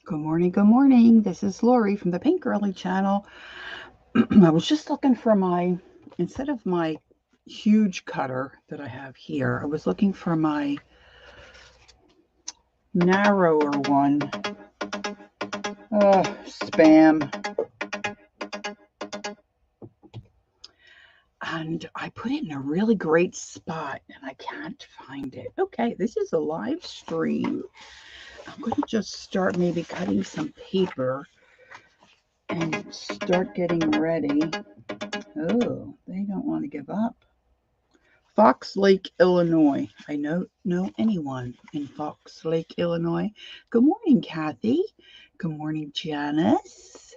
Good morning, good morning. This is Lori from the Pink Girly channel. I was just looking for instead of my huge cutter that I have here, I was looking for my narrower one. Spam. And I put it in a really great spot and I can't find it. Okay, this is a live stream. I'm going to just start maybe cutting some paper and start getting ready. Oh, they don't want to give up. Fox Lake, Illinois. I don't know anyone in Fox Lake, Illinois. Good morning, Kathy. Good morning, Janice.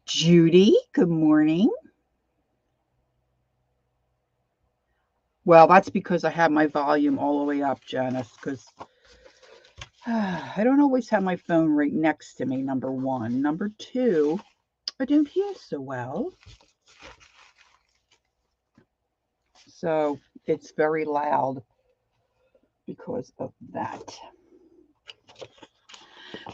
Judy, good morning. Well, that's because I have my volume all the way up, Janice, because I don't always have my phone right next to me, number one. Number two, I don't hear so well. So it's very loud because of that.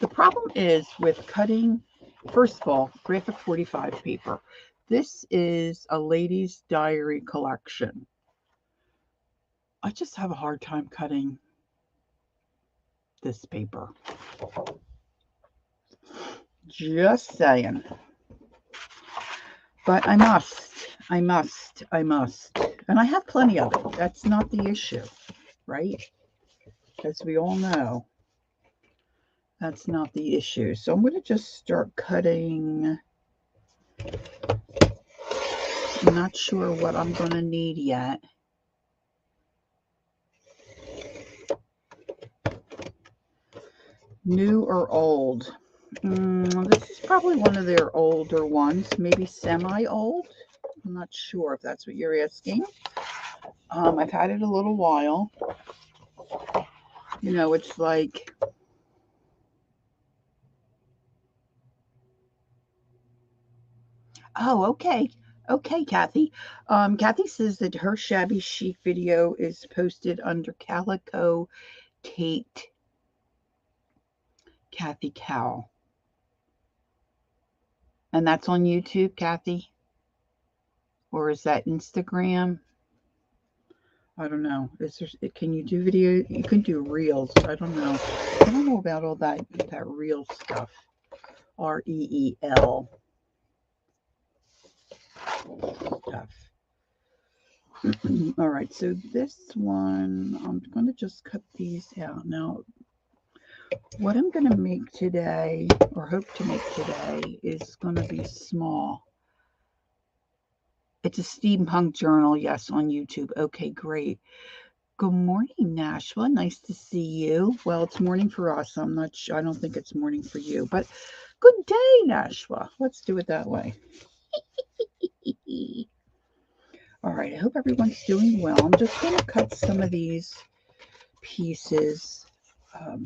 The problem is with cutting, first of all, graphic 45 paper. This is a ladies' diary collection. I just have a hard time cutting this paper. Just saying. But I must. And I have plenty of it. That's not the issue, right? As we all know, that's not the issue. So I'm going to just start cutting. I'm not sure what I'm going to need yet. New or old? This is probably one of their older ones, maybe semi-old. I'm not sure if that's what you're asking. I've had it a little while. You know, it's like, oh, okay. Okay, Kathy. Kathy says that her shabby chic video is posted under Calico Tate Kathy Cow. And that's on YouTube, Kathy? Or is that Instagram? I don't know. Can you do video? You can do reels. I don't know. I don't know about all that reel stuff. REEL stuff. All right, so this one, I'm going to just cut these out. Now, what I'm going to make today, or hope to make today, is going to be small. It's a steampunk journal, yes, on YouTube. Okay, great. Good morning, Nashua. Nice to see you. Well, it's morning for us. I'm not sure. I don't think it's morning for you, but good day, Nashua. Let's do it that way. All right. I hope everyone's doing well. I'm just going to cut some of these pieces. I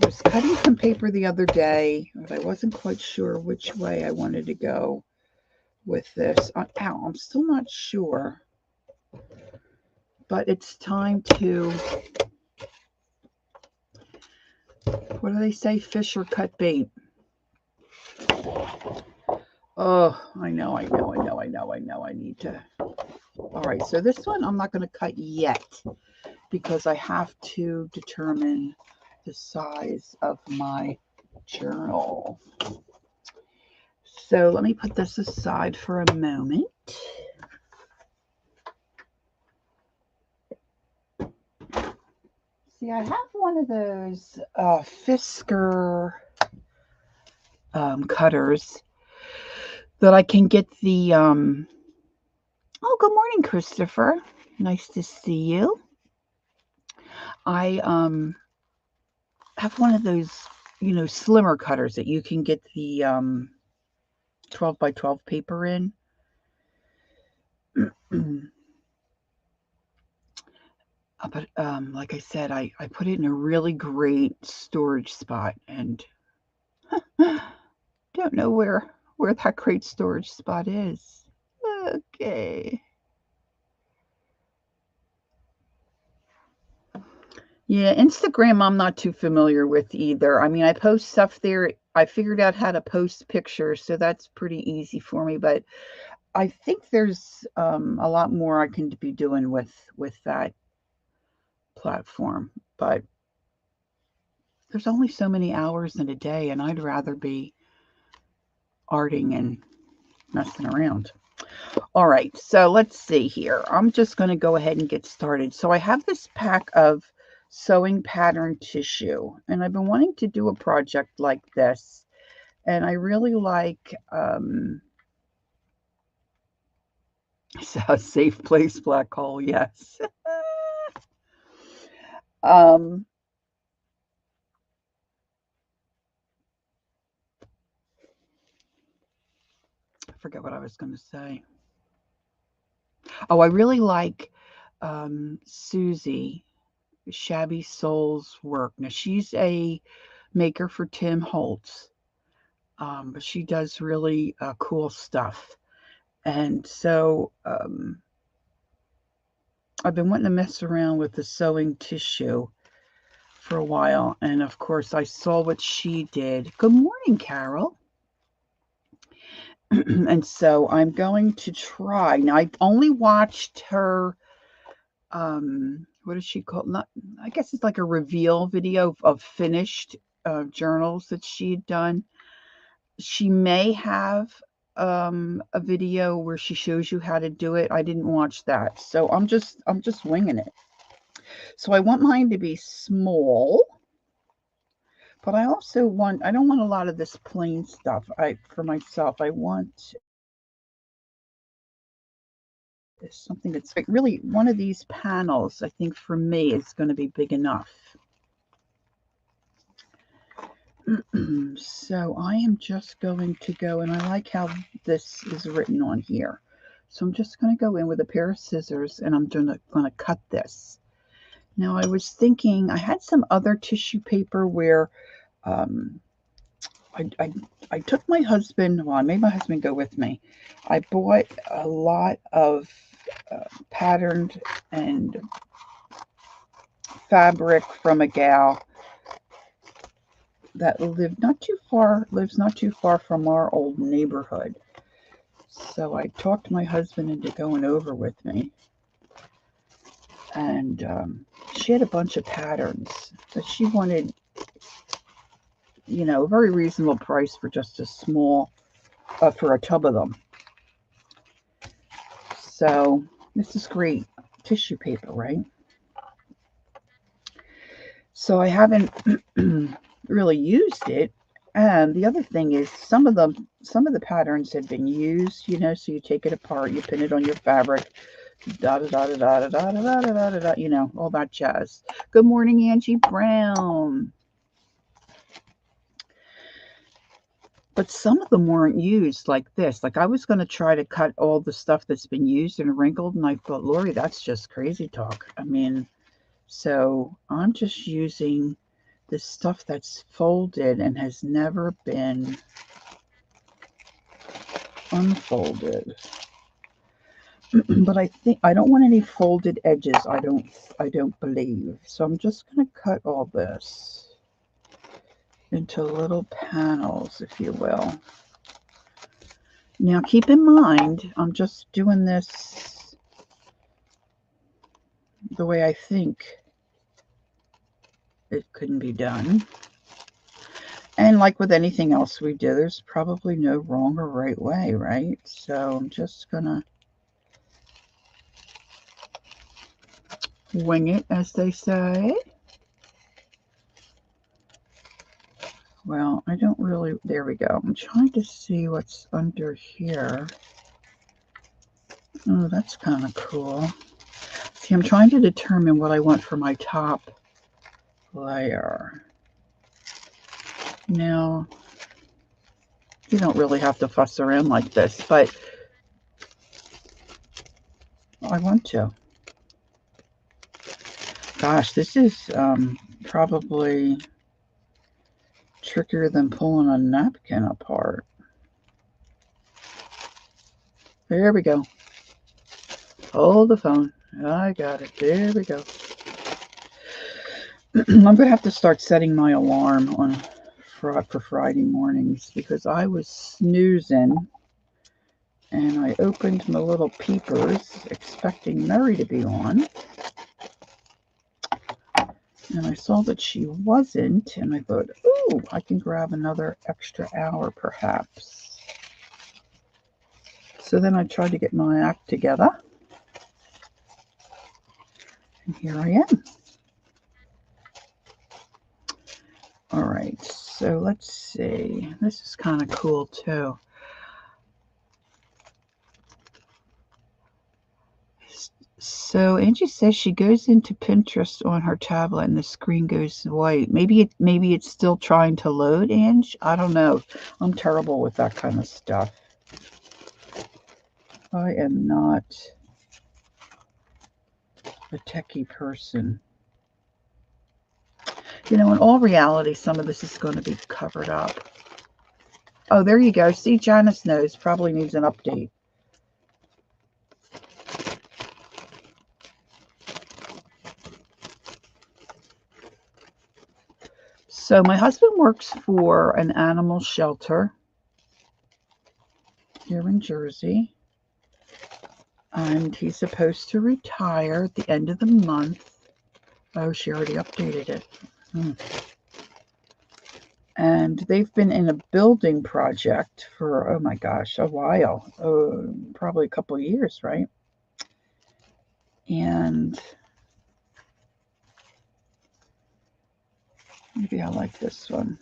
was cutting some paper the other day, but I wasn't quite sure which way I wanted to go with this. Ow, I'm still not sure. But it's time to, what do they say? Fish or cut bait. Oh, I know. I need to. All right, so this one I'm not going to cut yet because I have to determine the size of my journal. So let me put this aside for a moment. See, I have one of those Fisker cutters that I can get the, oh, good morning, Christopher. Nice to see you. I have one of those, slimmer cutters that you can get the 12 by 12 paper in. But like I said, I put it in a really great storage spot and don't know where that great storage spot is. Okay. Yeah, Instagram I'm not too familiar with either. I mean, I post stuff there. I figured out how to post pictures, so that's pretty easy for me. But I think there's a lot more I can be doing with that platform. But there's only so many hours in a day, and I'd rather be arting and messing around. All right, so let's see here. I'm just going to go ahead and get started. So I have this pack of sewing pattern tissue, and I've been wanting to do a project like this, and I really like a safe place black hole. Yes. um, I forget what I was going to say. Oh, I really like Suzy, Shabby Soul's work. Now she's a maker for Tim Holtz, but she does really cool stuff. And so I've been wanting to mess around with the sewing tissue for a while. And of course, I saw what she did. Good morning, Carol. And so I'm going to try. Now, I only watched her, what is she called? Not, I guess it's like a reveal video of finished journals that she had done. She may have a video where she shows you how to do it. I didn't watch that. So I'm just winging it. So I want mine to be small, but I also want, I don't want a lot of this plain stuff. For myself, I want something that's like really one of these panels. I think for me is going to be big enough. So I am just going to go, and I like how this is written on here. So I'm just going to go in with a pair of scissors, and I'm going to cut this. Now I was thinking I had some other tissue paper where um, I took my husband, well, I made my husband go with me. I bought a lot of patterned and fabric from a gal that lives not too far from our old neighborhood. So I talked my husband into going over with me, and she had a bunch of patterns that she wanted, a very reasonable price for just a small, for a tub of them. So this is great tissue paper, right? So I haven't really used it. And the other thing is some of the patterns had been used, so you take it apart, you pin it on your fabric, da da da da da da da da da da da, all that jazz. Good morning, Angie Brown. But some of them weren't used like this. Like I was going to try to cut all the stuff that's been used and wrinkled, and I thought, Lori, that's just crazy talk. I mean, so I'm just using the stuff that's folded and has never been unfolded. But I think I don't want any folded edges. I don't believe. So I'm just going to cut all this into little panels, if you will. Now keep in mind, I'm just doing this the way I think it couldn't be done. And like with anything else we do, there's probably no wrong or right way, right? So I'm just gonna wing it, as they say. Well, I don't really, there we go. I'm trying to see what's under here. Oh, that's kind of cool. See, I'm trying to determine what I want for my top layer. Now, you don't really have to fuss around like this, but I want to. Gosh, this is probably trickier than pulling a napkin apart. There we go. Hold the phone. I got it. There we go. I'm going to have to start setting my alarm on for Friday mornings because I was snoozing and I opened my little peepers expecting Mary to be on. And I saw that she wasn't, and I thought, ooh, I can grab another extra hour perhaps. So then I tried to get my act together. And here I am. All right, so let's see. This is kind of cool too. So Angie says she goes into Pinterest on her tablet and the screen goes white. Maybe it's still trying to load, Angie. I don't know. I'm terrible with that kind of stuff. I am not a techie person. You know, in all reality, some of this is going to be covered up. Oh, there you go. See, Janice knows. Probably needs an update. So my husband works for an animal shelter here in Jersey. And he's supposed to retire at the end of the month. Oh, she already updated it. And they've been in a building project for, oh my gosh, a while. Probably a couple of years, right? And maybe I like this one.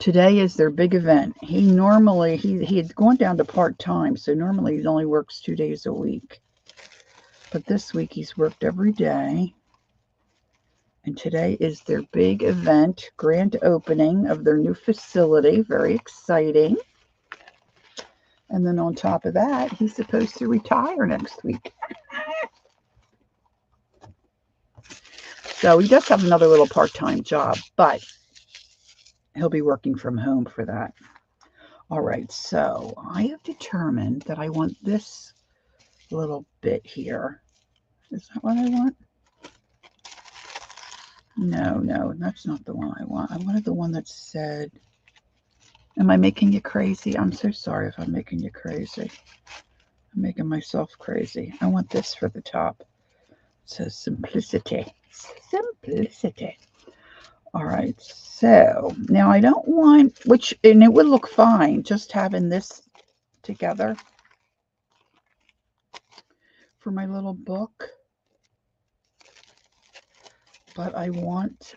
Today is their big event. He normally, he had gone down to part-time, so normally he only works 2 days a week. But this week he's worked every day. And today is their big event, grand opening of their new facility. Very exciting. And then on top of that, he's supposed to retire next week. So he does have another little part-time job, but he'll be working from home for that. All right, so I have determined that I want this little bit here. Is that what I want? No, that's not the one I want. I wanted the one that said, am I making you crazy? I'm so sorry if I'm making you crazy. I'm making myself crazy. I want this for the top. It says simplicity. Simplicity. All right, so now I don't want, and it would look fine just having this together for my little book. But I want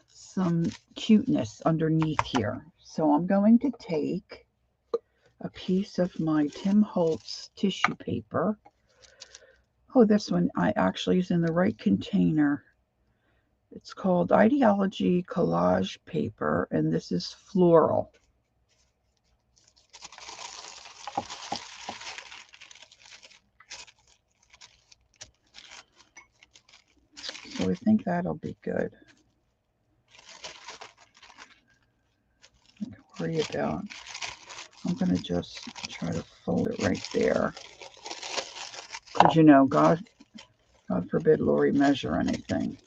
some cuteness underneath here. So I'm going to take a piece of my Tim Holtz tissue paper. Oh, this one I actually is in the right container. It's called Ideology Collage Paper, and this is floral. So I think that'll be good. Don't worry about. I'm going to just try to fold it right there. Because, you know, God forbid Lori measure anything.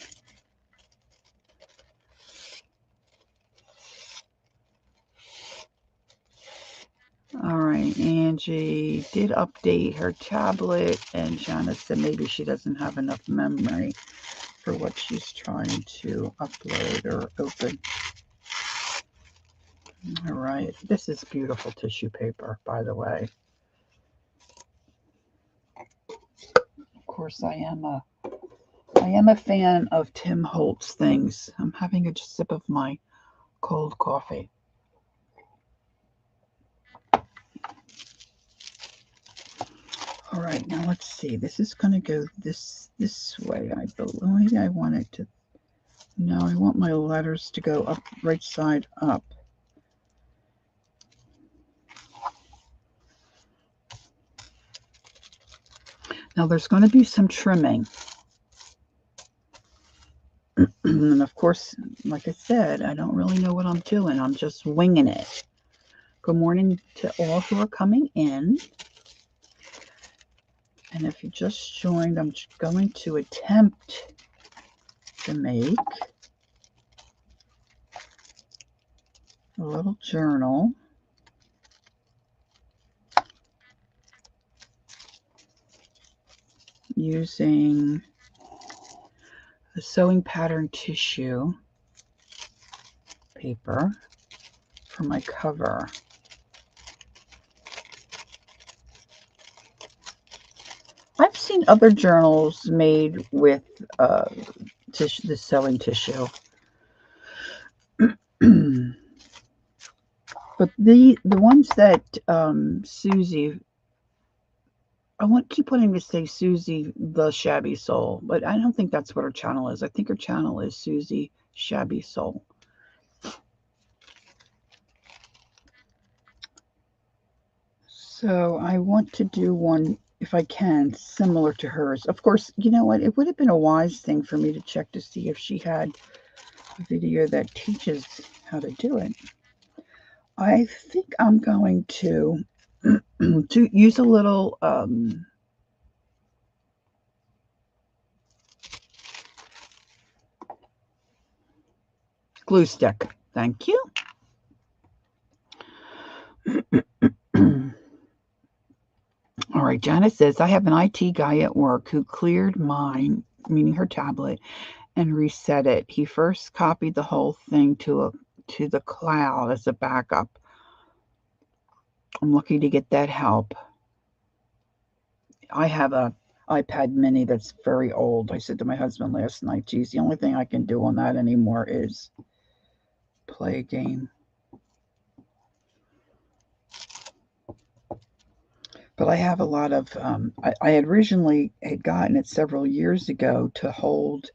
All right, Angie did update her tablet, and Janice said maybe she doesn't have enough memory for what she's trying to upload or open. All right, this is beautiful tissue paper, by the way. Of course, I am a fan of Tim Holtz things. I'm having a sip of my cold coffee. All right, now let's see. This is going to go this way. I believe I want it to. No, I want my letters to go up, right side up. Now there's going to be some trimming. And of course, like I said, I don't really know what I'm doing. I'm just winging it. Good morning to all who are coming in. And if you just joined, I'm going to attempt to make a little journal using the sewing pattern tissue paper for my cover. I've seen other journals made with tissue, the sewing tissue. But the ones that Suzy, keep wanting to say Suzy the Shabby Soul, but I don't think that's what her channel is. I think her channel is Suzy Shabby Soul. So I want to do one, if I can, similar to hers. Of course, you know what? It would have been a wise thing for me to check to see if she had a video that teaches how to do it. I think I'm going to use a little glue stick. Thank you. All right, Janet says, I have an IT guy at work who cleared mine, meaning her tablet, and reset it. He first copied the whole thing to the cloud as a backup. I'm lucky to get that help. I have a iPad mini that's very old. I said to my husband last night, geez, the only thing I can do on that anymore is play a game. But I have a lot of, I had originally had gotten it several years ago to hold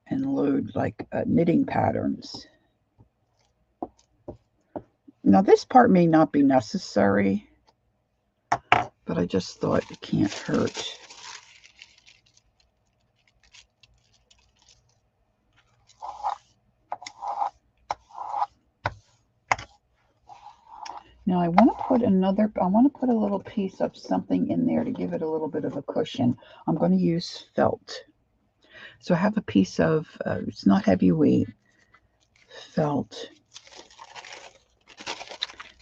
and load like knitting patterns. Now this part may not be necessary, but I just thought it can't hurt. Now I want to put a little piece of something in there to give it a little bit of a cushion. I'm going to use felt. So I have a piece of, it's not heavyweight, felt.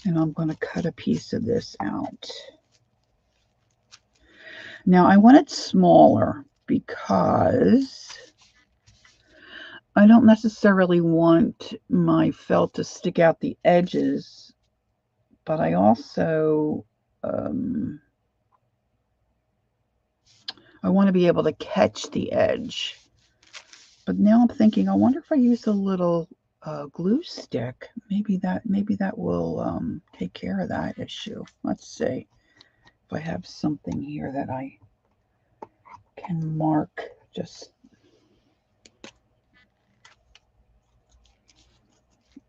And I'm going to cut a piece of this out. Now I want it smaller because I don't necessarily want my felt to stick out the edges, but I also I want to be able to catch the edge. But now I'm thinking, I wonder if I use a little glue stick, maybe that will take care of that issue. Let's see if I have something here that I can mark.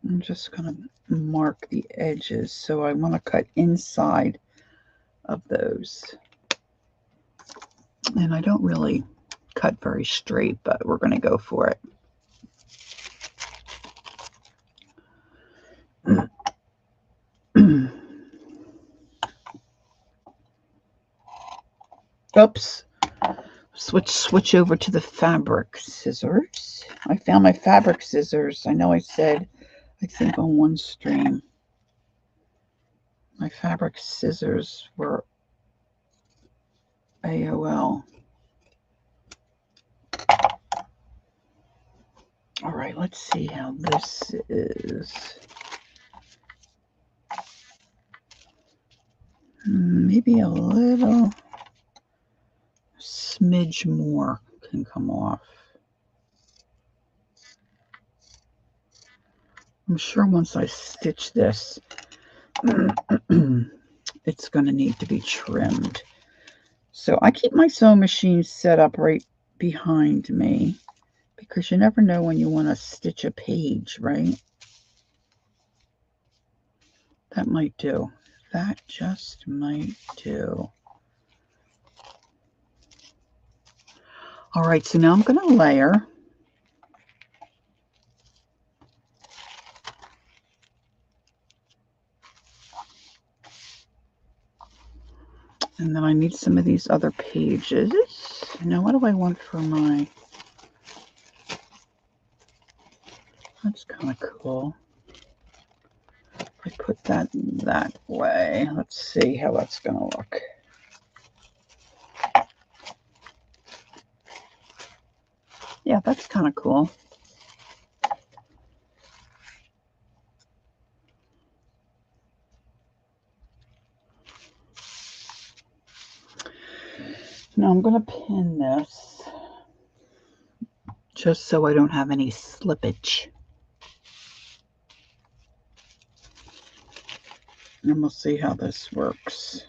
I'm just going to mark the edges. So I want to cut inside of those. And I don't really cut very straight, but we're going to go for it. Oops. Switch over to the fabric scissors. I found my fabric scissors. I know I said, I think on one stream, my fabric scissors were AOL. All right, let's see how this is. Maybe a little smidge more can come off. I'm sure once I stitch this, it's going to need to be trimmed. So I keep my sewing machine set up right behind me because you never know when you want to stitch a page, right? That might do. That just might do. All right, so now I'm going to layer. And then I need some of these other pages. Now, what do I want for my... That's kind of cool. I put that that way. Let's see how that's going to look. Yeah, that's kind of cool. Now I'm going to pin this just so I don't have any slippage. And we'll see how this works.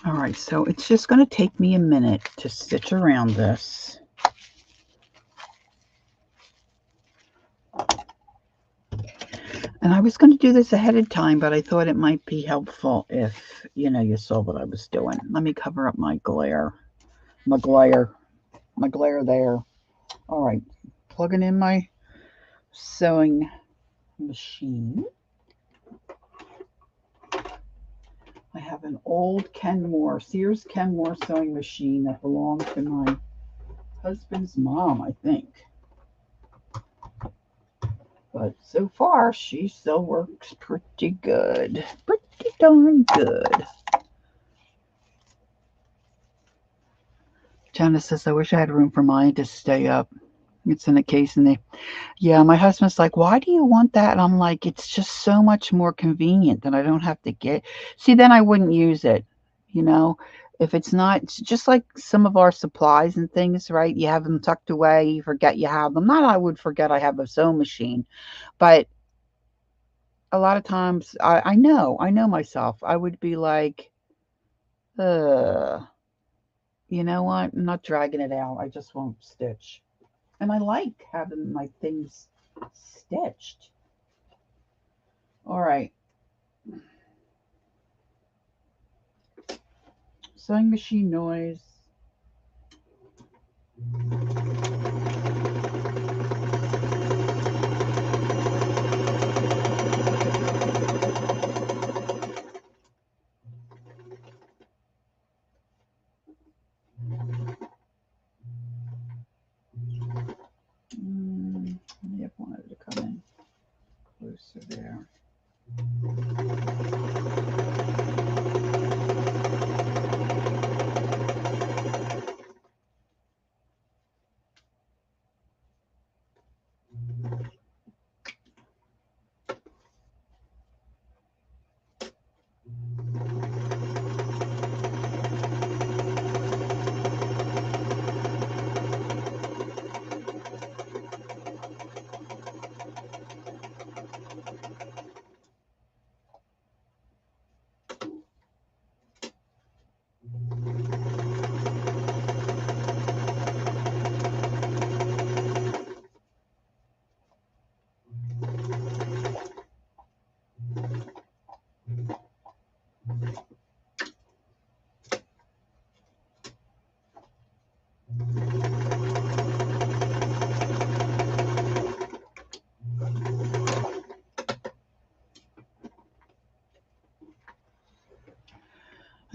All right, so it's just going to take me a minute to stitch around this. And I was going to do this ahead of time, but I thought it might be helpful if, you know, you saw what I was doing. Let me cover up my glare. My glare there. All right, plugging in my sewing machine. I have an old Sears Kenmore sewing machine that belonged to my husband's mom, I think. But so far, she still works pretty good. Pretty darn good. Janice says, I wish I had room for mine to stay up. It's in a case and yeah, my husband's like, why do you want that? And I'm like, it's just so much more convenient that I don't have to see, then I wouldn't use it, you know. If it's not, it's just like some of our supplies and things, right? You have them tucked away, you forget you have them. Not I would forget I have a sewing machine, but a lot of times I know myself. I would be like, you know what? I'm not dragging it out. I just won't stitch. And I like having my things stitched. All right. Sewing machine noise. I have wanted to come in closer there.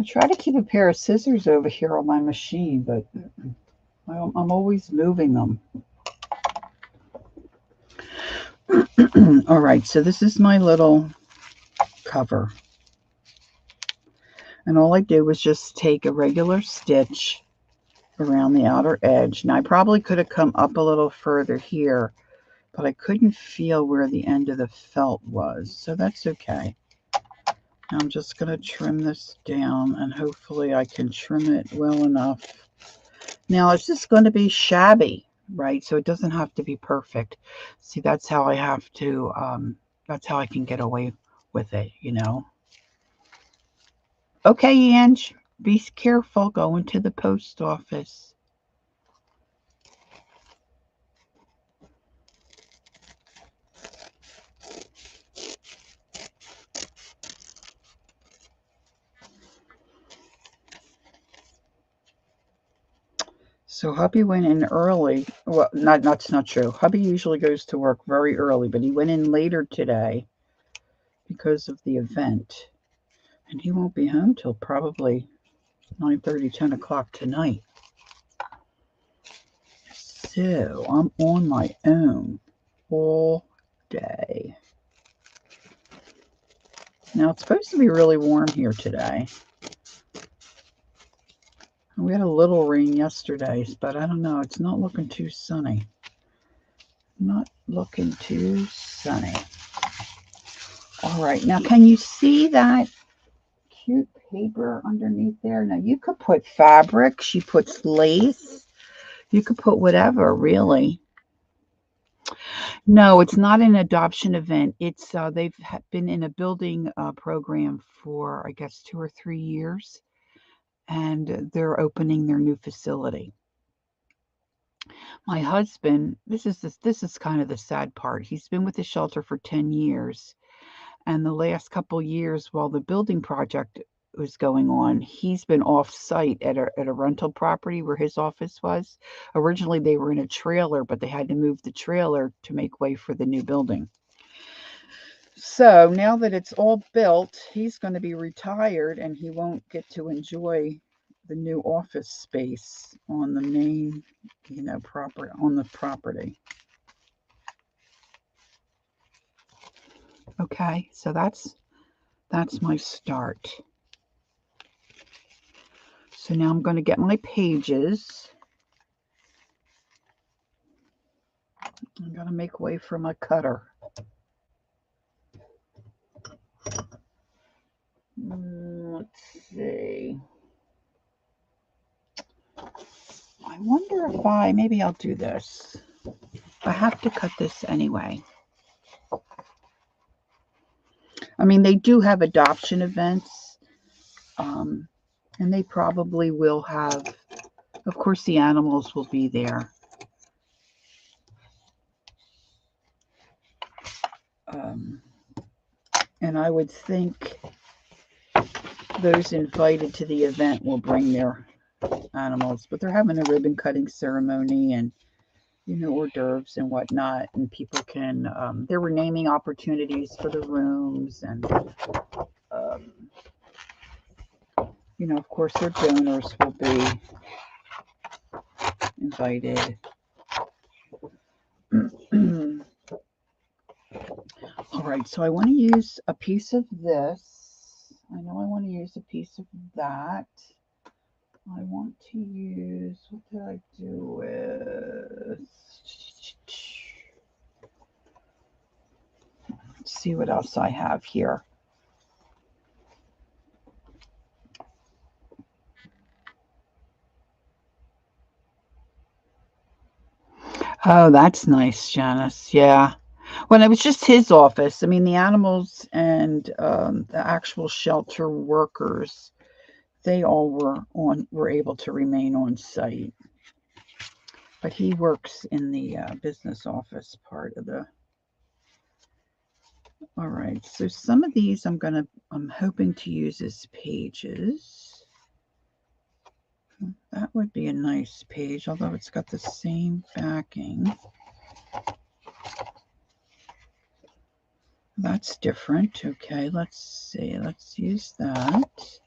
I try to keep a pair of scissors over here on my machine, but I'm always moving them. All right, so this is my little cover. And all I did was just take a regular stitch around the outer edge. Now, I probably could have come up a little further here, but I couldn't feel where the end of the felt was, so that's okay. Now I'm just going to trim this down, and hopefully I can trim it well enough. Now, it's just going to be shabby, right? So it doesn't have to be perfect. See, that's how I have to, that's how I can get away with it, you know. Okay, Ange, be careful going to the post office. So hubby went in early. Well, that's not true. Hubby usually goes to work very early, but he went in later today because of the event. And he won't be home till probably 9:30, 10 o'clock tonight. So I'm on my own all day. Now it's supposed to be really warm here today. We had a little rain yesterday, but I don't know. It's not looking too sunny. Not looking too sunny. All right. Now, can you see that cute paper underneath there? Now, you could put fabric. She puts lace. You could put whatever, really. No, it's not an adoption event. It's they've been in a building program for, I guess, 2 or 3 years, and they're opening their new facility. My husband, this is kind of the sad part. He's been with the shelter for 10 years, and the last couple years while the building project was going on, he's been off site at a rental property where his office was. Originally they were in a trailer, but they had to move the trailer to make way for the new building. So now that it's all built, he's going to be retired and he won't get to enjoy the new office space on the main, on the property. Okay, so that's my start. So now I'm going to get my pages. I'm going to make way for my cutter. Let's see. I wonder if maybe I'll do this. I have to cut this anyway. I mean, they do have adoption events, and they probably will have, of course, the animals will be there. And I would think those invited to the event will bring their animals, but they're having a ribbon cutting ceremony and, hors d'oeuvres and whatnot, and people can, there were naming opportunities for the rooms, and, of course, their donors will be invited. All right, so I want to use a piece of this. I know I want to use a piece of that. I want to use, what did I do with? Let's see what else I have here. Oh, that's nice, Janice. Yeah. When it was just his office, I mean, the animals and the actual shelter workers, they all were able to remain on site. But he works in the business office part of the. All right, so some of these I'm hoping to use as pages. That would be a nice page, although it's got the same backing. That's different. Okay, let's see. Let's use that.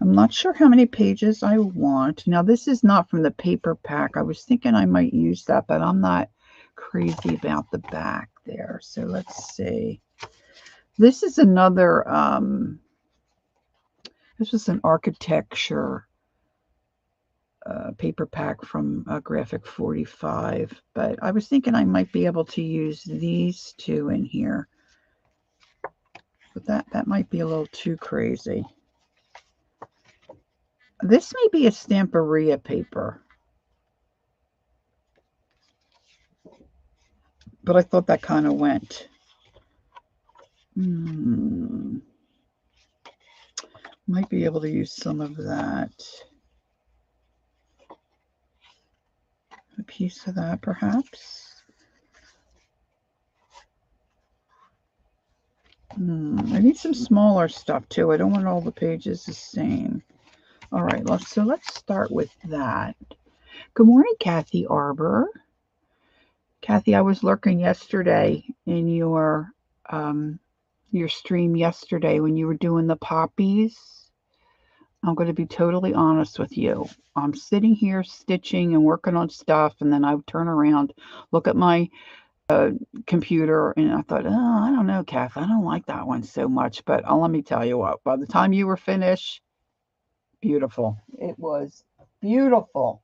I'm not sure how many pages I want. Now, this is not from the paper pack. I was thinking I might use that, but I'm not crazy about the back there. So let's see. This is another, this was an architecture paper pack from Graphic 45, but I was thinking I might be able to use these two in here. But that might be a little too crazy. This may be a Stamperia paper. But I thought that kind of went. Might be able to use some of that. A piece of that, perhaps. I need some smaller stuff too. I don't want all the pages the same. All right, let's start with that. Good morning, Kathy Arbor. Kathy, I was lurking yesterday in your stream yesterday when you were doing the poppies. I'm going to be totally honest with you. I'm sitting here stitching and working on stuff, and then I would turn around, look at my computer, and I thought, oh, I don't know, Kath, I don't like that one so much. But let me tell you what, by the time you were finished, beautiful. It was beautiful.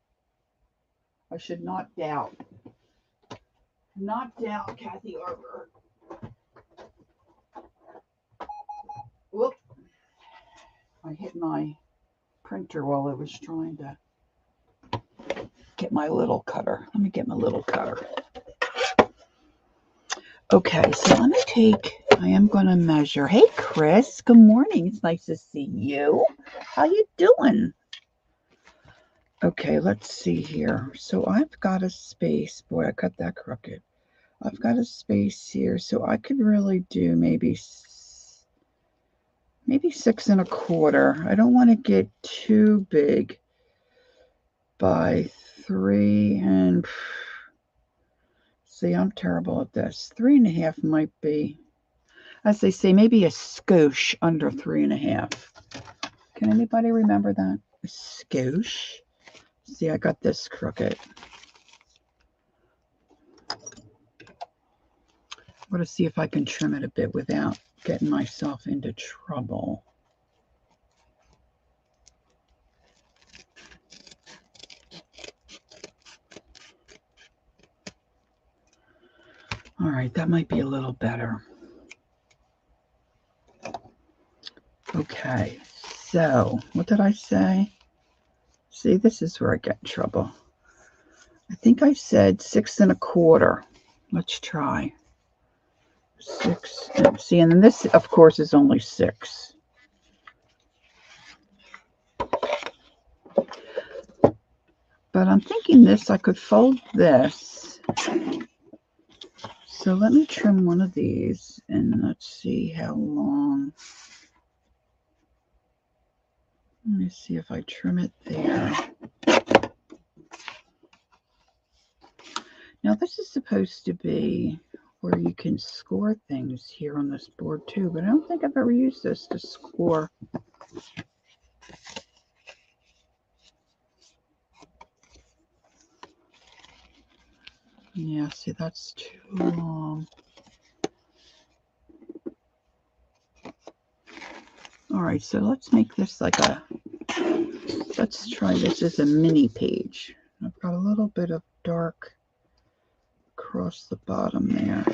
I should not doubt. Not doubt, Kathy Arbor. Whoop. I hit my printer while I was trying to get my little cutter. Let me get my little cutter. Okay, so let me I am going to measure. Hey, Chris, good morning. It's nice to see you. How you doing? Okay, let's see here. So I've got a space. Boy, I cut that crooked. I've got a space here, so I could really do maybe 6 1/4. I don't want to get too big by 3 and see, I'm terrible at this. 3 1/2 might be, as they say, maybe a skosh under 3 1/2. Can anybody remember that? A skosh. See, I got this crooked. I'm going to see if I can trim it a bit without getting myself into trouble. All right, that might be a little better. Okay, so what did I say? See, this is where I get in trouble. I think I said 6 1/4. Let's try 6. See, and then this, of course, is only 6. But I'm thinking this, I could fold this. So let me trim one of these, and let's see how long. Let me see if I trim it there. Now this is supposed to be where you can score things here on this board too, but I don't think I've ever used this to score. Yeah, see, that's too long. All right, so let's make this like let's try this as a mini page. I've got a little bit of dark across the bottom there.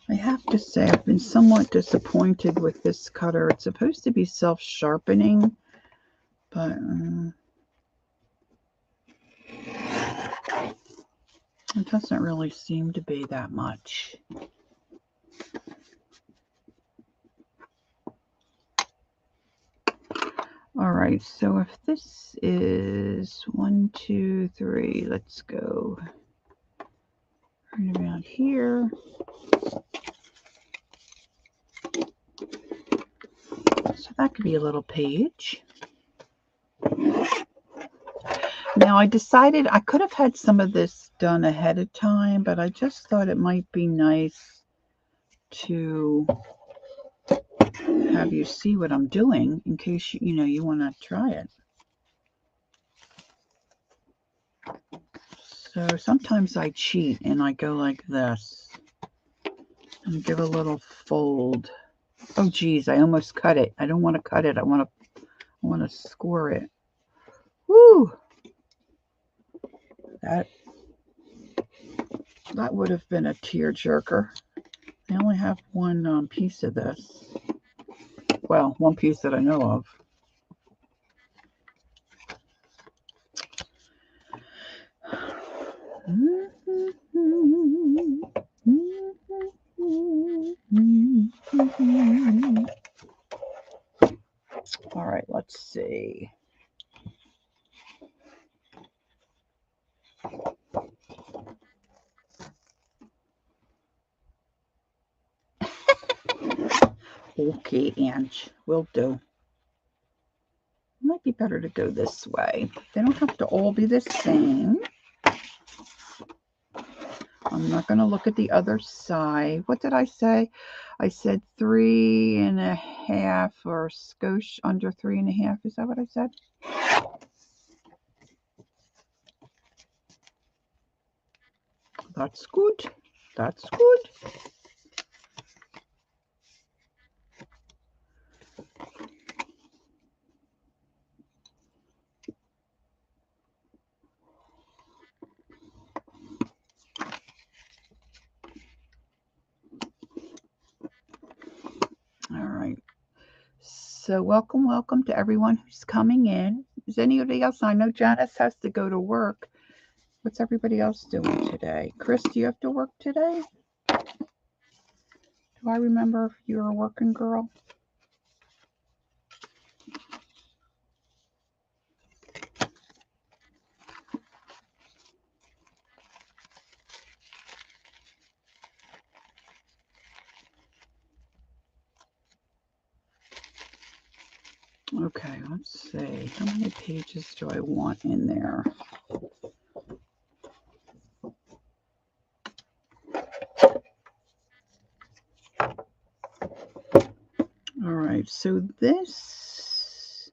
I have to say I've been somewhat disappointed with this cutter. It's supposed to be self-sharpening, but it doesn't really seem to be that much. All right, so if this is 1, 2, 3, let's go right around here. So that could be a little page. Now I decided I could have had some of this done ahead of time, but I just thought it might be nice to have you see what I'm doing in case you want to try it. So sometimes I cheat and I go like this and give a little fold. Oh geez, I almost cut it. I don't want to cut it. I want to score it. Woo! That would have been a tearjerker. I only have one piece of this. Well, one piece that I know of. All right, let's see. Okay, Ange, will do. It might be better to go this way. They don't have to all be the same. I'm not going to look at the other side. What did I say? I said 3.5 or skosh under 3.5. Is that what I said? That's good. That's good. All right. So welcome to everyone who's coming in. Is anybody else? I know Janice has to go to work. What's everybody else doing today? Chris, do you have to work today? Do I remember if you're a working girl? Okay, let's see. How many pages do I want in there? All right, so this,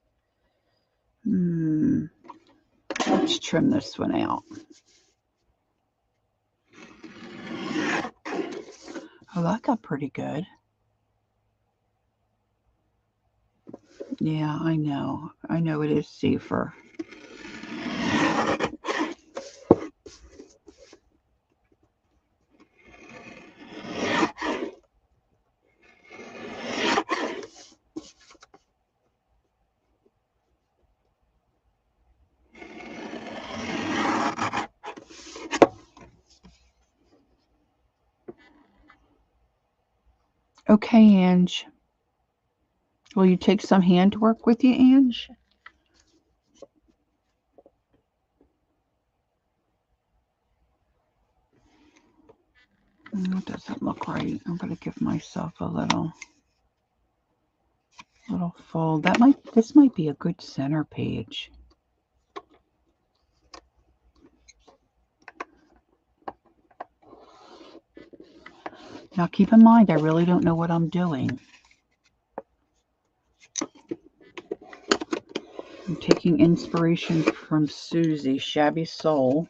let's trim this one out. Oh, that got pretty good. Yeah, I know. I know it is safer. Okay, Ange. Will you take some handwork with you, Ange? That doesn't look right. I'm going to give myself a little fold. This might be a good center page. Now keep in mind, I really don't know what I'm doing. I'm taking inspiration from Suzy, Shabby Soul.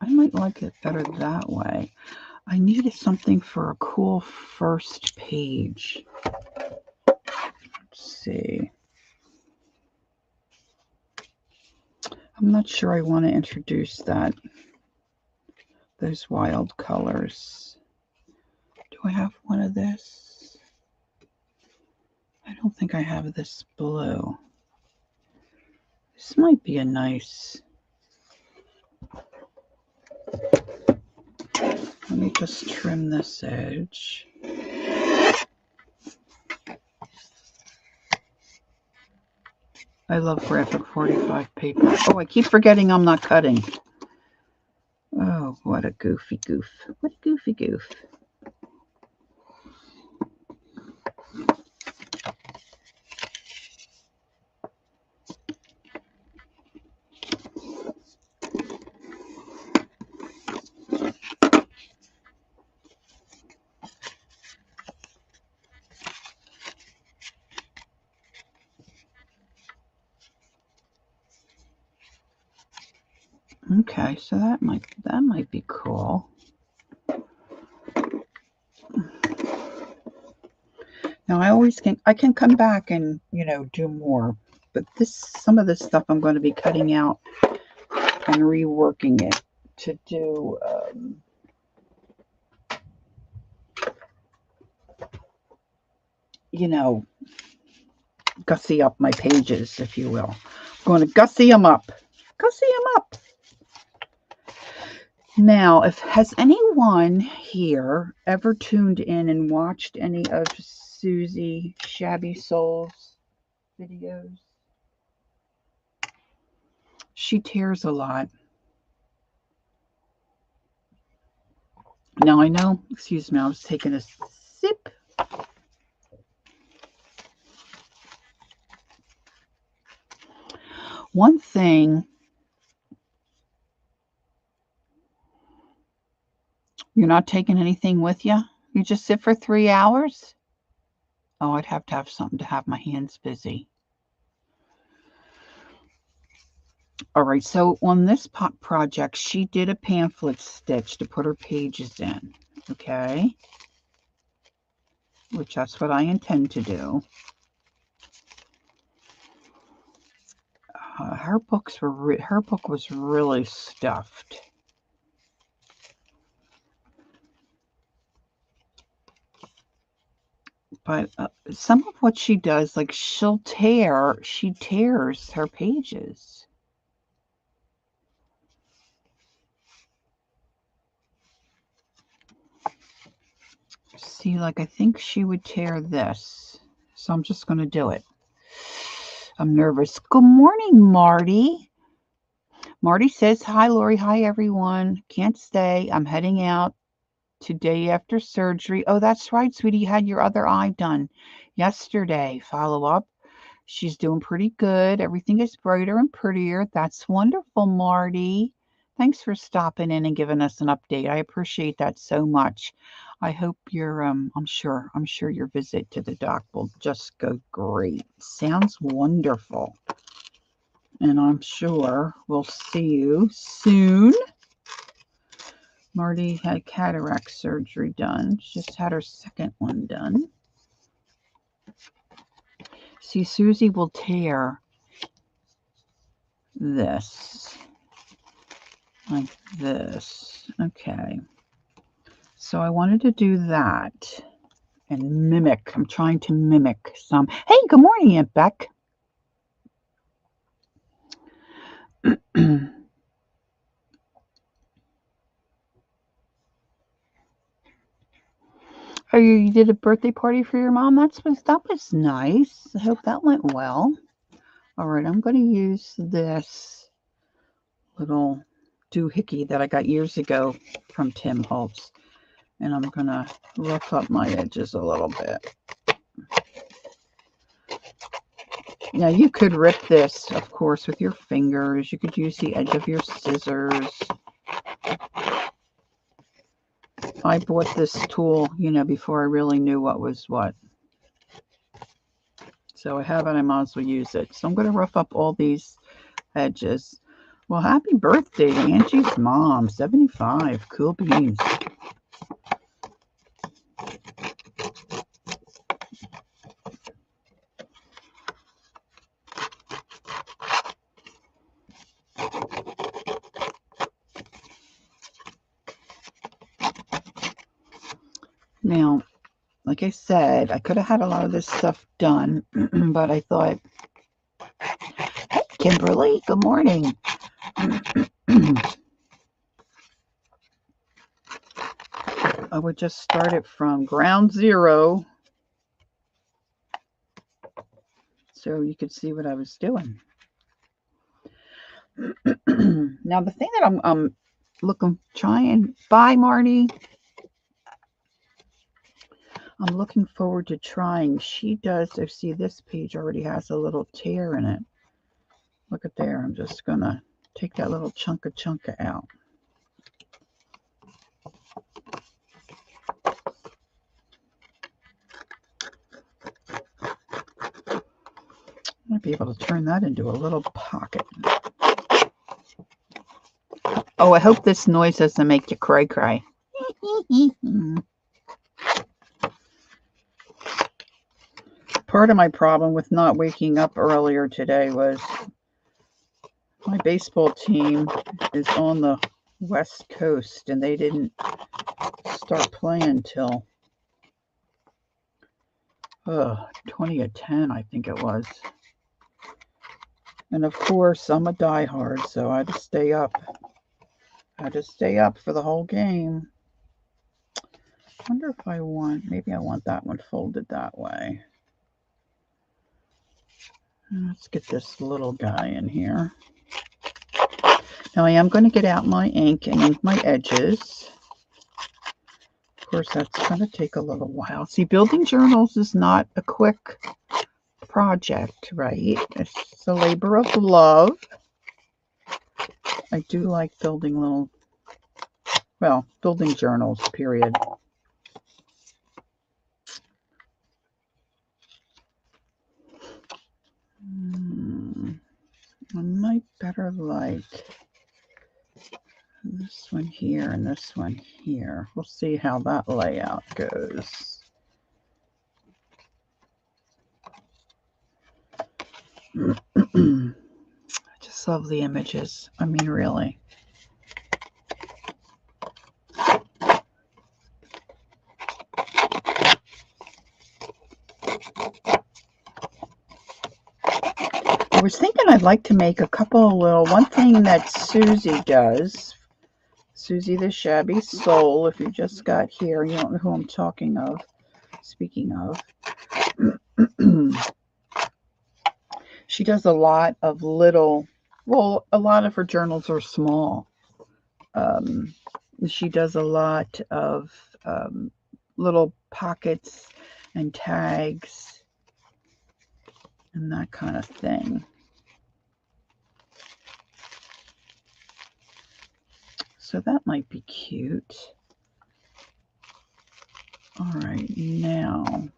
I might like it better that way. I needed something for a cool first page. Let's see. I'm not sure I want to introduce those wild colors. Do I have one of this? I don't think I have this blue. This might be a nice... Let me just trim this edge. I love graphic 45 paper. Oh, I keep forgetting I'm not cutting. Oh, what a goofy goof. What a goofy goof. Okay, so that might be cool. Now I can come back and do more, but some of this stuff I'm going to be cutting out and reworking it to do gussy up my pages, if you will. I'm going to gussy them up. Gussy them up. Now, has anyone here ever tuned in and watched any of Suzy Shabby Soul's videos? She tears a lot. Now I know, excuse me, I was taking a sip. One thing, you're not taking anything with you? You just sit for 3 hours? Oh, I'd have to have something to have my hands busy. All right, so on this project, she did a pamphlet stitch to put her pages in, okay? Which that's what I intend to do. Her book was really stuffed. But some of what she does, like she tears her pages. See, like I think she would tear this. So I'm just going to do it. I'm nervous. Good morning, Marty. Marty says, hi, Lori. Hi, everyone. Can't stay. I'm heading out today after surgery. Oh, that's right, sweetie. You had your other eye done yesterday. Follow up. She's doing pretty good. Everything is brighter and prettier. That's wonderful, Marty. Thanks for stopping in and giving us an update. I appreciate that so much. I hope I'm sure your visit to the doc will just go great. Sounds wonderful. And I'm sure we'll see you soon. Marty had cataract surgery done. She just had her second one done. See, Suzy will tear this like this. Okay. So I wanted to do that and mimic. I'm trying to mimic some. Hey, good morning, Aunt Beck. Oh, you did a birthday party for your mom? That was nice. I hope that went well. All right, I'm going to use this little doohickey that I got years ago from Tim Holtz, and I'm going to rough up my edges a little bit. Now, you could rip this, of course, with your fingers. You could use the edge of your scissors. I bought this tool, before I really knew what was what. So I have it, I might as well use it. So I'm going to rough up all these edges. Well, happy birthday to Angie's mom, 75. Cool beans. Now, like I said, I could have had a lot of this stuff done, but I thought, hey, Kimberly, good morning. I would just start it from ground zero so you could see what I was doing. Now, the thing that I'm bye, Marty. I'm looking forward to trying. She does, I see this page already has a little tear in it. Look at there. I'm just going to take that little chunka out. Might be able to turn that into a little pocket. Oh, I hope this noise doesn't make you cry. Part of my problem with not waking up earlier today was my baseball team is on the West Coast and they didn't start playing till 20:10, I think it was. And of course, I'm a diehard, so I had to stay up. Had to stay up for the whole game. I wonder if I want, maybe I want that one folded that way. Let's get this little guy in here. Now I am going to get out my ink and ink my edges. Of course, that's going to take a little while. See, building journals is not a quick project, right? It's a labor of love. I do like building little, well, building journals, period. I might better like this one here and this one here. We'll see how that layout goes. I just love the images. I mean, really. I was thinking I'd like to make a couple of little, one thing that Suzy does, Suzy the Shabby Soul, if you just got here, you don't know who I'm talking of, speaking of. She does a lot of little, well, a lot of her journals are small. She does a lot of little pockets and tags and that kind of thing. So that might be cute. All right, now.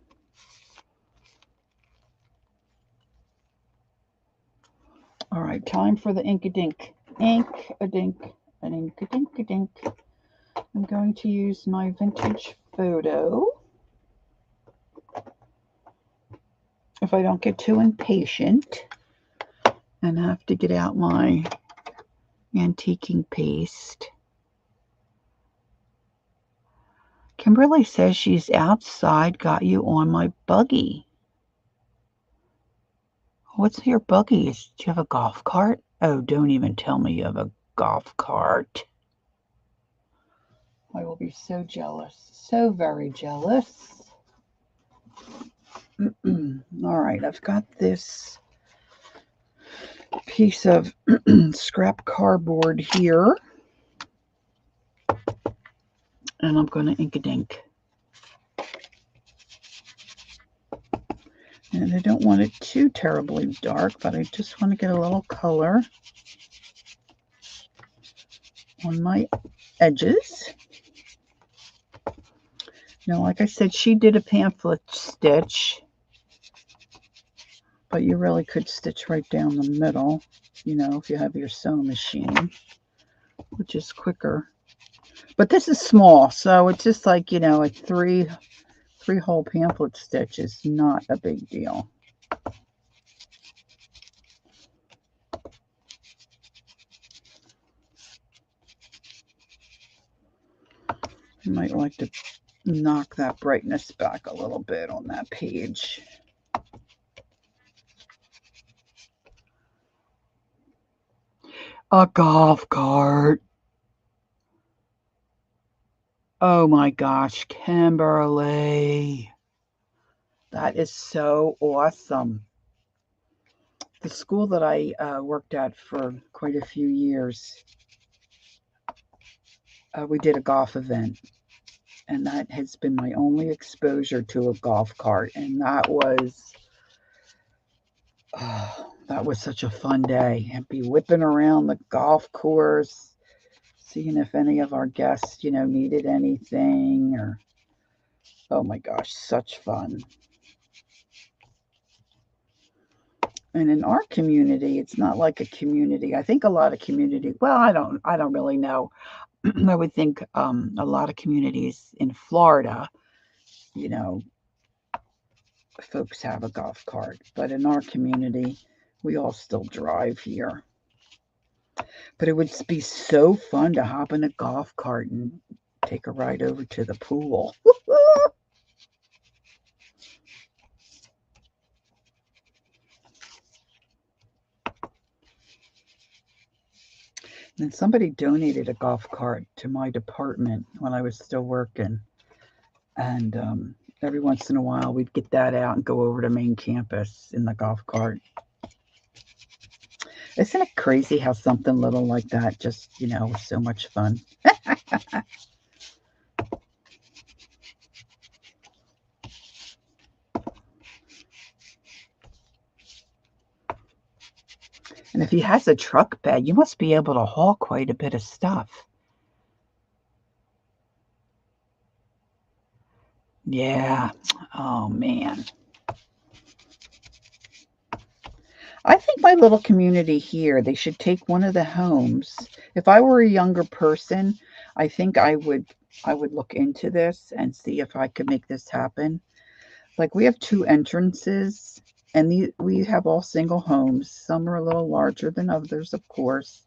All right, time for the ink-a-dink. Ink-a-dink, an ink-a-dink-a-dink. I'm going to use my vintage photo. If I don't get too impatient and have to get out my antiquing paste. Kimberly says she's outside, got you on my buggy. What's your buggy? Do you have a golf cart? Oh, don't even tell me you have a golf cart. I will be so jealous. So very jealous. All right, I've got this piece of scrap cardboard here. And I'm going to ink-a-dink. And I don't want it too terribly dark, but I just want to get a little color on my edges. Now, like I said, she did a pamphlet stitch, but you really could stitch right down the middle, you know, if you have your sewing machine, which is quicker. But this is small, so it's just like, you know, a three-hole pamphlet stitch is not a big deal. You might like to knock that brightness back a little bit on that page. A golf cart. Oh my gosh, Kimberly. That is so awesome. The school that I worked at for quite a few years, we did a golf event. And that has been my only exposure to a golf cart. And that was such a fun day. And be whipping around the golf course, seeing if any of our guests, you know, needed anything or, oh my gosh, such fun. And in our community, it's not like a community. I think a lot of community, well, I don't really know. I would think a lot of communities in Florida, you know, folks have a golf cart. But in our community, we all still drive here. But it would be so fun to hop in a golf cart and take a ride over to the pool. And somebody donated a golf cart to my department when I was still working. And every once in a while, we'd get that out and go over to main campus in the golf cart. Isn't it crazy how something little like that just, was so much fun? And if he has a truck bed, you must be able to haul quite a bit of stuff. Yeah. Oh, man. I think my little community here, they should take one of the homes. If I were a younger person, I think I would look into this and see if I could make this happen. Like, we have 2 entrances, and we have all single homes. Some are a little larger than others, of course.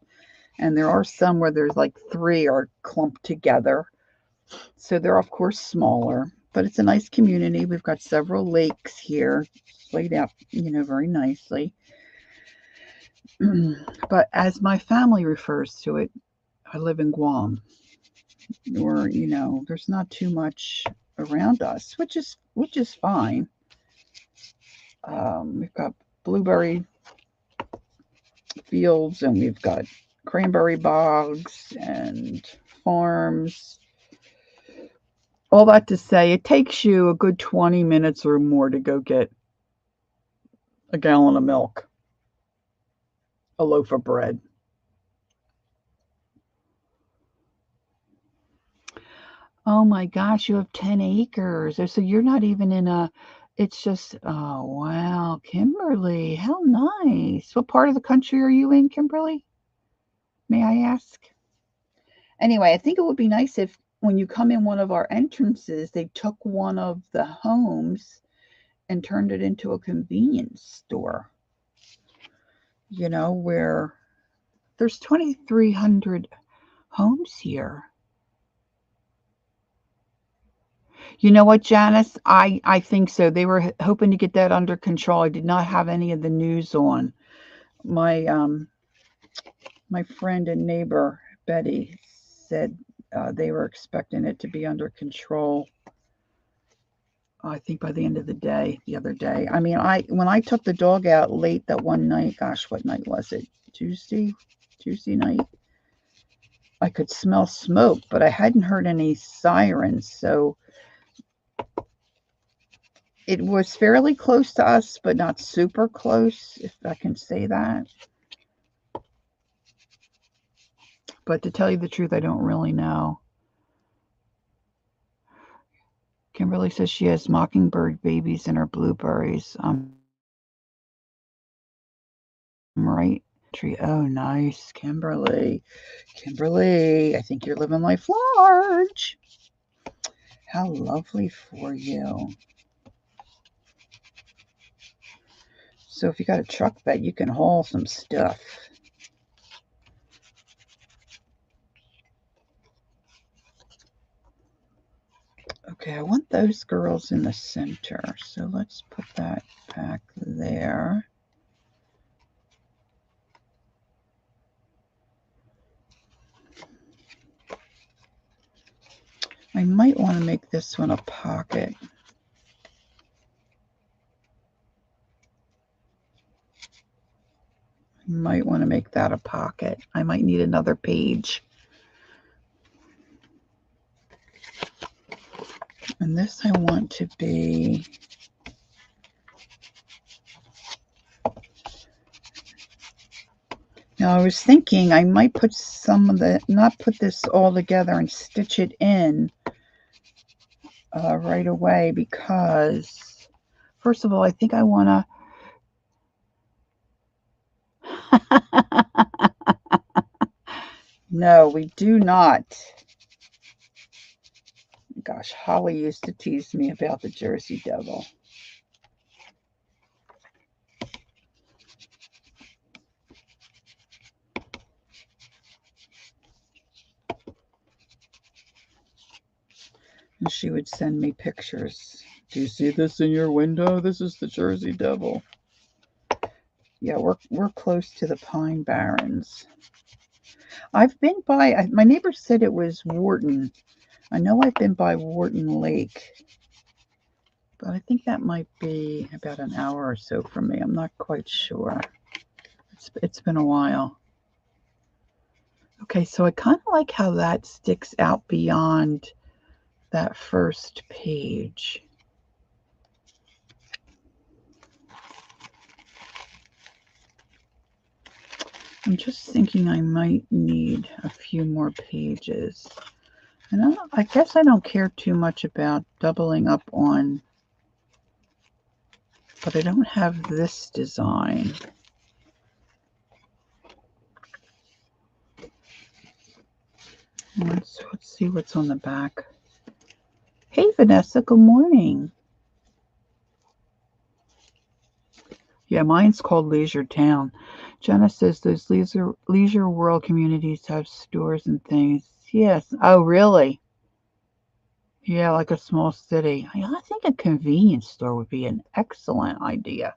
And there are some where there's like 3 are clumped together. So they're, of course, smaller. But it's a nice community. We've got several lakes here laid out, very nicely. But as my family refers to it, I live in Guam, where, there's not too much around us, which is fine. We've got blueberry fields, and we've got cranberry bogs and farms. All that to say, it takes you a good 20 minutes or more to go get a gallon of milk, a loaf of bread. Oh my gosh, you have 10 acres. So you're not even in it's just, oh wow, Kimberly, how nice. What part of the country are you in, Kimberly? May I ask? Anyway, I think it would be nice if when you come in one of our entrances, they took one of the homes and turned it into a convenience store. Where there's 2,300 homes here. You know what, Janice? I think so. They were hoping to get that under control. I did not have any of the news on. My friend and neighbor Betty said they were expecting it to be under control. I think by the end of the other day. I mean, when I took the dog out late that one night, gosh, what night was it? Tuesday night. I could smell smoke, but I hadn't heard any sirens, so it was fairly close to us, but not super close, if I can say that. But to tell you the truth, I don't really know. Kimberly says she has mockingbird babies in her blueberries. Right. Tree. Oh, nice, Kimberly. Kimberly, I think you're living life large. How lovely for you. So if you got a truck bed, you can haul some stuff. Okay, I want those girls in the center. So let's put that back there. I might want to make this one a pocket. Might want to make that a pocket. I might need another page. And this I want to be now. I was thinking I might put not put this all together and stitch it in right away, because first of all, I think I want to no, we do not. Gosh, Holly used to tease me about the Jersey Devil. And she would send me pictures. Do you see this in your window? This is the Jersey Devil. Yeah, we're close to the Pine Barrens. I've been by, my neighbor said it was Wharton. I know I've been by Wharton Lake, but I think that might be about an hour or so from me. I'm not quite sure. It's been a while. Okay, so I kind of like how that sticks out beyond that first page. I'm just thinking I might need a few more pages. And I guess I don't care too much about doubling up on, but I don't have this design. Let's see what's on the back. Hey, Vanessa, good morning. Yeah, mine's called Leisure Town. Jenna says those leisure world communities have stores and things. Yes. Oh, really? Yeah, like a small city. I think a convenience store would be an excellent idea.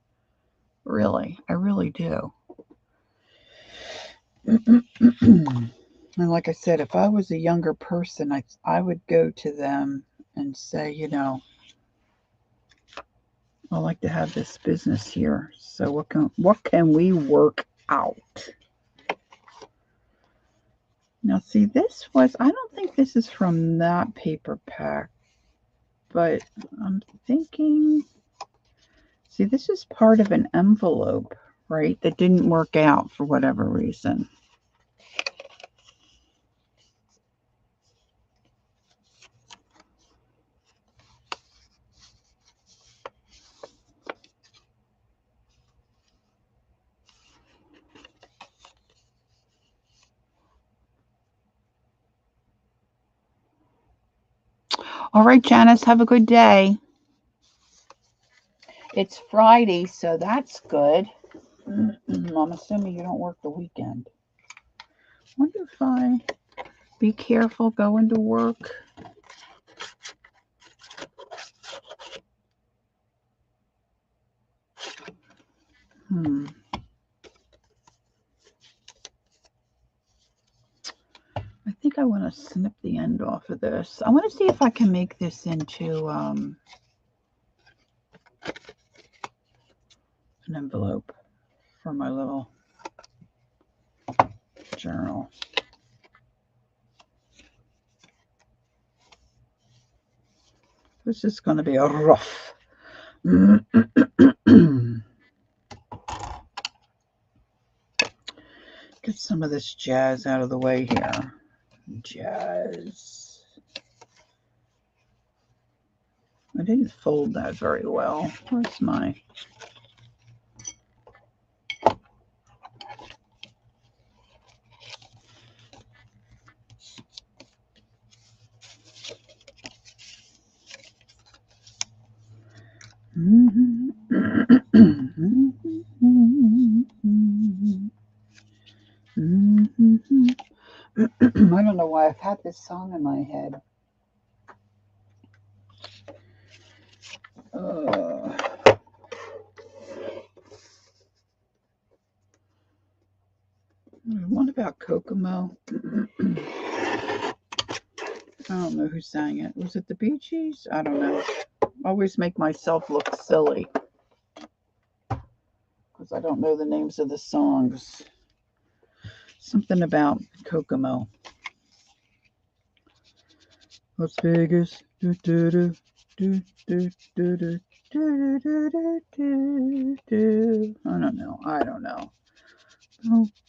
Really, I really do. And like I said, if I was a younger person, I would go to them and say, you know, I like to have this business here. So what can we work out? Now, see, I don't think this is from that paper pack, but I'm thinking, see, this is part of an envelope, right? That didn't work out for whatever reason. All right, Janice, have a good day. It's Friday, so that's good. I'm assuming you don't work the weekend. Wonder if I be careful going to work. I think I want to snip the end off of this. I want to see if I can make this into an envelope for my little journal. This is going to be a rough. Get some of this jazz out of the way here. Jazz. I didn't fold that very well. Where's my... I don't know why I've had this song in my head. What about Kokomo? I don't know who sang it. Was it the Bee Gees? I don't know. I always make myself look silly because I don't know the names of the songs. Something about Kokomo. Las Vegas. I don't know.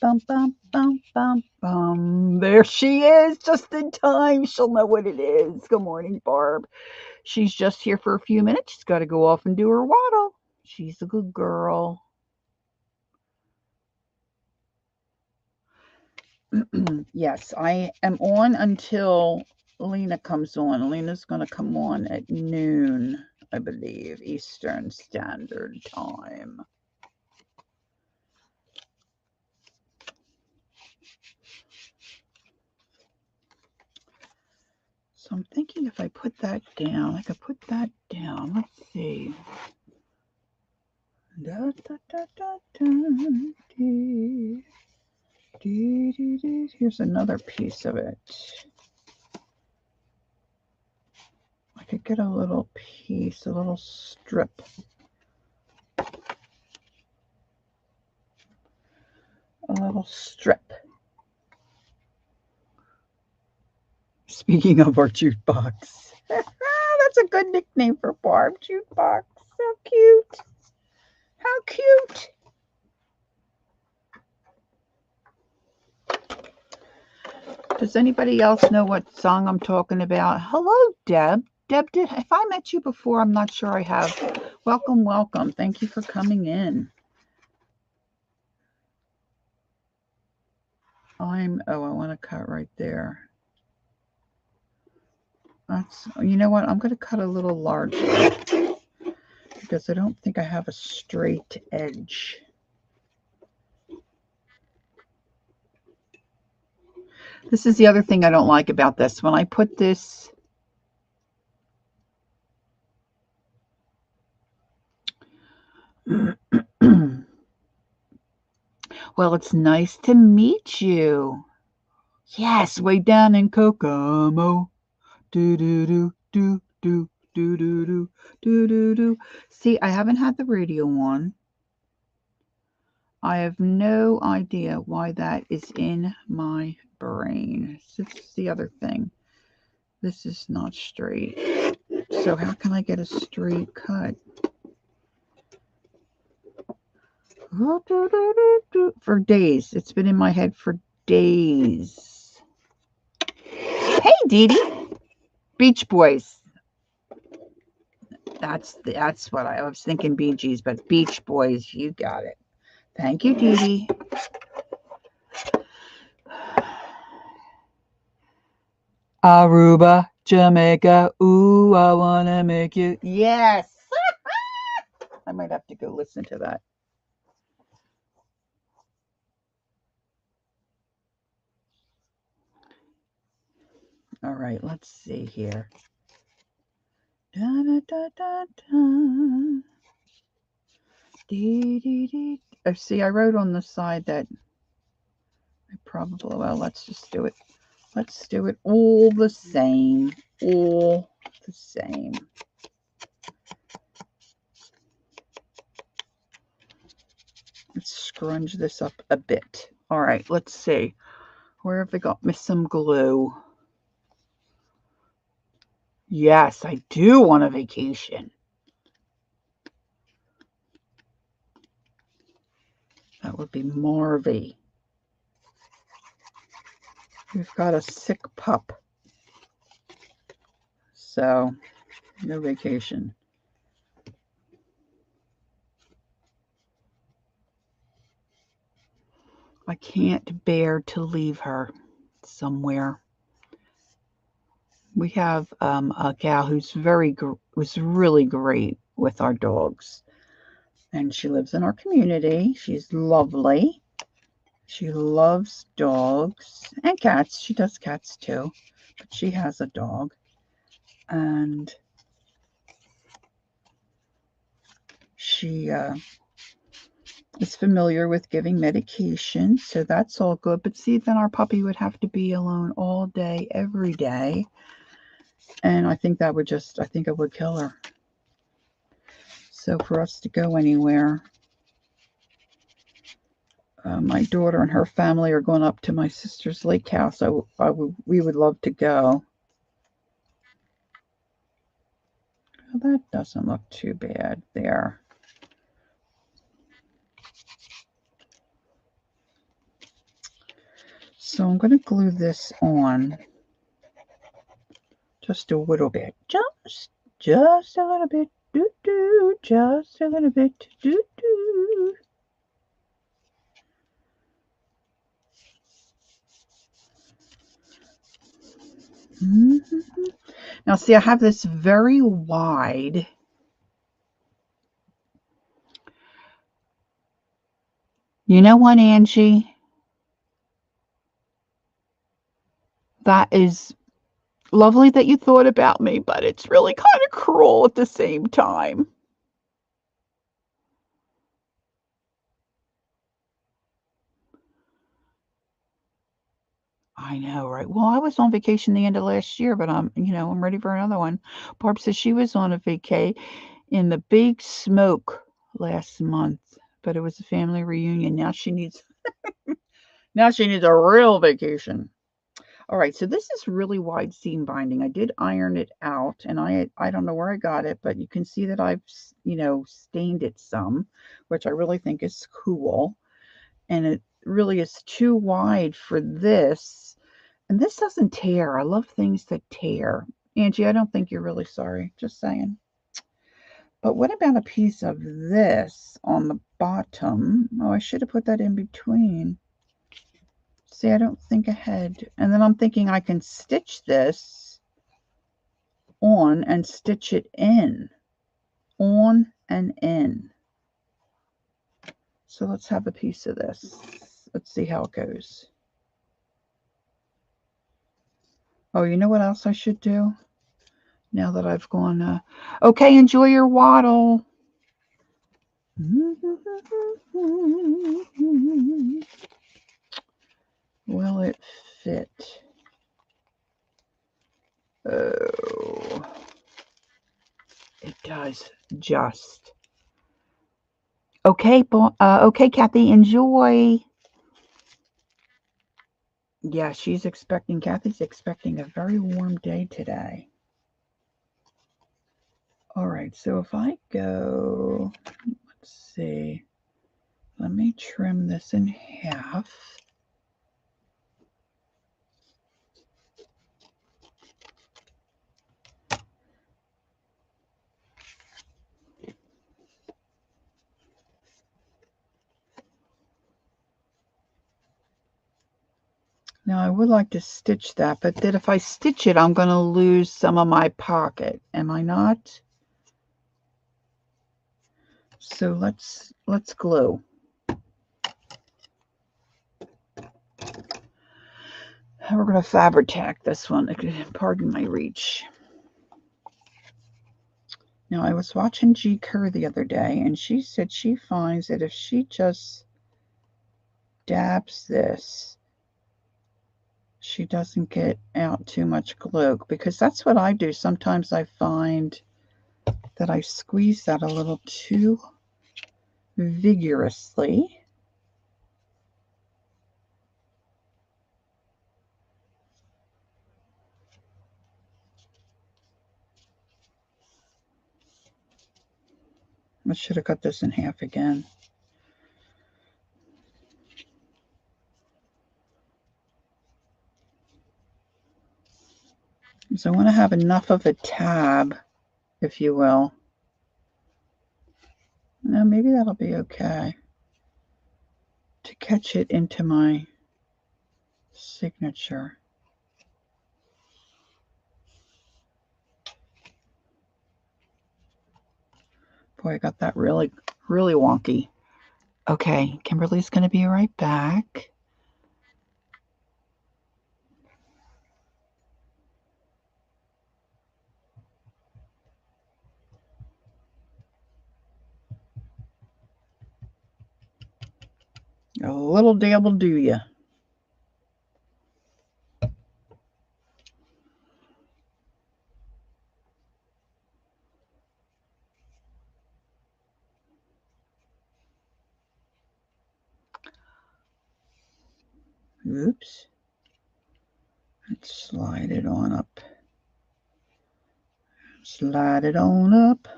Bum, bum, bum, bum, bum. There she is, just in time. She'll know what it is. Good morning, Barb. She's just here for a few minutes. She's got to go off and do her waddle. She's a good girl. Yes, I am on until Lena comes on. Lena's going to come on at noon, I believe, Eastern Standard Time. So I'm thinking if I put that down, I could put that down. Let's see. Da, da, da, da, da, Here's another piece of it. I could get a little piece, a little strip. A little strip. Speaking of our jukebox. That's a good nickname for Barb, jukebox. So cute. How cute. Does anybody else know what song I'm talking about? Hello, Deb. Deb, if I met you before, I'm not sure I have. Welcome, welcome. Thank you for coming in. I want to cut right there. You know what? I'm going to cut a little larger because I don't think I have a straight edge. This is the other thing I don't like about this. When I put this, well, it's nice to meet you. Yes, way down in Kokomo. Do do do do do do do do do do do. See, I haven't had the radio on. I have no idea why that is in my brain. This is the other thing. This is not straight. So how can I get a straight cut? For days. It's been in my head for days. Hey, Dee Dee. Beach Boys. That's what I was thinking, Bee Gees, but Beach Boys, you got it. Thank you, Dee Dee. Aruba, Jamaica, ooh, I want to make you. Yes. I might have to go listen to that. All right, let's see here. Da, da, da, da, da. Dee, dee, dee. Oh, see, I wrote on the side that I probably, well, let's just do it. Let's do it all the same. All the same. Let's scrunch this up a bit. All right, let's see. Where have they got me some glue? Yes, I do want a vacation. That would be Marvy. We've got a sick pup. So, no vacation. I can't bear to leave her somewhere. We have a gal who's really great with our dogs. And she lives in our community. She's lovely. She loves dogs and cats. She does cats too, but she has a dog. And she is familiar with giving medication, so that's all good. But see, then our puppy would have to be alone all day, every day. And I think it would kill her. So for us to go anywhere, my daughter and her family are going up to my sister's lake house. We would love to go. Well, that doesn't look too bad there. So I'm going to glue this on just a little bit. Just a little bit. Do-do. Just a little bit. Do-do. Mm-hmm. Now, see, I have this very wide. You know what, Angie? That is lovely that you thought about me, but it's really kind of cruel at the same time. I know, right? Well, I was on vacation the end of last year, but I'm ready for another one. Barb says she was on a vacay in the Big Smoke last month, but it was a family reunion. Now she needs a real vacation. All right, so this is really wide seam binding. I did iron it out, and I don't know where I got it, but you can see that I've stained it some, which I really think is cool. And it really is too wide for this. And this doesn't tear. I love things that tear. Angie, I don't think you're really sorry. Just saying. But what about a piece of this on the bottom? Oh, I should have put that in between. See, I don't think ahead. And then I'm thinking I can stitch this on and stitch it in. On and in. So let's have a piece of this. Let's see how it goes. Oh, you know what else I should do? Now that I've gone, okay, enjoy your waddle. Will it fit? Oh, it does just. Okay, okay, Kathy, enjoy. Yeah, Kathy's expecting a very warm day today. All right, so if I go, let's see, let me trim this in half. Now I would like to stitch that, but then if I stitch it, I'm going to lose some of my pocket. Am I not? So let's glue. We're going to Fabri-Tac this one. Pardon my reach. Now I was watching G. Kerr the other day, and she said she finds that if she just dabs this, she doesn't get out too much glue, because that's what I do. Sometimes I find that I squeeze that a little too vigorously. I should have cut this in half again. So I want to have enough of a tab, if you will. Now maybe that'll be okay to catch it into my signature. Boy, I got that really, really wonky. Okay, Kimberly's going to be right back. A little dab will do ya. Oops. Let's slide it on up. Slide it on up.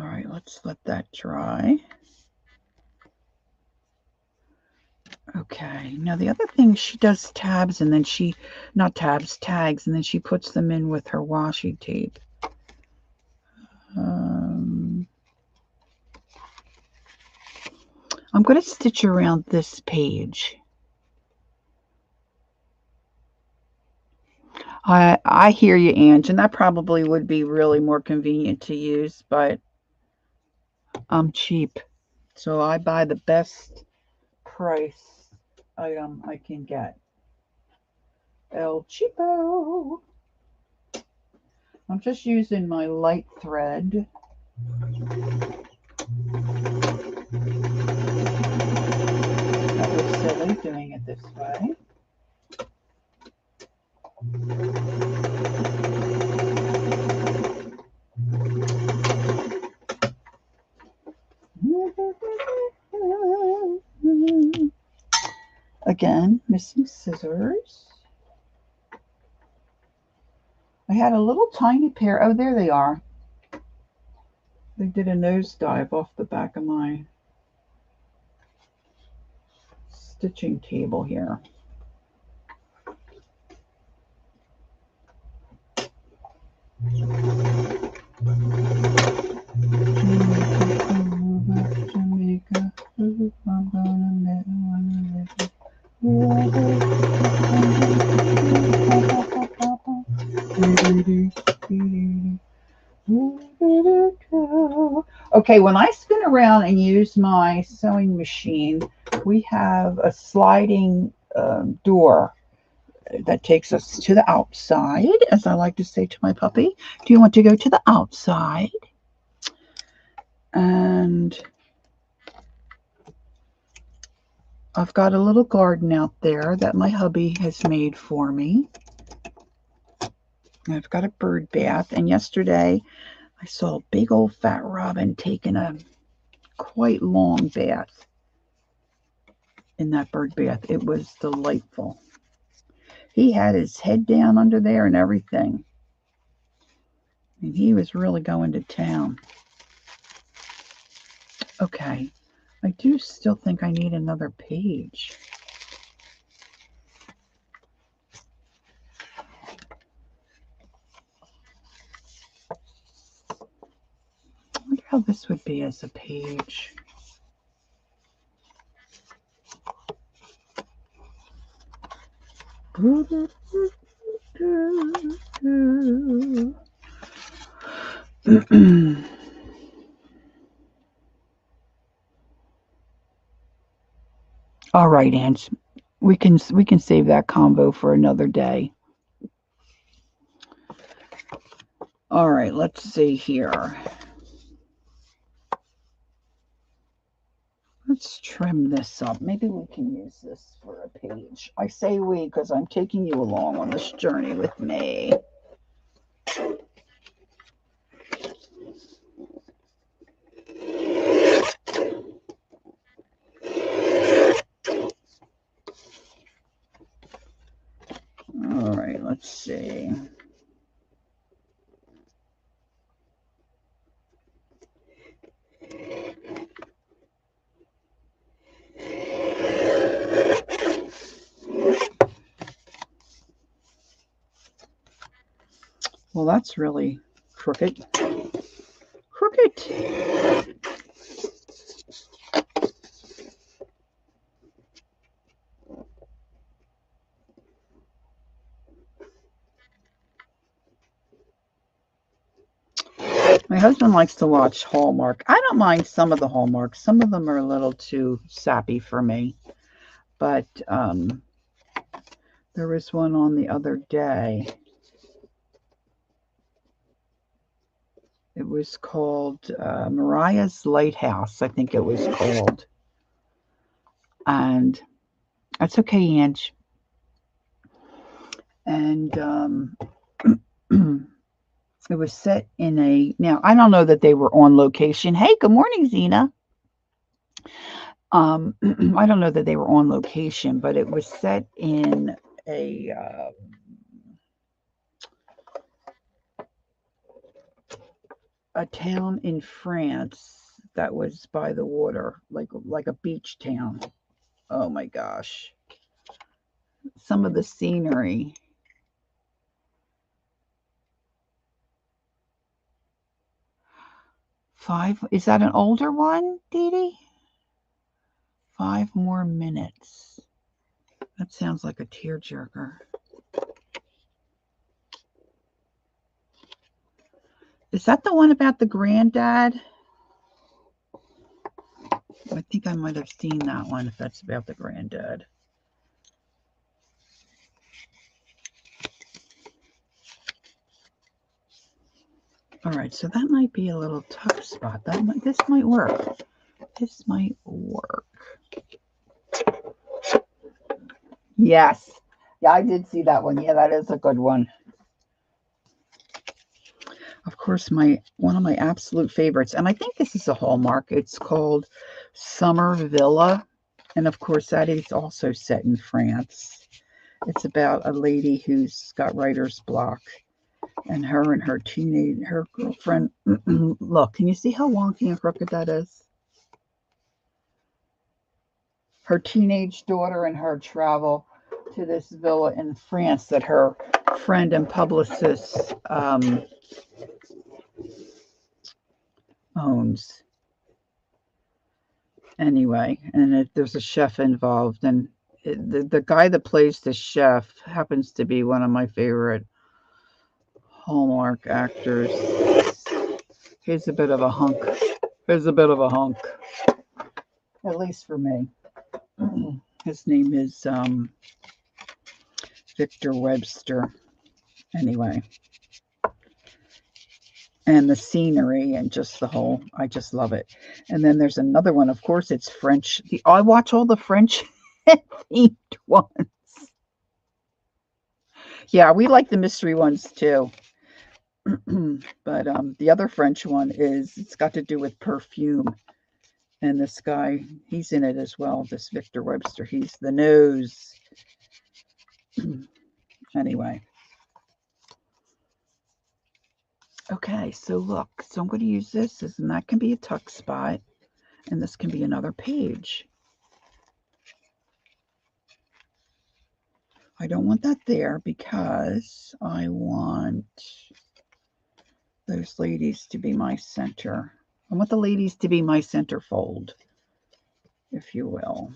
All right, let's let that dry. Okay, now the other thing, she does tabs, and then tags, and then she puts them in with her washi tape. I'm going to stitch around this page. I hear you, Ange, and that probably would be really more convenient to use, but I'm cheap, so I buy the best price item I can get. El Cheapo. I'm just using my light thread That was silly doing it this way. Again, missing scissors. I had a little tiny pair. Oh, there they are. They did a nosedive off the back of my stitching table here. Jamaica, I'm gonna make one. Okay, when I spin around and use my sewing machine, we have a sliding door that takes us to the outside, as I like to say to my puppy. Do you want to go to the outside? And I've got a little garden out there that my hubby has made for me. I've got a bird bath, and yesterday I saw a big old fat robin taking a quite long bath in that bird bath. It was delightful. He had his head down under there and everything. And he was really going to town. Okay, I do still think I need another page. I wonder how this would be as a page. All right, Ange. We can save that combo for another day. All right, let's see here. Let's trim this up. Maybe we can use this for a page. I say we because I'm taking you along on this journey with me. All right, let's see. Well, that's really crooked. Crooked. My husband likes to watch Hallmark. I don't mind some of the Hallmark. Some of them are a little too sappy for me. But there was one on the other day. It was called Mariah's Lighthouse, I think it was called. And that's okay, Ange. And it was set in a, now I don't know that they were on location. Hey, good morning, Zena. I don't know that they were on location, but it was set in a town in France that was by the water, like a beach town. Oh my gosh. Some of the scenery. Is that an older one, Dee Dee? 5 more minutes. That sounds like a tearjerker. Is that the one about the granddad? I think I might have seen that one if that's about the granddad. All right, so that might be a little tough spot. This might work. This might work. Yes. Yeah, I did see that one. Yeah, that is a good one. Of course, one of my absolute favorites, and I think this is a Hallmark. It's called Summer Villa, and of course, that is also set in France. It's about a lady who's got writer's block, and her girlfriend. Look, can you see how wonky and crooked that is? Her teenage daughter and her travel to this villa in France that her friend and publicist owns. Anyway, and there's a chef involved, and the guy that plays the chef happens to be one of my favorite Hallmark actors. He's a bit of a hunk. He's a bit of a hunk, at least for me. His name is Victor Webster. Anyway, and the scenery and just the whole, I just love it. And then there's another one. Of course, it's French. I watch all the French themed ones. Yeah, we like the mystery ones too. But the other French one it's got to do with perfume. And this guy, he's in it as well. This Victor Webster, he's the nose. Anyway. Okay, so look. So I'm going to use this, and that can be a tuck spot. And this can be another page. I don't want that there because I want those ladies to be my center. I want the ladies to be my centerfold, if you will.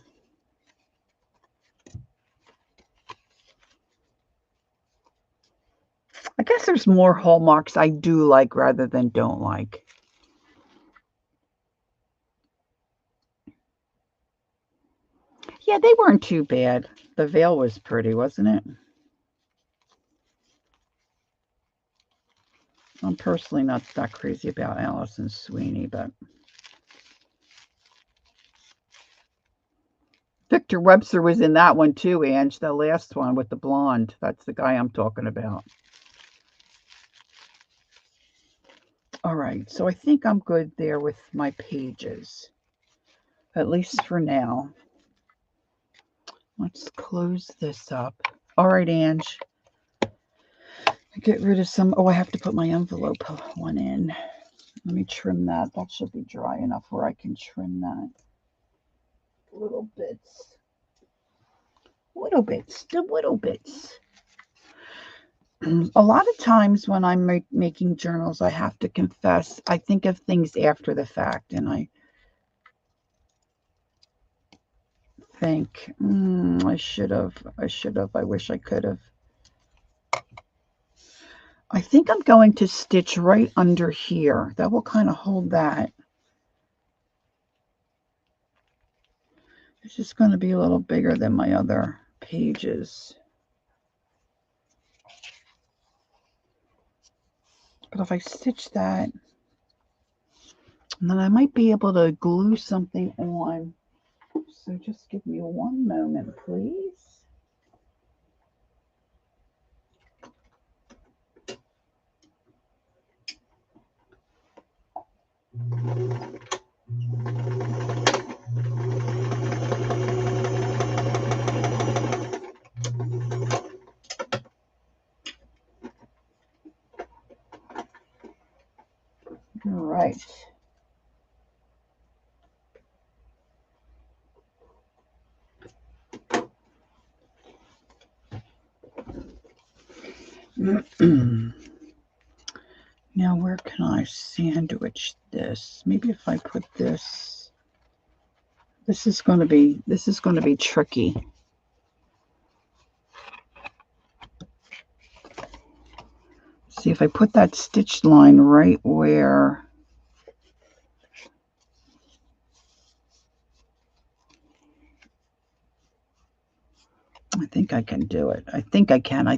I guess there's more Hallmarks I do like rather than don't like. Yeah, they weren't too bad. The veil was pretty, wasn't it? I'm personally not that crazy about Allison Sweeney, but Victor Webster was in that one too, Ange, the last one with the blonde. That's the guy I'm talking about. All right, so I think I'm good there with my pages, at least for now. Let's close this up. All right, Ange. Get rid of some. Oh, I have to put my envelope one in. Let me trim that. That should be dry enough where I can trim that. Little bits. Little bits. The little bits. A lot of times when I'm making journals, I have to confess, I think of things after the fact, and I think, I should have, I wish I could have. I think I'm going to stitch right under here. That will kind of hold that. It's just going to be a little bigger than my other pages. But if I stitch that, and then I might be able to glue something on. So just give me one moment, please. All right. Now, where can I sandwich this? Maybe if I put this, this is going to be tricky. See, if I put that stitch line right where I think I can do it. I think I can.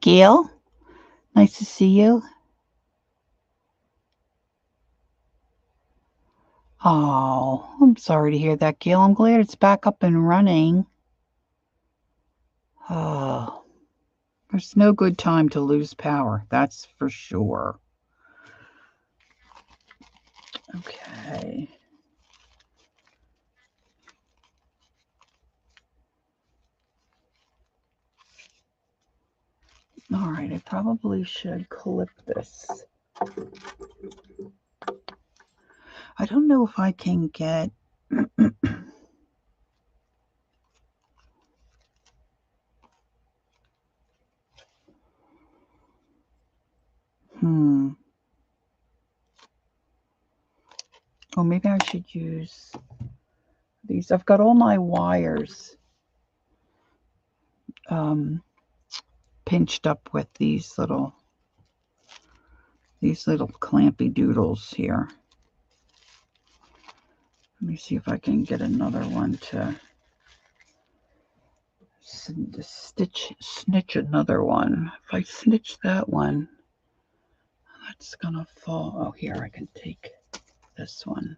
Gail. Nice to see you. Oh, I'm sorry to hear that, Gail. I'm glad it's back up and running. Oh, there's no good time to lose power. That's for sure. Okay. All right, I probably should clip this. I don't know if I can get... Oh, maybe I should use these. I've got all my wires pinched up with these little clampy doodles here. Let me see if I can get another one to snitch another one. If I snitch that one, that's gonna fall. Oh, here, I can take this one.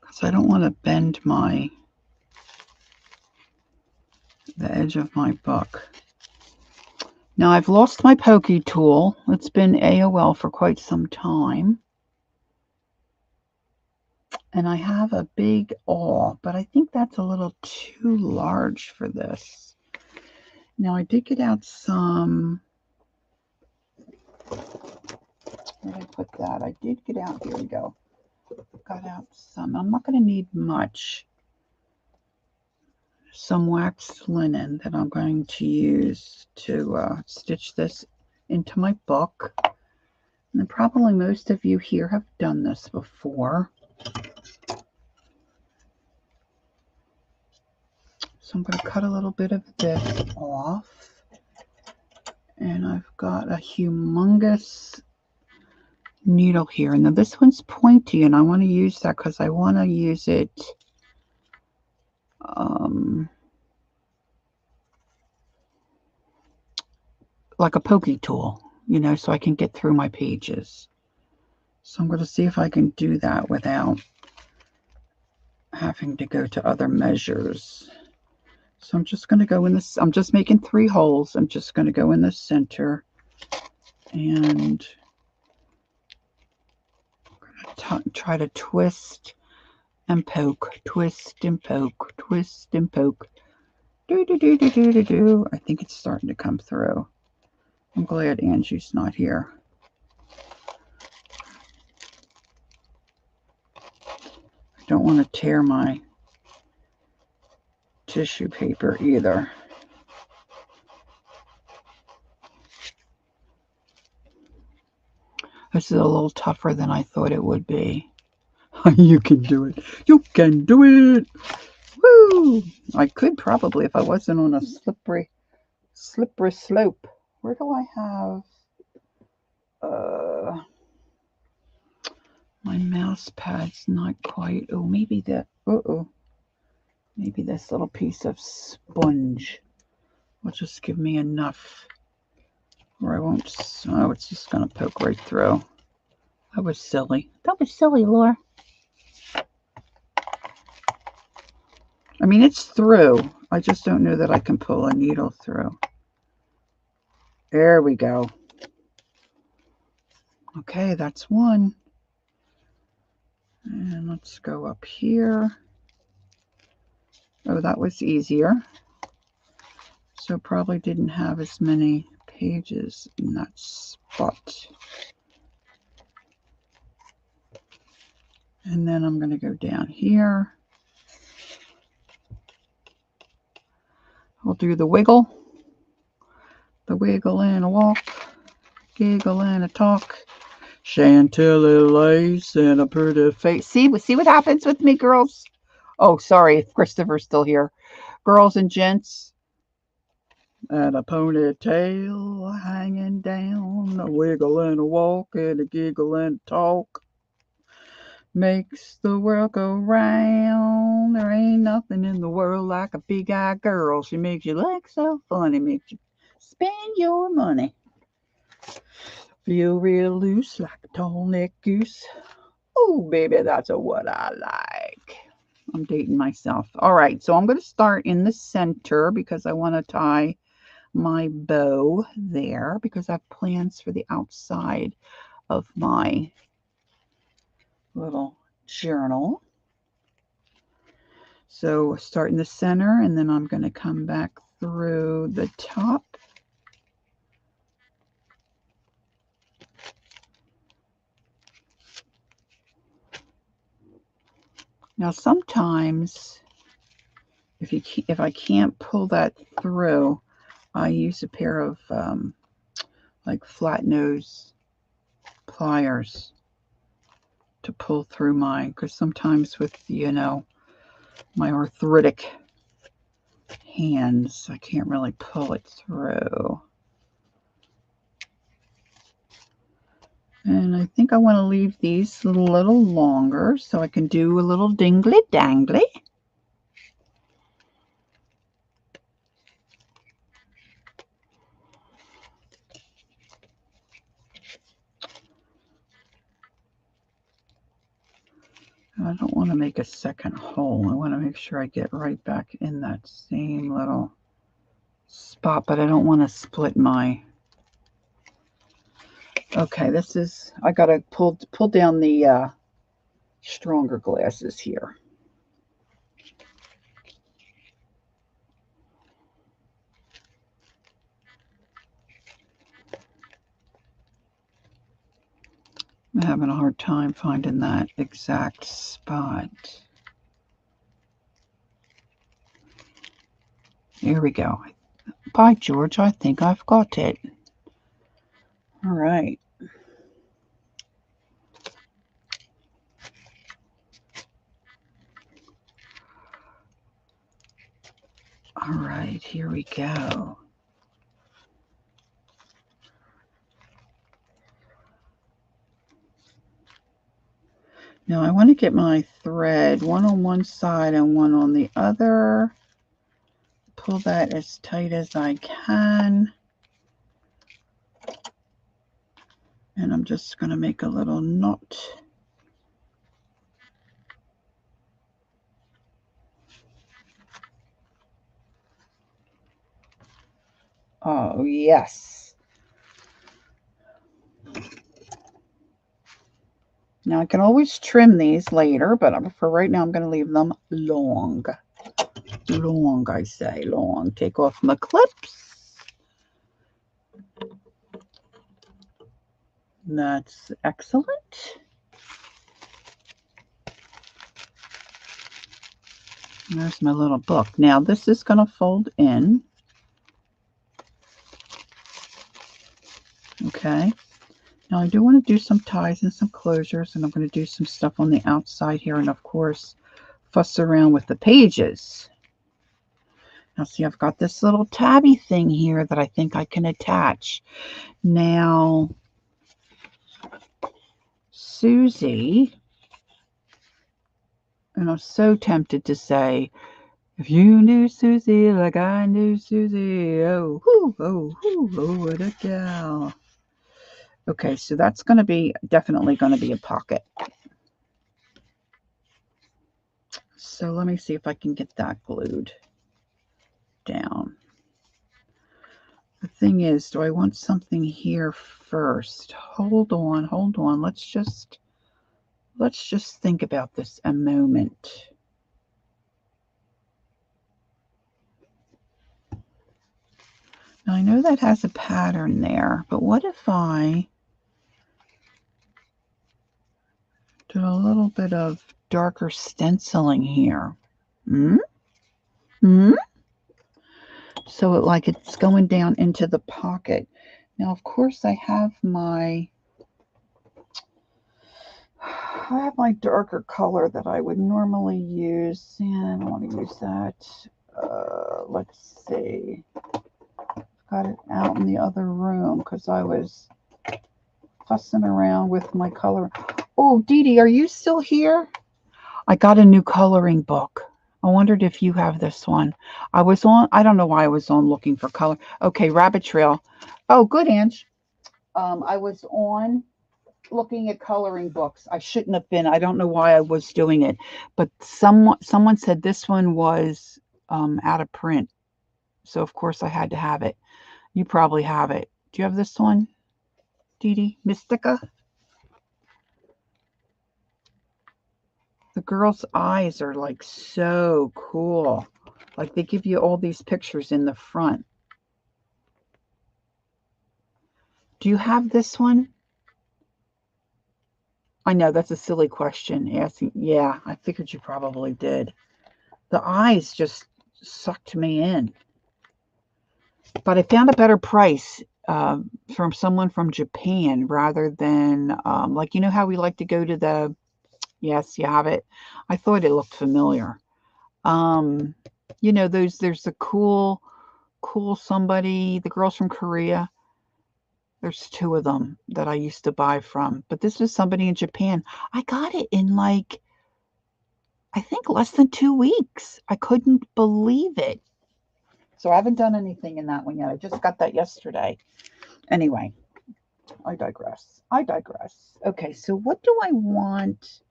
Because I don't want to bend the edge of my book. Now, I've lost my pokey tool. It's been AOL for quite some time. And I have a big awl, but I think that's a little too large for this. Now, I did get out some... Where did I put that? I did get out... Here we go. Got out some... I'm not going to need much. Some waxed linen that I'm going to use to stitch this into my book. And probably most of you here have done this before. So I'm going to cut a little bit of this off. And I've got a humongous needle here. And now this one's pointy, and I want to use that because I want to use it like a pokey tool, you know, so I can get through my pages. So I'm going to see if I can do that without having to go to other measures. So I'm just going to go in this, I'm just making 3 holes. I'm just going to go in the center and try to twist and poke, twist and poke, twist and poke. Do. I think it's starting to come through. I'm glad Angie's not here. I don't want to tear my tissue paper either. This is a little tougher than I thought it would be. You can do it. You can do it. Woo! I could probably if I wasn't on a slippery slope. Where do I have my mouse pad's not quite. Oh, maybe that. Maybe this little piece of sponge will just give me enough where I won't. Oh, it's just gonna poke right through. That was silly. That was silly, Laura. I mean, it's through. I just don't know that I can pull a needle through. There we go. Okay, that's one. And let's go up here. Oh, that was easier. So probably didn't have as many pages in that spot. And then I'm going to go down here. I'll do the wiggle and a walk, giggle and a talk, Chantilly lace and a pretty face. See what happens with me, girls? Oh, sorry, Christopher's still here. Girls and gents, and a ponytail hanging down, a wiggle and a walk and a giggle and a talk. makes the world go round. There ain't nothing in the world like a big-eyed girl. She makes you look so funny, makes you spend your money. Feel real loose like a tall-necked goose. Oh, baby, that's what I like. I'm dating myself. All right, so I'm going to start in the center because I want to tie my bow there because I have plans for the outside of my little journal. So start in the center, and then I'm going to come back through the top. Now sometimes if I can't pull that through, I use a pair of like flat nose pliers to pull through mine, because sometimes with, you know, my arthritic hands, I can't really pull it through. And I think I want to leave these a little longer so I can do a little dingly dangly. I don't want to make a second hole. I want to make sure I get right back in that same little spot, but I don't want to split my... Okay, this is... I got to pull down the stronger glasses here. I'm having a hard time finding that exact spot. Here we go. By George, I think I've got it. All right. All right, here we go. Now I want to get my thread, one on one side and one on the other. Pull that as tight as I can. And I'm just going to make a little knot. Oh, yes. Now I can always trim these later, but for right now I'm going to leave them long. Long, I say, long. Take off my clips. That's excellent. There's my little book. Now this is going to fold in. Okay. Now I do want to do some ties and some closures, and I'm going to do some stuff on the outside here, and of course fuss around with the pages. Now see, I've got this little tabby thing here that I think I can attach. Now Susie, and I'm so tempted to say, if you knew Susie like I knew Susie, oh, whoo, oh, whoo, oh, what a gal. Okay, so that's going to be definitely going to be a pocket. So let me see if I can get that glued down. The thing is, do I want something here first? Hold on, hold on. Let's just think about this a moment. Now I know that has a pattern there, but what if I do a little bit of darker stenciling here? So like it's going down into the pocket. Now, of course, I have my darker color that I would normally use, and I don't want to use that. Let's see. Got it out in the other room because I was fussing around with my color. Oh, Dee Dee, are you still here? I got a new coloring book. I wondered if you have this one. I don't know why I was on looking for color. Okay, Rabbit Trail. Oh, good, Ange. I was on looking at coloring books. I shouldn't have been. I don't know why I was doing it, but someone said this one was out of print, so of course I had to have it. You probably have it. Do you have this one, Dee Dee? Mystica? The girl's eyes are like so cool. Like they give you all these pictures in the front. Do you have this one? I know that's a silly question. Asking, yeah, I figured you probably did. The eyes just sucked me in. But I found a better price from someone from Japan rather than, like, you know how we like to go to the, yes, you have it. I thought it looked familiar. Um, you know, there's the cool somebody, the girls from Korea. There's two of them that I used to buy from, but this was somebody in Japan. I got it in like, I think less than 2 weeks. I couldn't believe it. So I haven't done anything in that one yet. I just got that yesterday. Anyway, I digress. I digress. Okay, so what do I want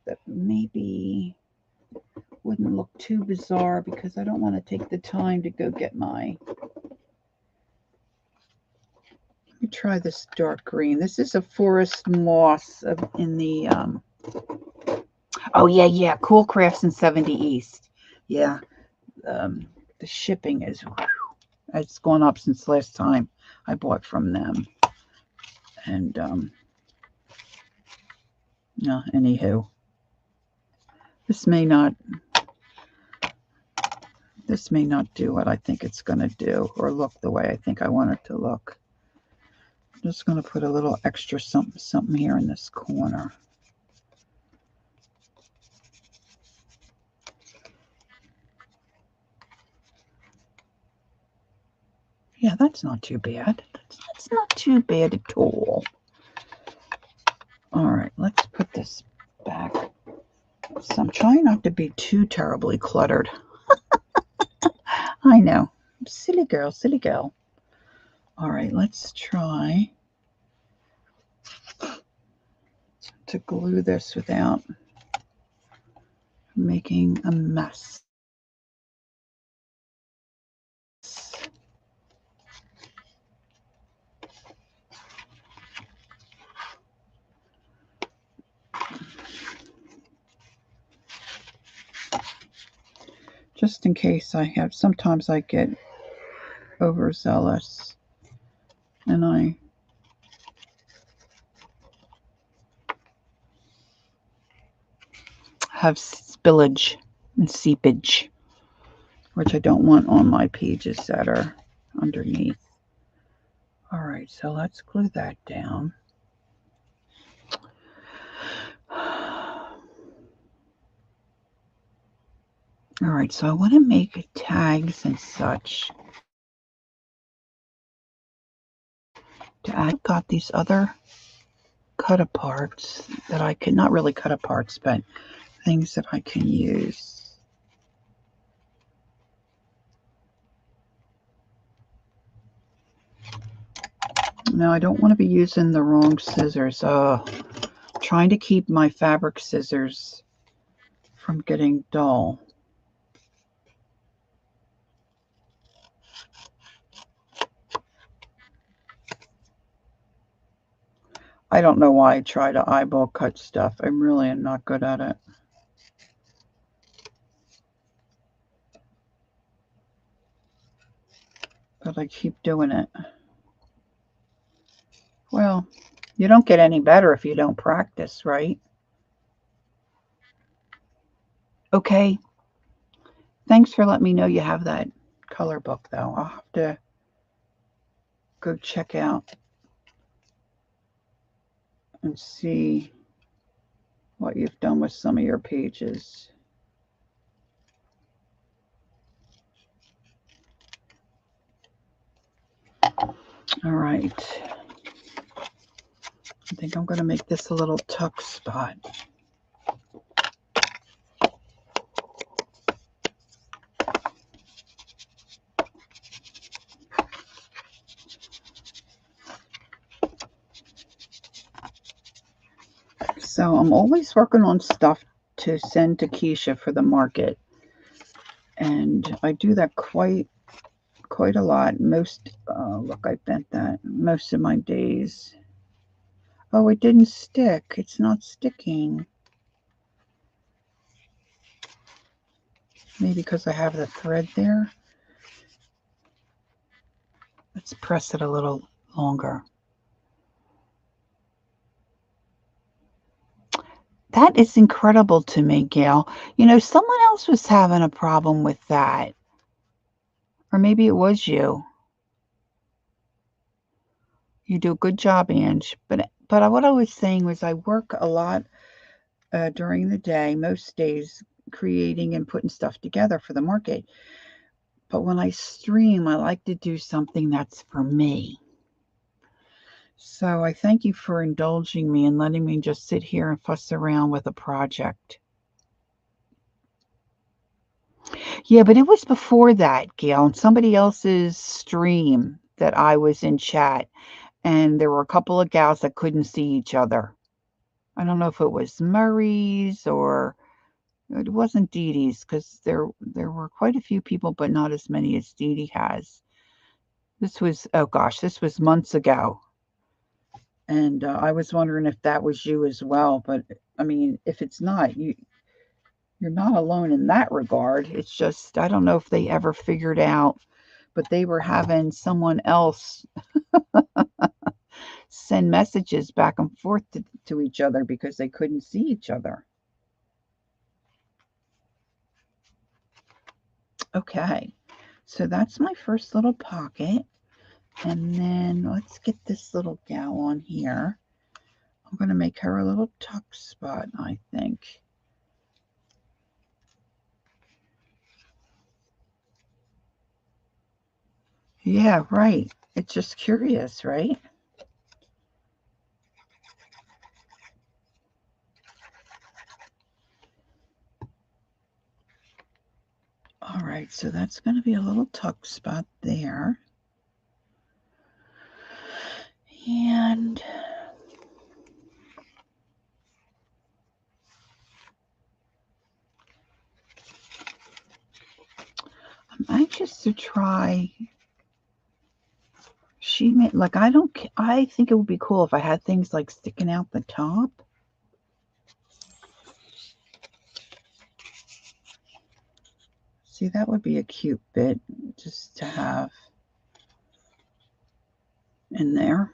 that maybe wouldn't look too bizarre because I don't want to take the time to go get my. Let me try this dark green. This is a forest moss in the. Oh yeah. Cool Crafts in 70 East. Yeah, the shipping is. It's gone up since last time I bought from them. And no, anywho, this may not do what I think it's going to do or look the way I think I want it to look. I'm just going to put a little extra something here in this corner. Yeah, that's not too bad. That's not too bad at all. All right, let's put this back. So I'm trying not to be too terribly cluttered. I know. Silly girl, silly girl. All right, let's try to glue this without making a mess. Just in case sometimes I get overzealous and I have spillage and seepage, which I don't want on my pages that are underneath. All right, so let's glue that down. All right, so I want to make tags and such. I've got these other cut aparts that I can, not really cut aparts, but things that I can use. Now I don't want to be using the wrong scissors. Trying to keep my fabric scissors from getting dull. I don't know why I try to eyeball cut stuff. I really am not good at it. But I keep doing it. Well, you don't get any better if you don't practice, right? Okay. Thanks for letting me know you have that color book, though. I'll have to go check out and see what you've done with some of your pages. All right. think I'm going to make this a little tuck spot. So I'm always working on stuff to send to Keisha for the market. And I do that quite a lot. Look, I bent that most of my days. Oh, it didn't stick. It's not sticking. Maybe because I have the thread there. Let's press it a little longer. That is incredible to me, Gail. You know, someone else was having a problem with that. Or maybe it was you. You do a good job, Ange. But what I was saying was I work a lot during the day, most days, creating and putting stuff together for the market. But when I stream, I like to do something that's for me. So I thank you for indulging me and letting me just sit here and fuss around with a project. Yeah, but it was before that, Gail, on somebody else's stream that I was in chat, and there were a couple of gals that couldn't see each other. I don't know if it was Murray's or it wasn't Dee Dee's, because there were quite a few people, but not as many as Dee Dee has. This was, oh gosh, this was months ago. And I was wondering if that was you as well. But, I mean, if it's not, you're not alone in that regard. It's just, I don't know if they ever figured out, but they were having someone else send messages back and forth to each other because they couldn't see each other. Okay, so that's my first little pocket. And then let's get this little gal on here. I'm going to make her a little tuck spot, I think. Yeah, right. It's just curious, right? All right, so that's going to be a little tuck spot there. And I'm anxious to try. I think it would be cool if I had things like sticking out the top. See, that would be a cute bit just to have in there.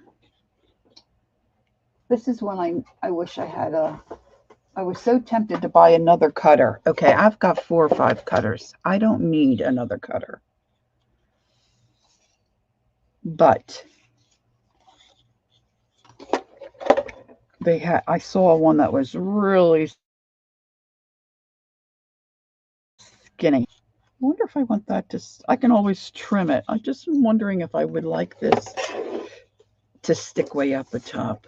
This is when I wish I had I was so tempted to buy another cutter. Okay, I've got 4 or 5 cutters. I don't need another cutter. But I saw one that was really skinny. I wonder if I want that I can always trim it. I'm just wondering if I would like this to stick way up the top.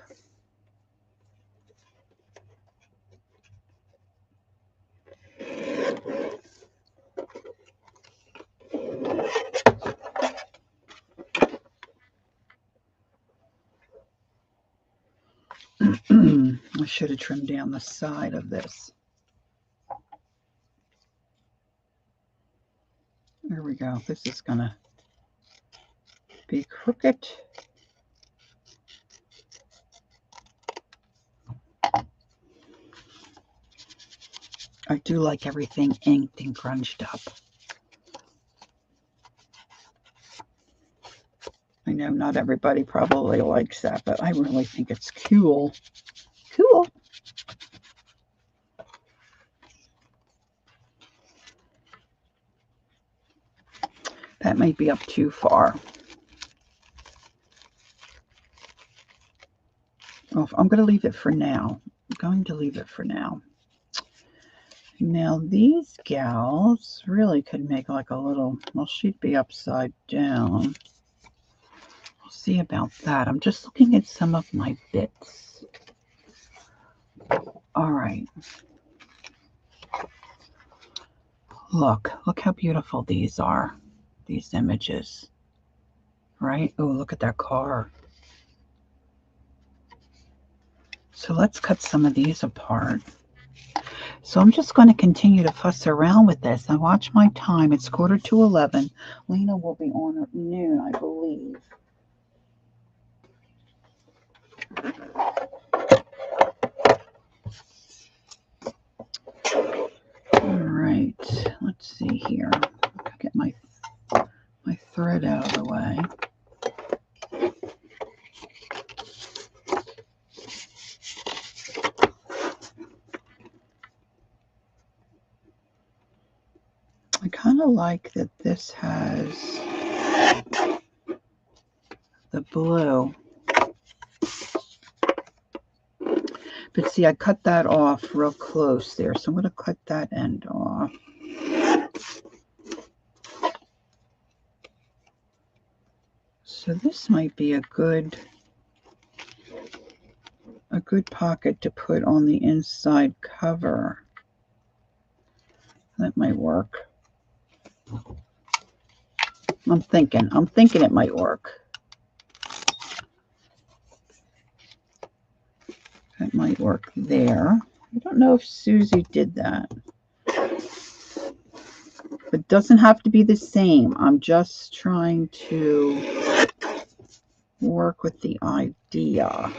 I should have trimmed down the side of this. There we go. This is going to be crooked. I do like everything inked and grunged up. I know not everybody probably likes that, but I really think it's cool. Cool. That might be up too far. Oh, I'm going to leave it for now. Now, these gals really could make like a little, well, she'd be upside down. We'll see about that. I'm just looking at some of my bits. All right. Look how beautiful these are, these images, right? Oh, look at that car. So let's cut some of these apart. So I'm just going to continue to fuss around with this. I watch my time. It's 11:45. Lena will be on at noon, I believe. All right, let's see here. Get my thread out of the way. I kind of like that this has the blue. But see, I cut that off real close there, so I'm going to cut that end off. So this might be a good pocket to put on the inside cover. That might work. I'm thinking it might work. That might work there. I don't know if Suzy did that. It doesn't have to be the same. I'm just trying to work with the idea.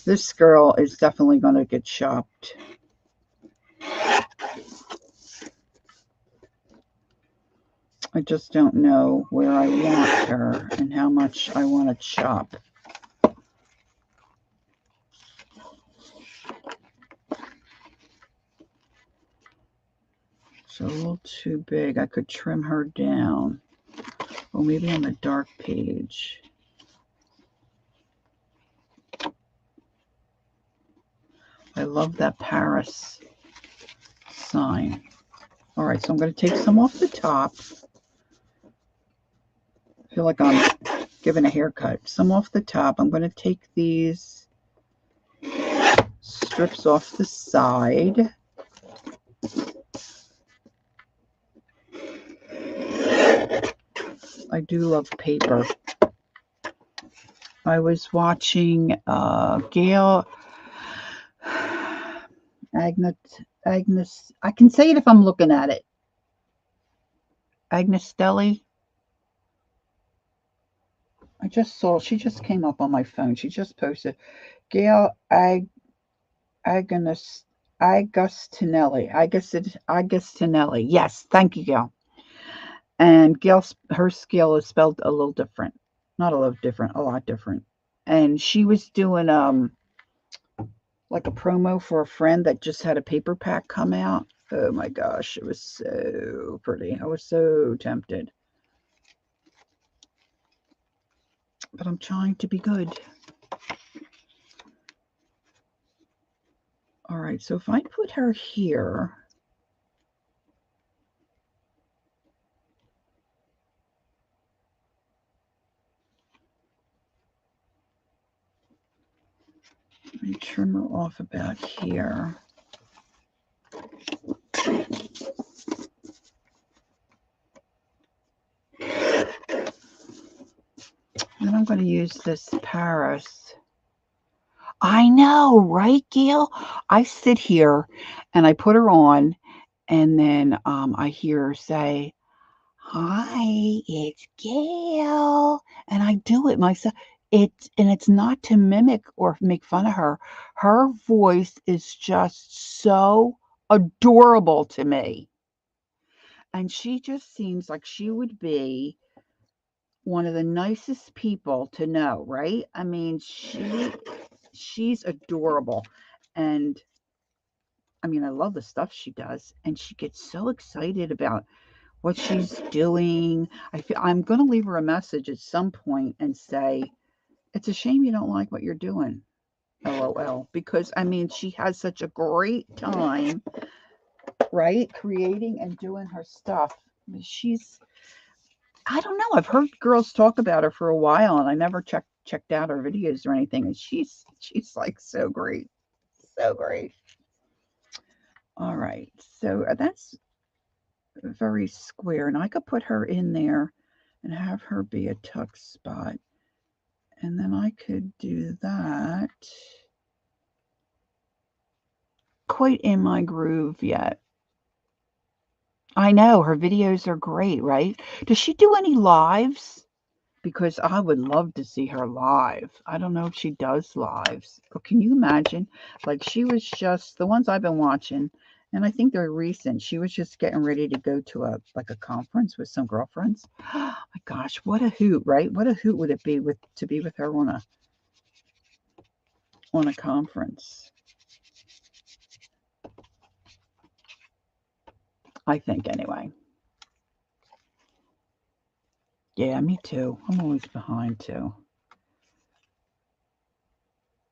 This girl is definitely going to get shopped. I just don't know where I want her and how much I want to chop. It's a little too big. I could trim her down. Or maybe on the dark page. I love that Paris sign. All right, so I'm going to take some off the top. I feel like I'm giving a haircut. Some off the top. I'm going to take these strips off the side. I do love paper. I was watching Gail Agnes. I can say it if I'm looking at it. Agnes Stelly. I just saw, she just came up on my phone. She just posted Gail Agustinelli. Agustinelli. Yes, thank you, Gail. And Gail's, her scale is spelled a little different. Not a little different, a lot different. And she was doing like a promo for a friend that just had a paper pack come out. Oh my gosh, it was so pretty. I was so tempted. But I'm trying to be good. All right, so if I put her here, let me trim her off about here. Then I'm going to use this Paris. I know, right, Gail? I sit here and I put her on, and then I hear her say, "Hi, it's Gail," and I do it myself. It's not to mimic or make fun of her. Her voice is just so adorable to me, and she just seems like she would be one of the nicest people to know, right? I mean, she's adorable, and I mean, I love the stuff she does, and she gets so excited about what she's doing. I'm going to leave her a message at some point and say, it's a shame you don't like what you're doing, LOL, because I mean, she has such a great time, right, creating and doing her stuff. I don't know, I've heard girls talk about her for a while, and I never checked checked out her videos or anything, and she's like so great. So great. All right. So that's very square, and I could put her in there and have her be a tuck spot. And then I could do that. Quite in my groove yet. I know, her videos are great, right? Does she do any lives? Because I would love to see her live. I don't know if she does lives, but can you imagine? Like, she was just, the ones I've been watching, and I think they're recent, she was just getting ready to go to a conference with some girlfriends. Oh my gosh, what a hoot, right? What a hoot would it be to be with her on a conference? I think, anyway. Yeah, me too. I'm always behind too.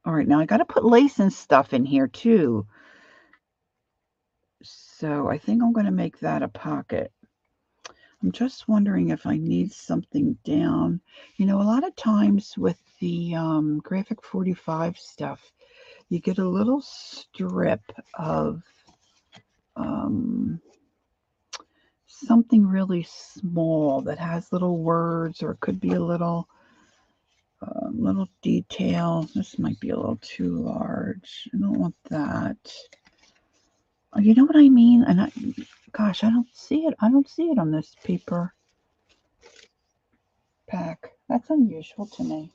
All right, now I got to put lace and stuff in here too. So I think I'm going to make that a pocket. I'm just wondering if I need something down. You know, a lot of times with the Graphic 45 stuff, you get a little strip of something really small that has little words, or it could be a little detail. This might be a little too large. I don't want that. You know what I mean? And gosh, I don't see it. I don't see it on this paper pack. That's unusual to me.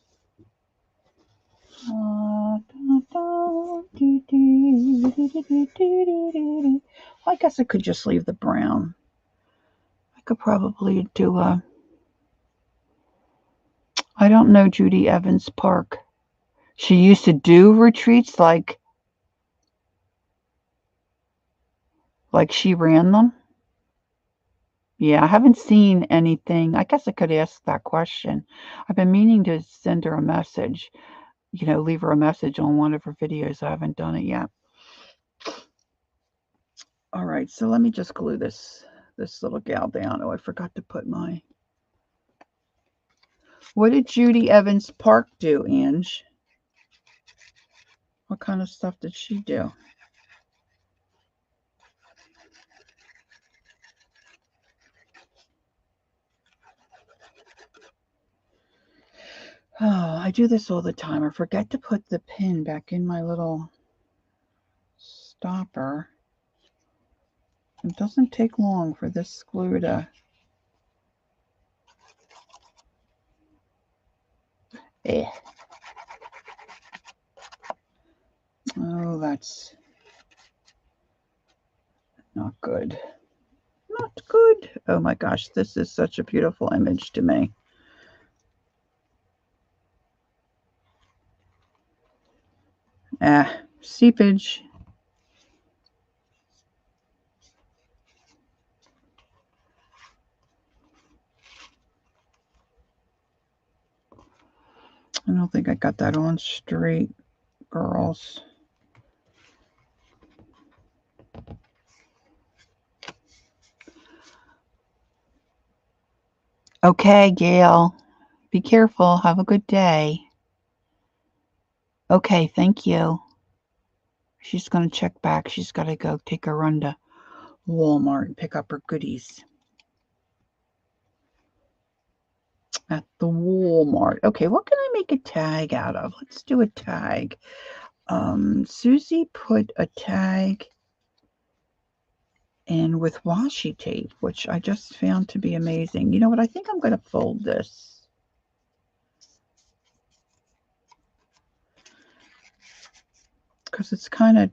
I guess I could just leave the brown. I could probably do I don't know Judy Evans Park. She used to do retreats like she ran them. Yeah, I haven't seen anything. I guess I could ask that question. I've been meaning to send her a message, leave her a message on one of her videos. I haven't done it yet. All right, so let me just glue this little gal down. Oh, I forgot to put my... What did Judy Evans Park do, Ange? What kind of stuff did she do? Oh, I do this all the time. I forget to put the pin back in my little stopper. It doesn't take long for this glue to... Oh, that's not good. Not good. Oh my gosh, this is such a beautiful image to me. Seepage. I don't think I got that on straight, girls. Okay, Gail. Be careful. Have a good day. Okay, thank you. She's going to check back. She's got to go take a run to Walmart and pick up her goodies. At the Walmart. Okay, what can I make a tag out of? Let's do a tag. Susie put a tag in with washi tape, which I just found to be amazing. You know what? I think I'm going to fold this. Because it's kind of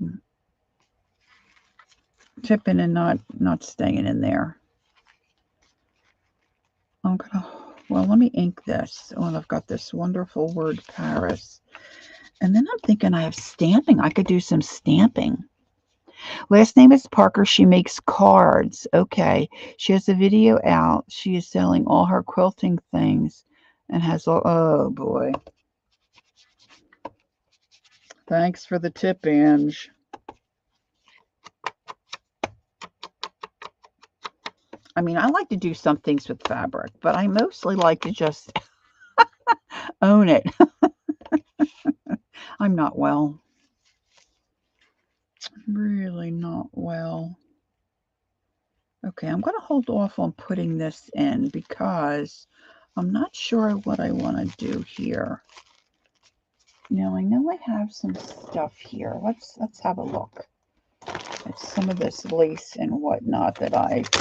tipping and not staying in there. I'm going to... Well, let me ink this. Oh, and I've got this wonderful word, Paris. And then I'm thinking I have stamping. I could do some stamping. Last name is Parker. She makes cards. Okay. She has a video out. She is selling all her quilting things and has all... Oh, boy. Thanks for the tip, Ange. I mean, I like to do some things with fabric, but I mostly like to just own it. I'm not well. Really not well. Okay, I'm going to hold off on putting this in because I'm not sure what I want to do here. Now, I know I have some stuff here. Let's have a look at some of this lace and whatnot that I've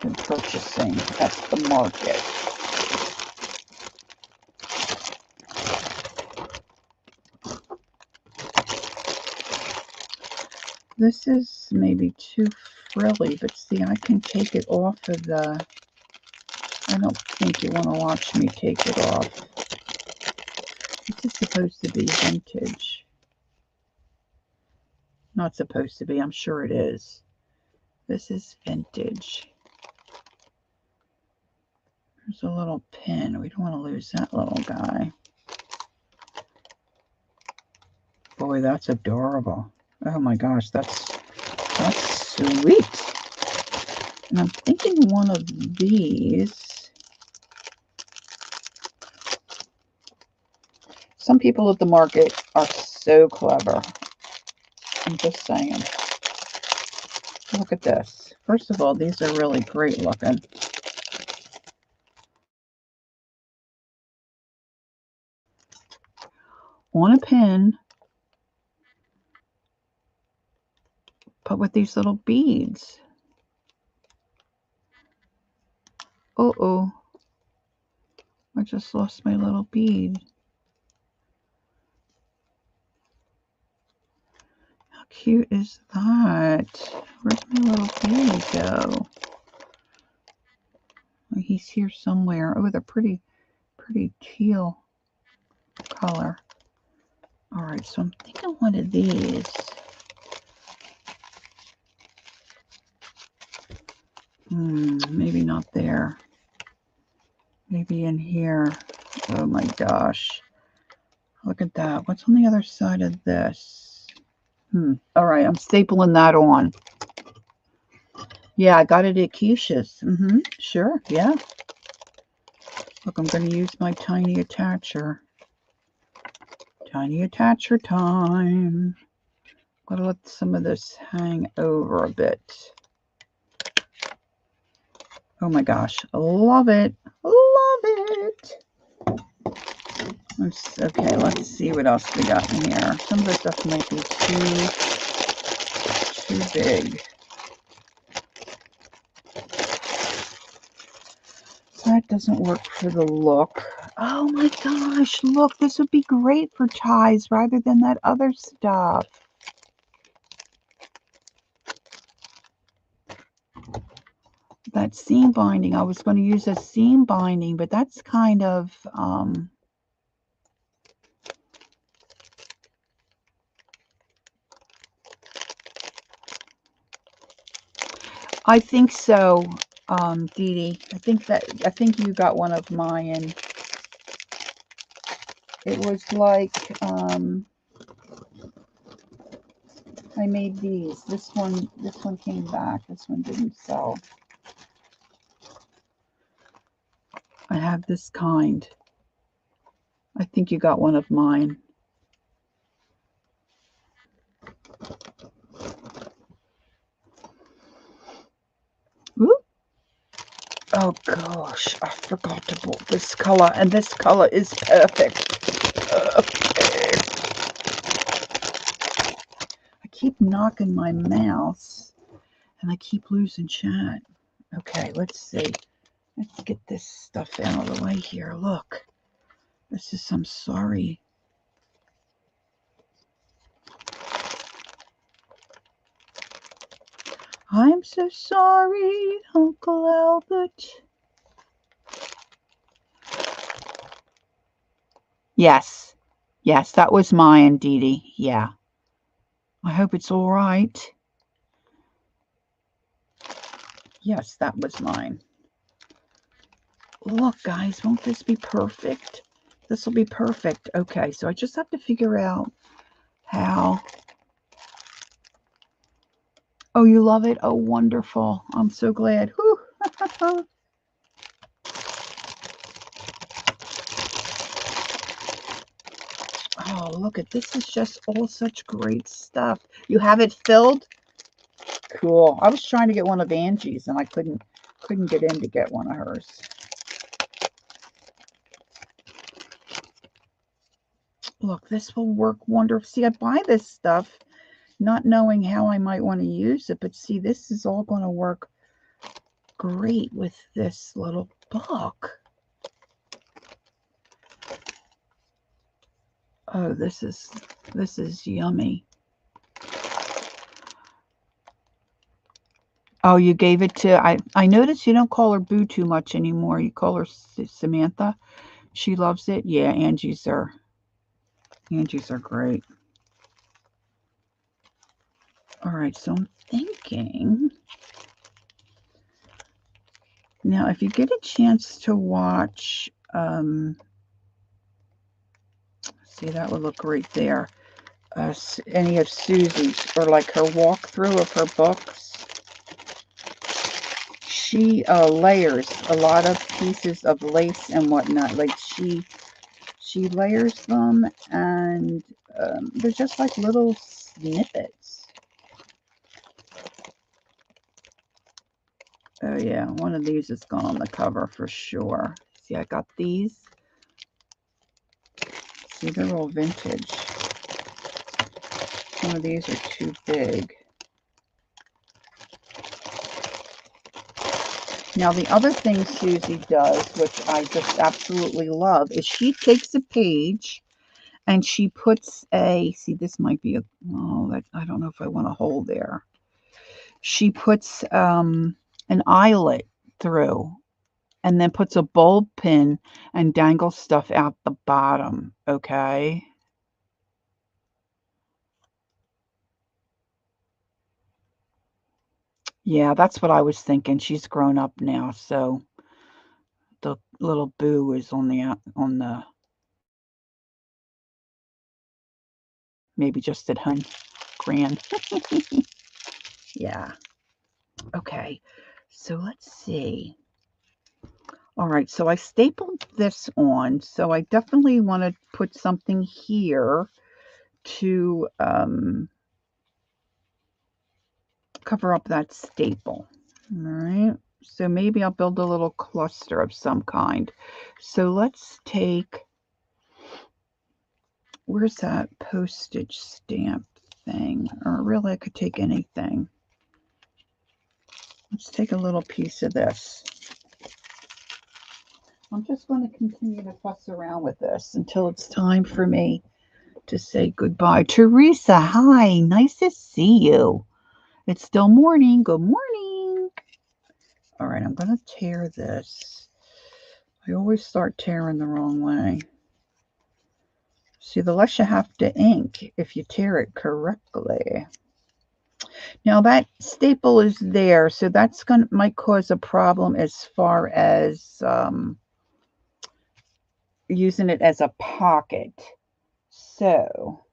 been purchasing at the market. This is maybe too frilly, but see, I can take it off of the... I don't think you want to watch me take it off. This is supposed to be vintage. Not supposed to be, I'm sure it is. This is vintage. There's a little pin. We don't want to lose that little guy. Boy, that's adorable. Oh my gosh, that's sweet. And I'm thinking one of these. Some people at the market are so clever. I'm just saying. Look at this. First of all, these are really great looking. On a pin, but with these little beads. Uh-oh. I just lost my little bead. How cute is that? Where's my little bead go? Oh, he's here somewhere. Oh, they're pretty teal color. All right, so I'm thinking one of these. Maybe not there. Maybe in here. Oh my gosh. Look at that. What's on the other side of this? All right, I'm stapling that on. Yeah, I got it at Keisha's. Sure, yeah. Look, I'm going to use my tiny attacher. Tiny attacher time. I'm going to let some of this hang over a bit. Oh my gosh, love it. Love it. Okay, let's see what else we got in here. Some of the stuff might be too big. That doesn't work for the look. Oh my gosh, look, this would be great for ties rather than that other stuff. That seam binding, I was going to use a seam binding, but that's kind of, I think so, Dee Dee. I think you got one of mine. It was like, I made these. This one came back. This one didn't sell. I have this kind. I think you got one of mine. Ooh. Oh gosh, I forgot to pull this color, and this color is perfect. Perfect. I keep knocking my mouse, and I keep losing chat. Okay, let's see. Let's get this stuff out of the way here. Look, this is some sorry. I'm so sorry, Uncle Albert. Yes, that was mine, Dee Dee. Yeah. I hope it's all right. Yes, that was mine. Look, guys, won't this be perfect? This will be perfect. Okay, so I just have to figure out how. Oh, you love it? Oh, wonderful. I'm so glad. Whew. Oh, look at this. Is just all such great stuff. You have it filled? Cool. I was trying to get one of Angie's and I couldn't get in to get one of hers. Look, this will work wonderful. See, I buy this stuff not knowing how I might want to use it, but see, this is all going to work great with this little book. Oh, this is yummy. Oh, you gave it to, I noticed you don't call her Boo too much anymore. You call her Samantha. She loves it. Yeah, Angie's are great. All right, so I'm thinking now if you get a chance to watch, see, that would look great there. Any of Suzy's or like her walkthrough of her books. She layers a lot of pieces of lace and whatnot. Like she layers them, and they're just like little snippets. Oh yeah, one of these is gone on the cover for sure. See, I got these. See, they're all vintage. Some of these are too big. Now, the other thing Suzy does, which I just absolutely love, is she takes a page and she puts a, see, this might be a, oh, that, I don't know if I want a hole there. She puts an eyelet through and then puts a bulb pin and dangles stuff out the bottom, okay? Yeah, that's what I was thinking. She's grown up now, so the little Boo is on the maybe just at home. Grand. Yeah. Okay. So let's see. All right. So I stapled this on. So I definitely want to put something here to cover up that staple. All right. So maybe I'll build a little cluster of some kind. So let's take, where's that postage stamp thing? Or really, I could take anything. Let's take a little piece of this. I'm just going to continue to fuss around with this until it's time for me to say goodbye. Teresa, hi. Nice to see you. It's still morning. Good morning. All right, I'm going to tear this. I always start tearing the wrong way. See, the less you have to ink if you tear it correctly. Now that staple is there, so that's might cause a problem as far as using it as a pocket. So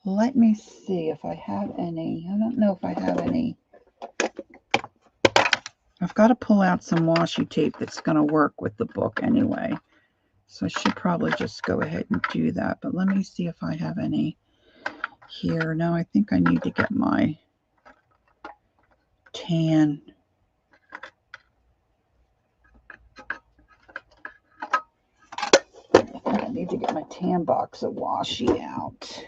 let me see if I have any. I don't know if I have any. I've got to pull out some washi tape that's going to work with the book anyway. So I should probably just go ahead and do that. But let me see if I have any here. No, I think I need to get my tan. I need to get my tan box of washi out.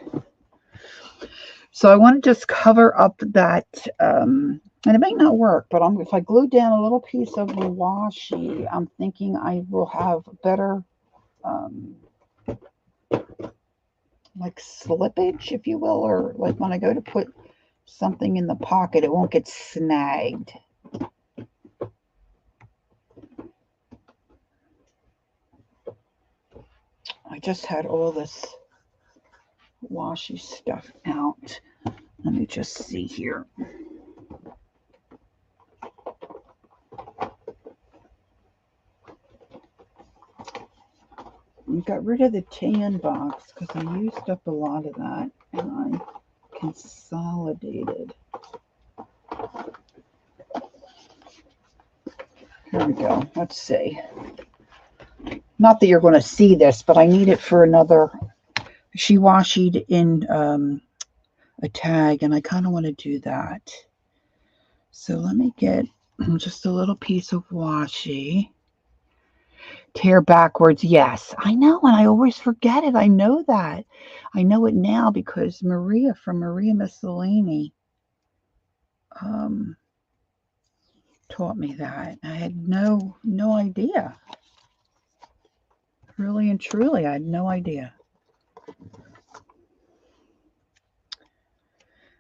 So I want to just cover up that, and it may not work, but if I glue down a little piece of the washi, I'm thinking I will have better, like slippage, if you will, or like when I go to put something in the pocket, it won't get snagged. I just had all this washi stuff out. Let me just see here. I got rid of the tan box because I used up a lot of that and I consolidated. Here we go. Let's see. Not that you're going to see this, but I need it for another She washied in a tag, and I kind of want to do that. So let me get just a little piece of washi. Tear backwards, yes. I know, and I always forget it. I know that. I know it now because Maria from Maria Miscellany taught me that. I had no idea. Really and truly, I had no idea.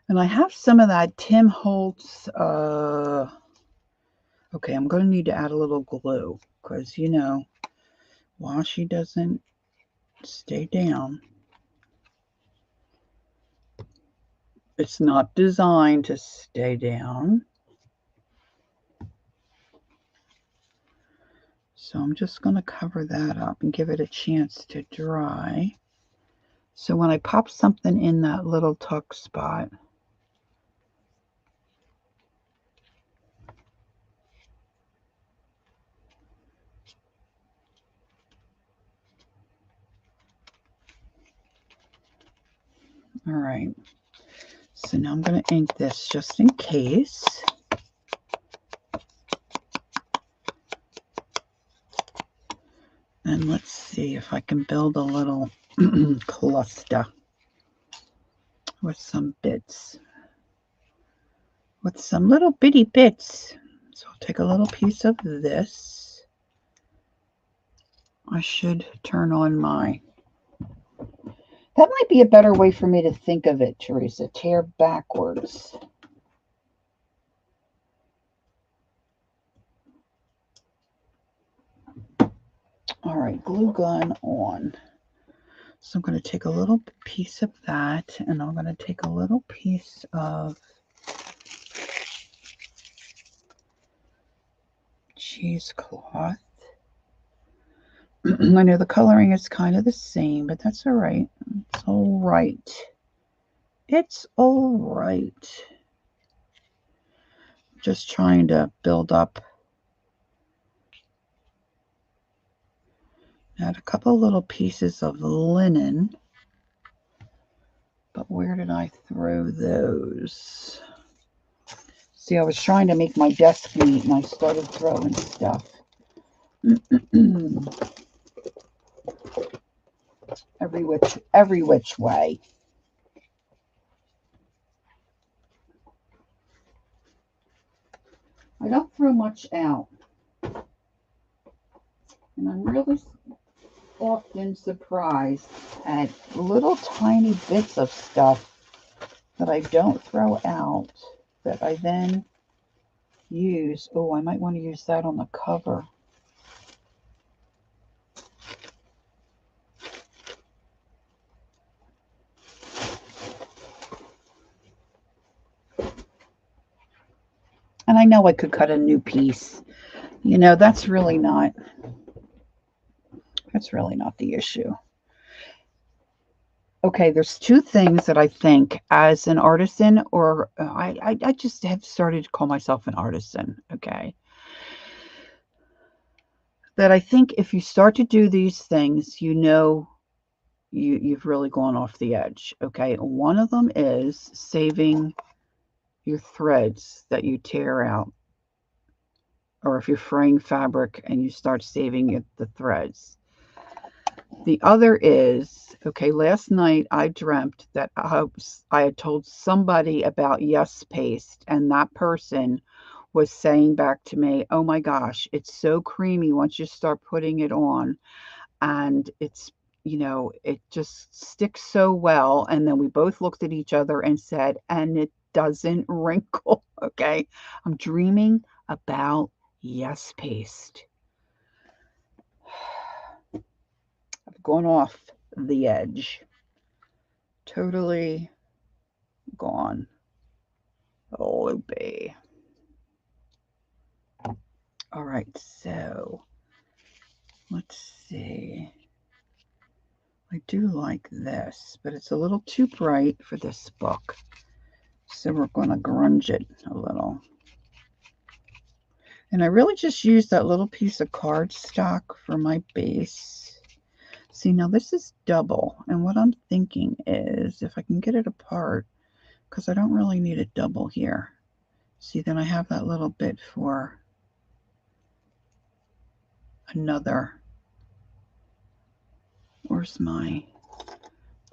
And I have some of that Tim Holtz. Okay, I'm going to need to add a little glue because, you know, washi doesn't stay down. It's not designed to stay down. So I'm just going to cover that up and give it a chance to dry. So when I pop something in that little tuck spot, all right. So now I'm going to ink this just in case. And let's see if I can build a little cluster with some bits. With some little bitty bits. So I'll take a little piece of this. I should turn on my... That might be a better way for me to think of it, Teresa. Tear backwards. All right, glue gun on. So I'm going to take a little piece of that, and I'm going to take a little piece of cheesecloth. I know the coloring is kind of the same, but that's all right. It's all right. It's all right. Just trying to build up. Add a couple little pieces of linen. But where did I throw those? See, I was trying to make my desk neat, and I started throwing stuff. every which way. I don't throw much out. And I'm really often surprised at little tiny bits of stuff that I don't throw out that I then use. Oh, I might want to use that on the cover. And I know I could cut a new piece. You know, that's really not the issue. Okay, there's two things that I think as an artisan, or I just have started to call myself an artisan, okay? That I think if you start to do these things, you know you've really gone off the edge, okay? One of them is saving your threads that you tear out. Or if you're fraying fabric and you start saving the threads. The other is, okay, last night I dreamt that I had told somebody about Yes Paste, and that person was saying back to me, oh my gosh, it's so creamy once you start putting it on, and it's, you know, it just sticks so well. And then we both looked at each other and said, and it doesn't wrinkle, okay? I'm dreaming about Yes Paste. I've gone off the edge. Totally gone. Loopy. All right, so let's see. I do like this, but it's a little too bright for this book. So we're going to grunge it a little. And I really just used that little piece of cardstock for my base. See, now this is double, and what I'm thinking is if I can get it apart, because I don't really need a double here. See, then I have that little bit for another. Where's my,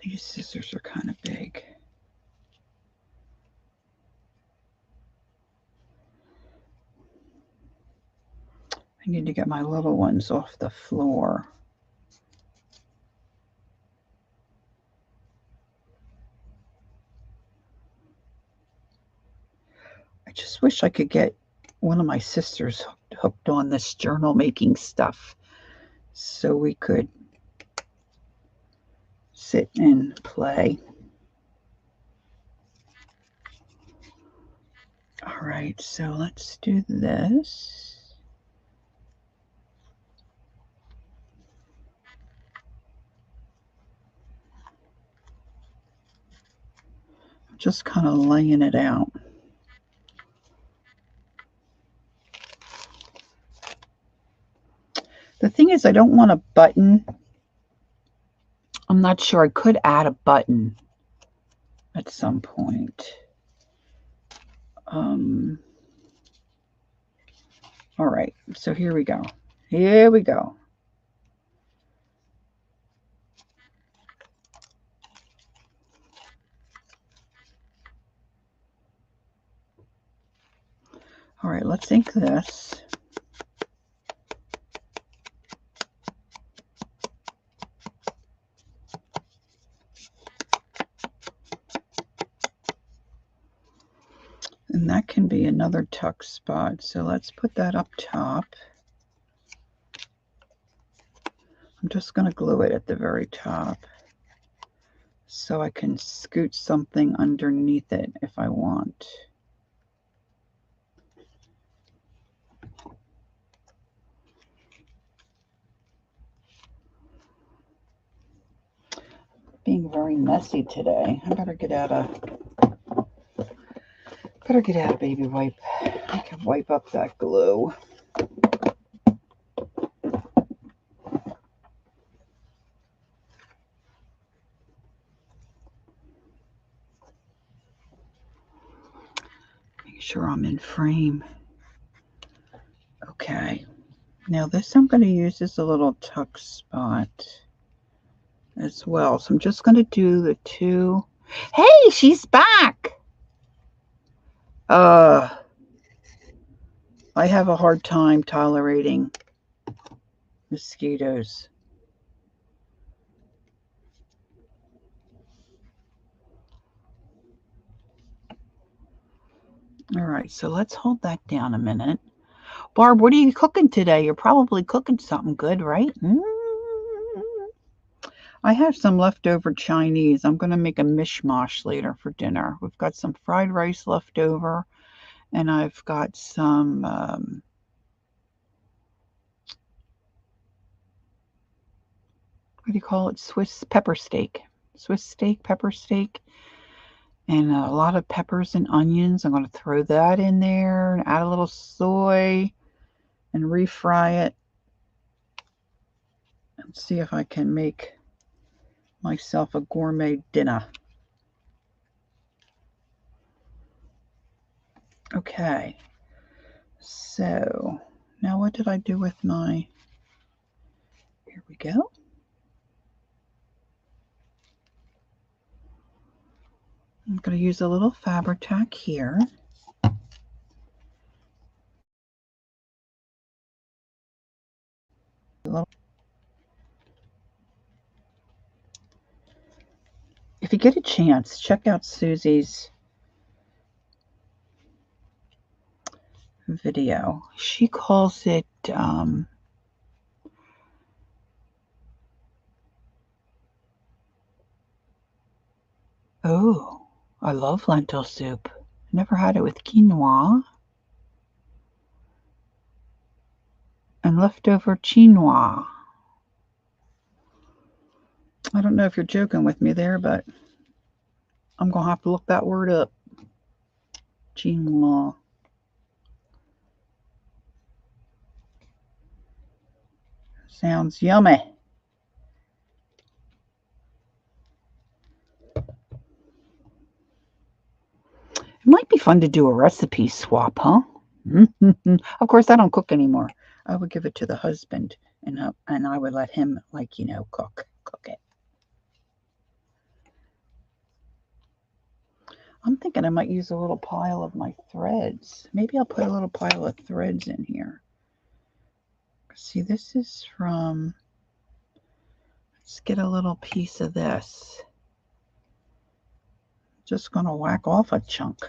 these scissors are kind of big. I need to get my little ones off the floor. I just wish I could get one of my sisters hooked on this journal making stuff so we could sit and play. All right, so let's do this. I'm just kind of laying it out. The thing is, I don't want a button. I'm not sure. I could add a button at some point. All right, so here we go. Here we go. All right, let's ink this. And that can be another tuck spot. So let's put that up top. I'm just going to glue it at the very top so I can scoot something underneath it if I want. Being very messy today. I better get out a baby wipe. I can wipe up that glue. Make sure I'm in frame. Okay. Now this I'm going to use as a little tuck spot as well. So I'm just going to do the two. Hey, she's back. I have a hard time tolerating mosquitoes. All right, so let's hold that down a minute. Barb, what are you cooking today? You're probably cooking something good, right? I have some leftover Chinese. I'm going to make a mishmash later for dinner. We've got some fried rice left over, and I've got some what do you call it? Swiss pepper steak. Swiss steak, pepper steak, and a lot of peppers and onions. I'm going to throw that in there and add a little soy and refry it and see if I can make myself a gourmet dinner. Okay, so now what did I do with my, here we go. I'm going to use a little Fabri-Tac here. If you get a chance, check out Suzy's video. She calls it oh, I love lentil soup. Never had it with quinoa and leftover quinoa. I don't know if you're joking with me there, but I'm going to have to look that word up. Quinoa. Sounds yummy. fun to do a recipe swap, huh? Of course, I don't cook anymore. I would give it to the husband, and I would let him, like, cook it. I'm thinking I might use a little pile of my threads. Maybe I'll put a little pile of threads in here. See, this is from, let's get a little piece of this. Just going to whack off a chunk.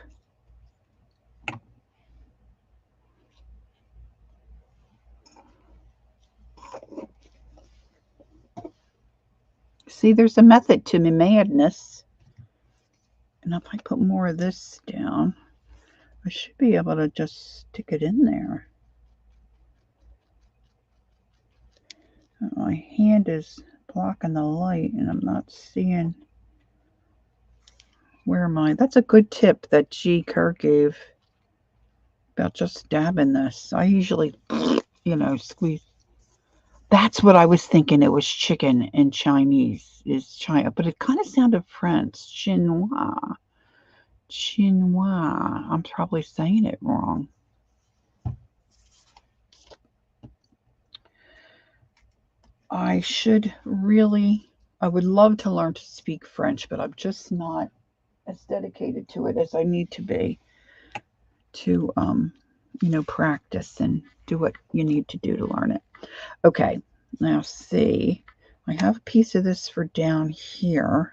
See, there's a method to my madness. And if I put more of this down, I should be able to just stick it in there. My hand is blocking the light and I'm not seeing where that's a good tip that G. Kerr gave about just dabbing this. I usually, squeeze. That's what I was thinking. It was chicken in Chinese, is China, but it kind of sounded French. Chinois. Chinois. I'm probably saying it wrong. I would love to learn to speak French, but I'm just not as dedicated to it as I need to be to, practice and do what you need to do to learn it. Okay, now see, I have a piece of this for down here.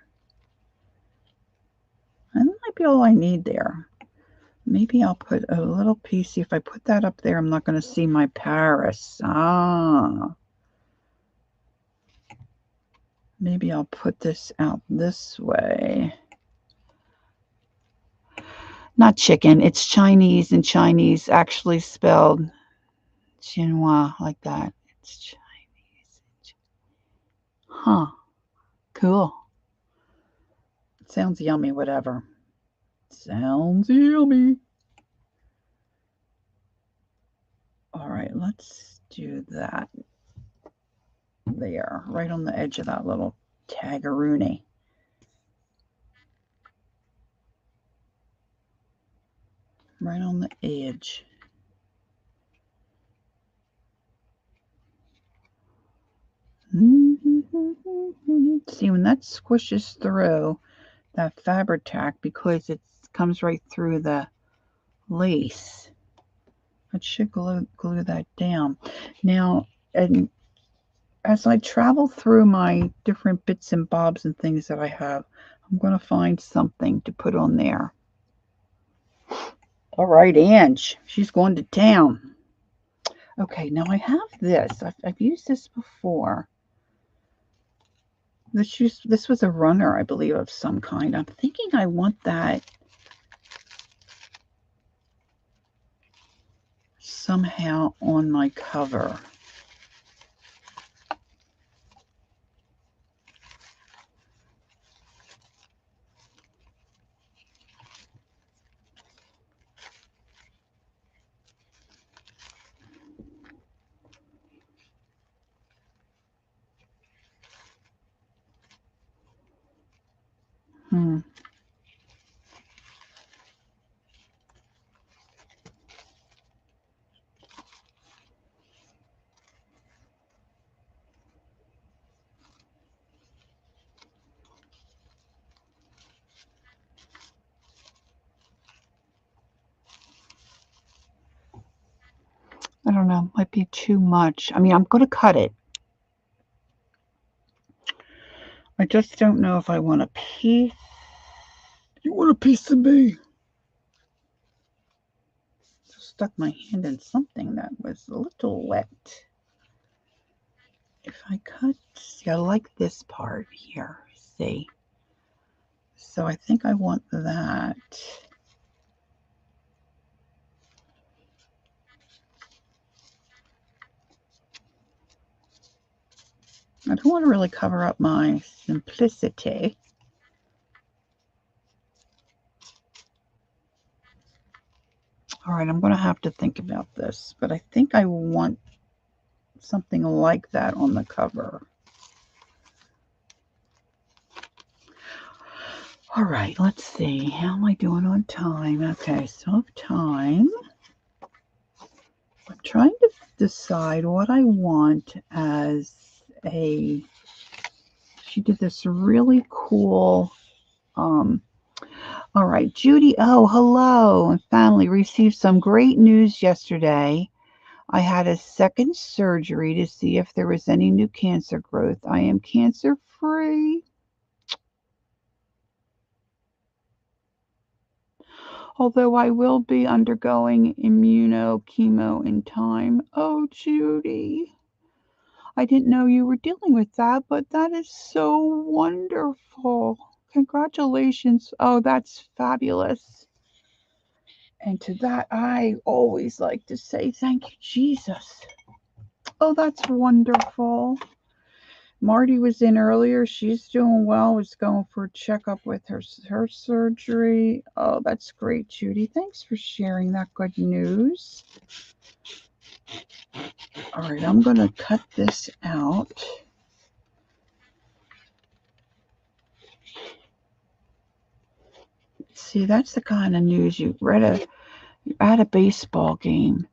And that might be all I need there. Maybe I'll put a little piece. See, if I put that up there, I'm not going to see my Paris. Maybe I'll put this out this way. Not chicken, it's Chinese, and Chinese actually spelled chinois like that. It's Chinese. Huh. Cool. It sounds yummy, whatever. Sounds yummy. All right, let's do that. There, right on the edge of that little taggaroonie. Right on the edge. See, when that squishes through that fabric tack, because it comes right through the lace, it should glue that down. Now, and as I travel through my different bits and bobs and things that I have, I'm going to find something to put on there. All right, Ange, she's going to town. Okay, now I have this. I've used this before. This was a runner, I believe, of some kind. I'm thinking I want that somehow on my cover. I don't know, might be too much. I mean, I'm going to cut it. I just don't know if I want a piece. You want a piece of me? Just stuck my hand in something that was a little wet. If I cut, see, I like this part here, see? So I think I want that. I don't want to really cover up my simplicity. All right, I'm going to have to think about this, but I think I want something like that on the cover. All right, let's see. How am I doing on time? Okay, so I have time. I'm trying to decide what I want as a... She did this really cool... All right, Judy. Oh, hello. Family received some great news yesterday. I had a second surgery to see if there was any new cancer growth. I am cancer free. Although I will be undergoing immunochemo in time. Oh, Judy, I didn't know you were dealing with that, but that is so wonderful. Congratulations. Oh, that's fabulous. And to that, I always like to say, thank you, Jesus. Oh, that's wonderful. Marty was in earlier. She's doing well. Was going for a checkup with her surgery. Oh, that's great, Judy. Thanks for sharing that good news. All right, I'm going to cut this out. See, that's the kind of news you're at a baseball game,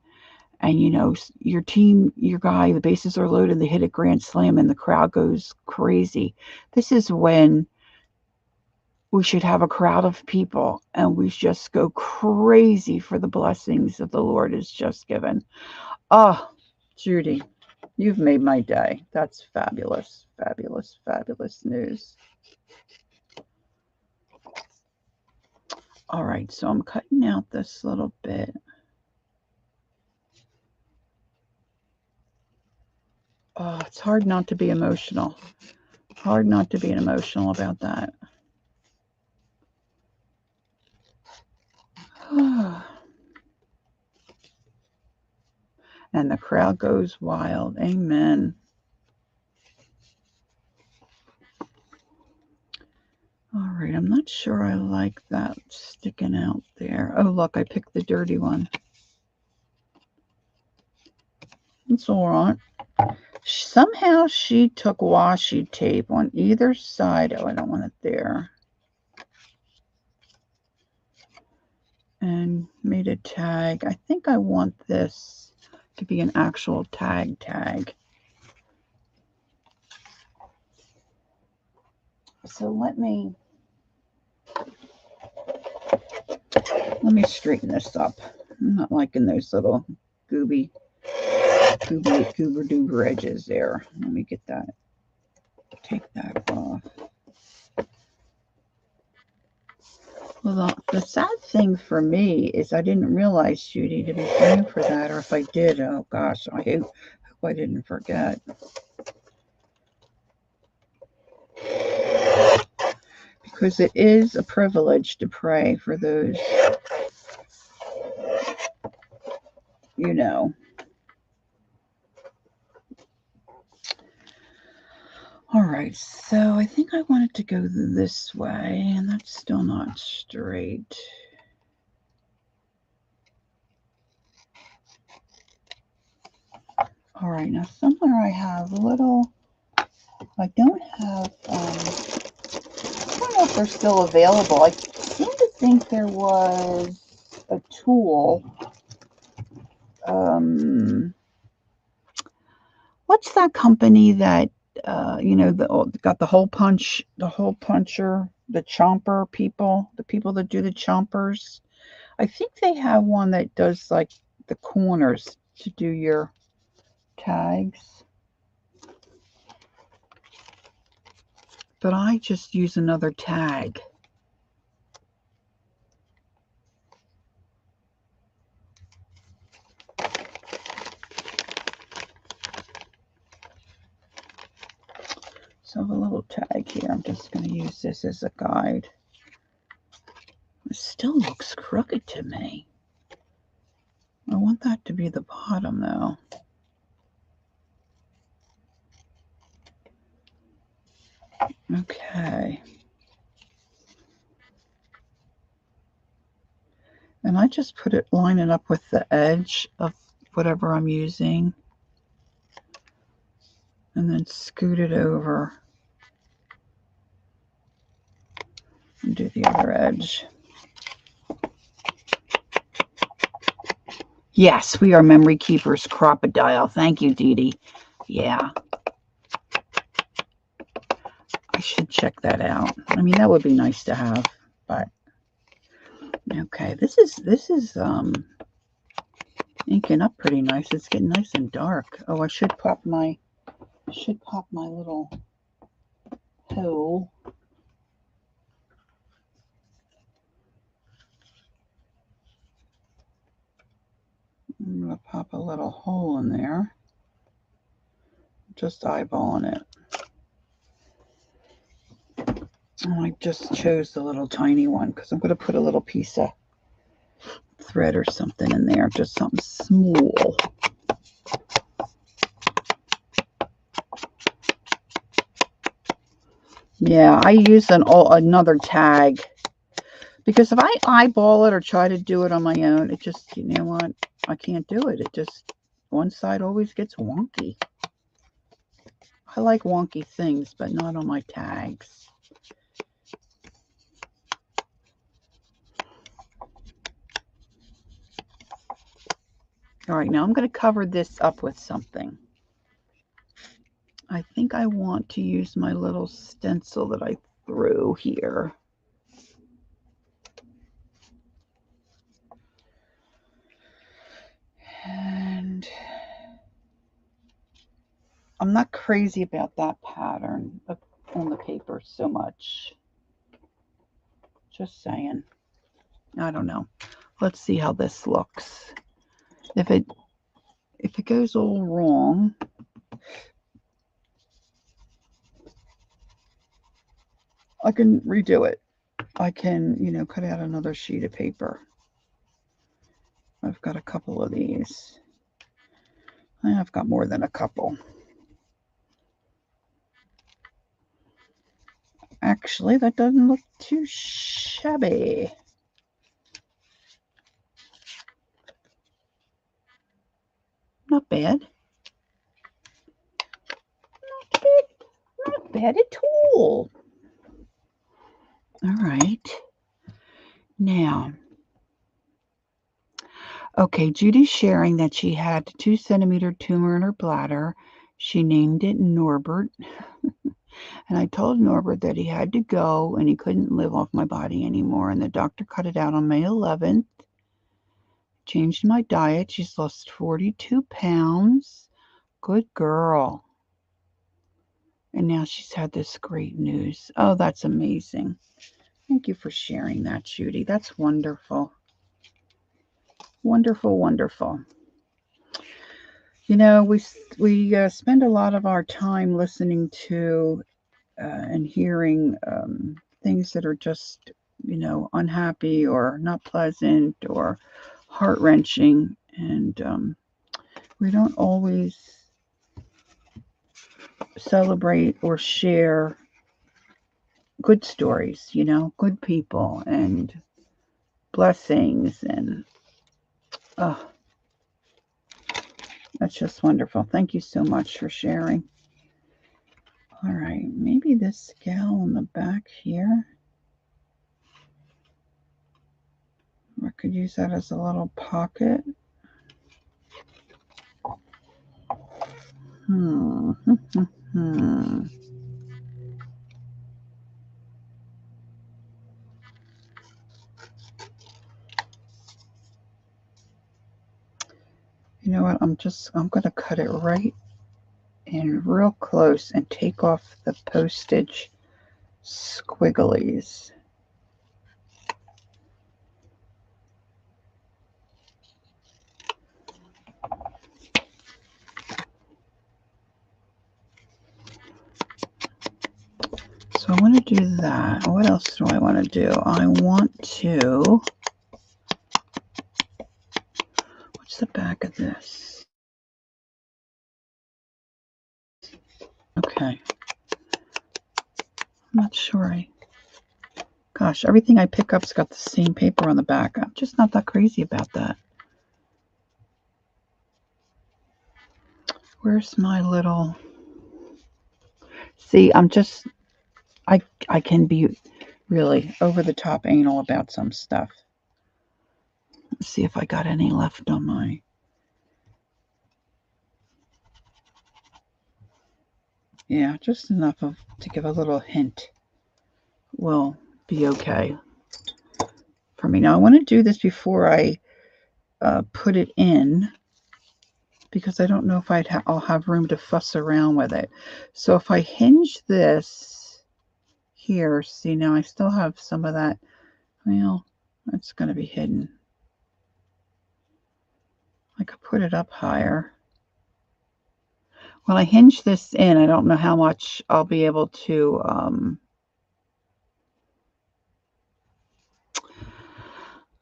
and you know your team, your guy, the bases are loaded, they hit a grand slam, and the crowd goes crazy. This is when we should have a crowd of people and we just go crazy for the blessings that the Lord has just given. Oh, Judy, you've made my day. That's fabulous, fabulous, fabulous news. All right, so I'm cutting out this little bit. Oh, it's hard not to be emotional. Hard not to be emotional about that. And the crowd goes wild. Amen. All right, I'm not sure I like that sticking out there. Oh, look, I picked the dirty one. It's all right. Somehow she took washi tape on either side. Oh, I don't want it there. And made a tag. I think I want this to be an actual tag. So let me straighten this up. I'm not liking those little goober doober edges there. Let me get that. Take that off. Well, the sad thing for me is I didn't realize, Judy, to be praying for that, or if I did, oh gosh, I hope I didn't forget. Because it is a privilege to pray for those, you know. All right, so I think I wanted to go this way, and that's still not straight. All right, now somewhere I have a little, I don't have, I don't know if they're still available. I seem to think there was a tool. What's that company that, got the hole puncher, the chomper people, the people that do the chompers? I think they have one that does like the corners to do your tags. But I just use another tag. So I have a little tag here. I'm just going to use this as a guide. It still looks crooked to me. I want that to be the bottom though. Okay. And I just put it, line it up with the edge of whatever I'm using. And then scoot it over. and do the other edge. Yes, we are memory keepers, crocodile. Thank you, Dee Dee. Yeah. I should check that out. I mean, that would be nice to have, but okay. This is inking up pretty nice. It's getting nice and dark. Oh, I should pop my little hole. I'm gonna pop a little hole in there. Just eyeballing it. Oh, I just chose the little tiny one because I'm going to put a little piece of thread or something in there, just something small. Yeah, I use another tag because if I eyeball it or try to do it on my own, it just, you know what, I can't do it. It just, one side always gets wonky. I like wonky things, but not on my tags. All right, now I'm going to cover this up with something. I think I want to use my little stencil that I threw here. And I'm not crazy about that pattern on the paper so much. Just saying. I don't know. Let's see how this looks. If it goes all wrong, I can redo it. I can, you know, cut out another sheet of paper. I've got a couple of these. I've got more than a couple. Actually, that doesn't look too shabby. Not bad. Not bad. Not bad at all. All right. Now, okay, Judy's sharing that she had a 2-centimeter tumor in her bladder. She named it Norbert. And I told Norbert that he had to go and he couldn't live off my body anymore. And the doctor cut it out on May 11th. Changed my diet. She's lost 42 pounds. Good girl. And now she's had this great news. Oh, that's amazing. Thank you for sharing that, Judy. That's wonderful. Wonderful, wonderful. You know, we spend a lot of our time listening to and hearing things that are just, you know, unhappy or not pleasant or heart-wrenching. And we don't always celebrate or share good stories, you know, good people and blessings. And that's just wonderful. Thank you so much for sharing. All right, maybe this gal on the back here. I could use that as a little pocket. You know what? I'm going to cut it right in real close and take off the postage squigglies. So I want to do that. What else do I want to do? I want to... What's the back of this? Okay. I'm not sure. Gosh, everything I pick up's got the same paper on the back. I'm just not that crazy about that. Where's my little... See, I'm just... I can be really over the top anal about some stuff. Let's see if I got any left on my... Yeah, just enough to give a little hint will be okay for me. Now I want to do this before I put it in, because I don't know if I'll have room to fuss around with it. So if I hinge this here, see, now I still have some of that. Well, that's going to be hidden. I could put it up higher. When I hinge this in, I don't know how much I'll be able to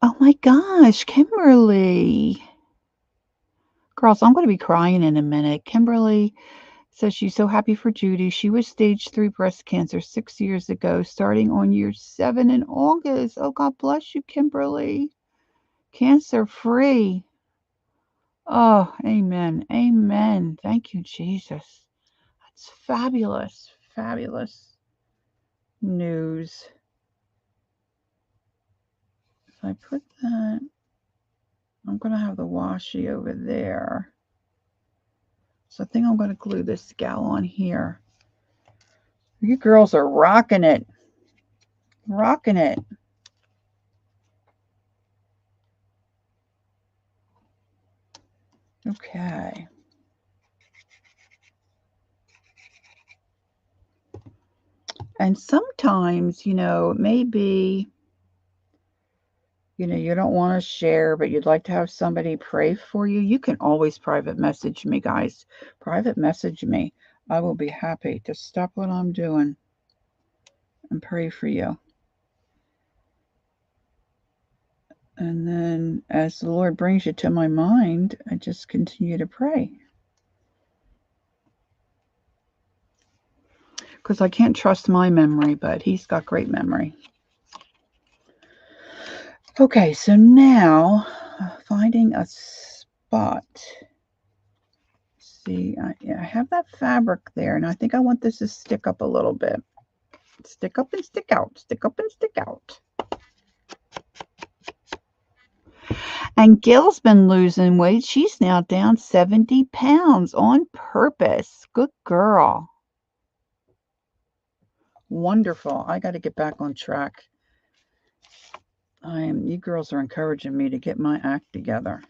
oh my gosh, Kimberly. Girls, I'm going to be crying in a minute. Kimberly says she's so happy for Judy. She was stage 3 breast cancer 6 years ago, starting on year 7 in August. Oh, God bless you, Kimberly. Cancer free. Oh, amen. Amen. Thank you, Jesus. That's fabulous. Fabulous news. If I put that, I'm going to have the washi over there. So I think I'm going to glue this gal on here. You girls are rocking it. Rocking it. Okay. And sometimes, maybe, you don't want to share, but you'd like to have somebody pray for you. You can always private message me, guys. Private message me. I will be happy to stop what I'm doing and pray for you. And then as the Lord brings you to my mind, I just continue to pray. Because I can't trust my memory, but he's got great memory. Okay, so now finding a spot. See, I have that fabric there, and I think I want this to stick up a little bit. Stick up and stick out. Stick up and stick out. And Gil's been losing weight. She's now down 70 pounds on purpose. Good girl. Wonderful. I got to get back on track. You girls are encouraging me to get my act together.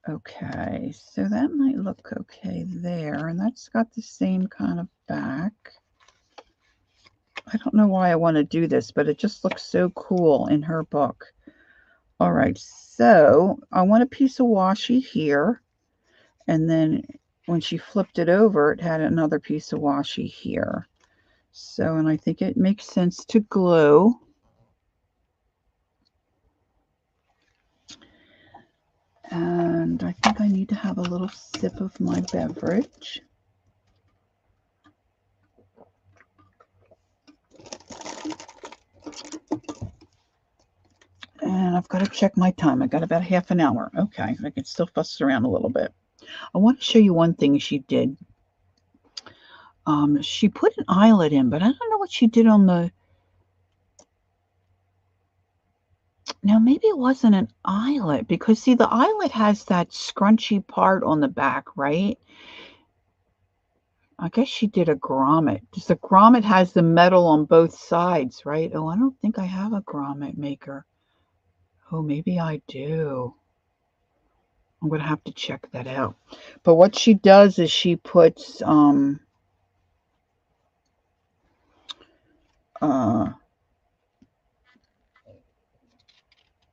Okay, so that might look okay there, and that's got the same kind of back. I don't know why I want to do this, but it just looks so cool in her book. All right, so I want a piece of washi here, and then when she flipped it over, it had another piece of washi here. So, and I think it makes sense to glue. And I think I need to have a little sip of my beverage. And I've got to check my time. I got about half an hour. Okay, I can still fuss around a little bit. I want to show you one thing she did. She put an eyelet in, but I don't know what she did on the... Now, maybe it wasn't an eyelet, because, see, the eyelet has that scrunchy part on the back, right? I guess she did a grommet. Because the grommet has the metal on both sides, right? Oh, I don't think I have a grommet maker. Oh, maybe I do. I'm going to have to check that out. But what she does is she puts...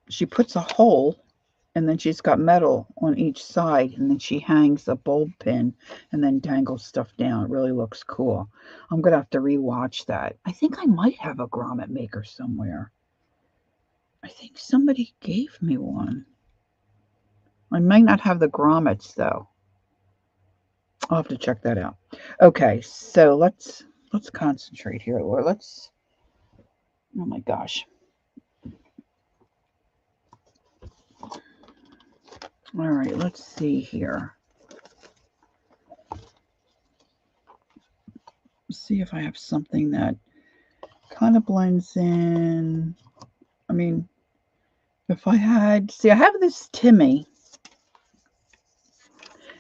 she puts a hole, and then she's got metal on each side, and then she hangs a bulb pin and then dangles stuff down. It really looks cool. I'm going to have to rewatch that. I think I might have a grommet maker somewhere. I think somebody gave me one. I might not have the grommets, though. I'll have to check that out. Okay, so let's concentrate here, Laura. Oh my gosh. All right, let's see here. See if I have something that Kind of blends in. I mean, if I had, see, I have this Timmy,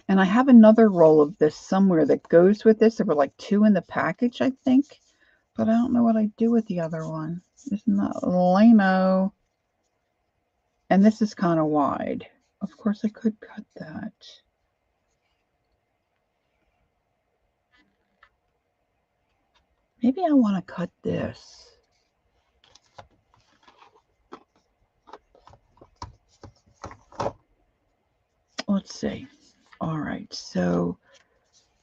and I have another roll of this somewhere that goes with this. There were like 2 in the package, I think, but I don't know what I do with the other one. Isn't that lame-o? And this is kind of wide. Of course, I could cut that. Maybe I want to cut this. Let's see. All right, so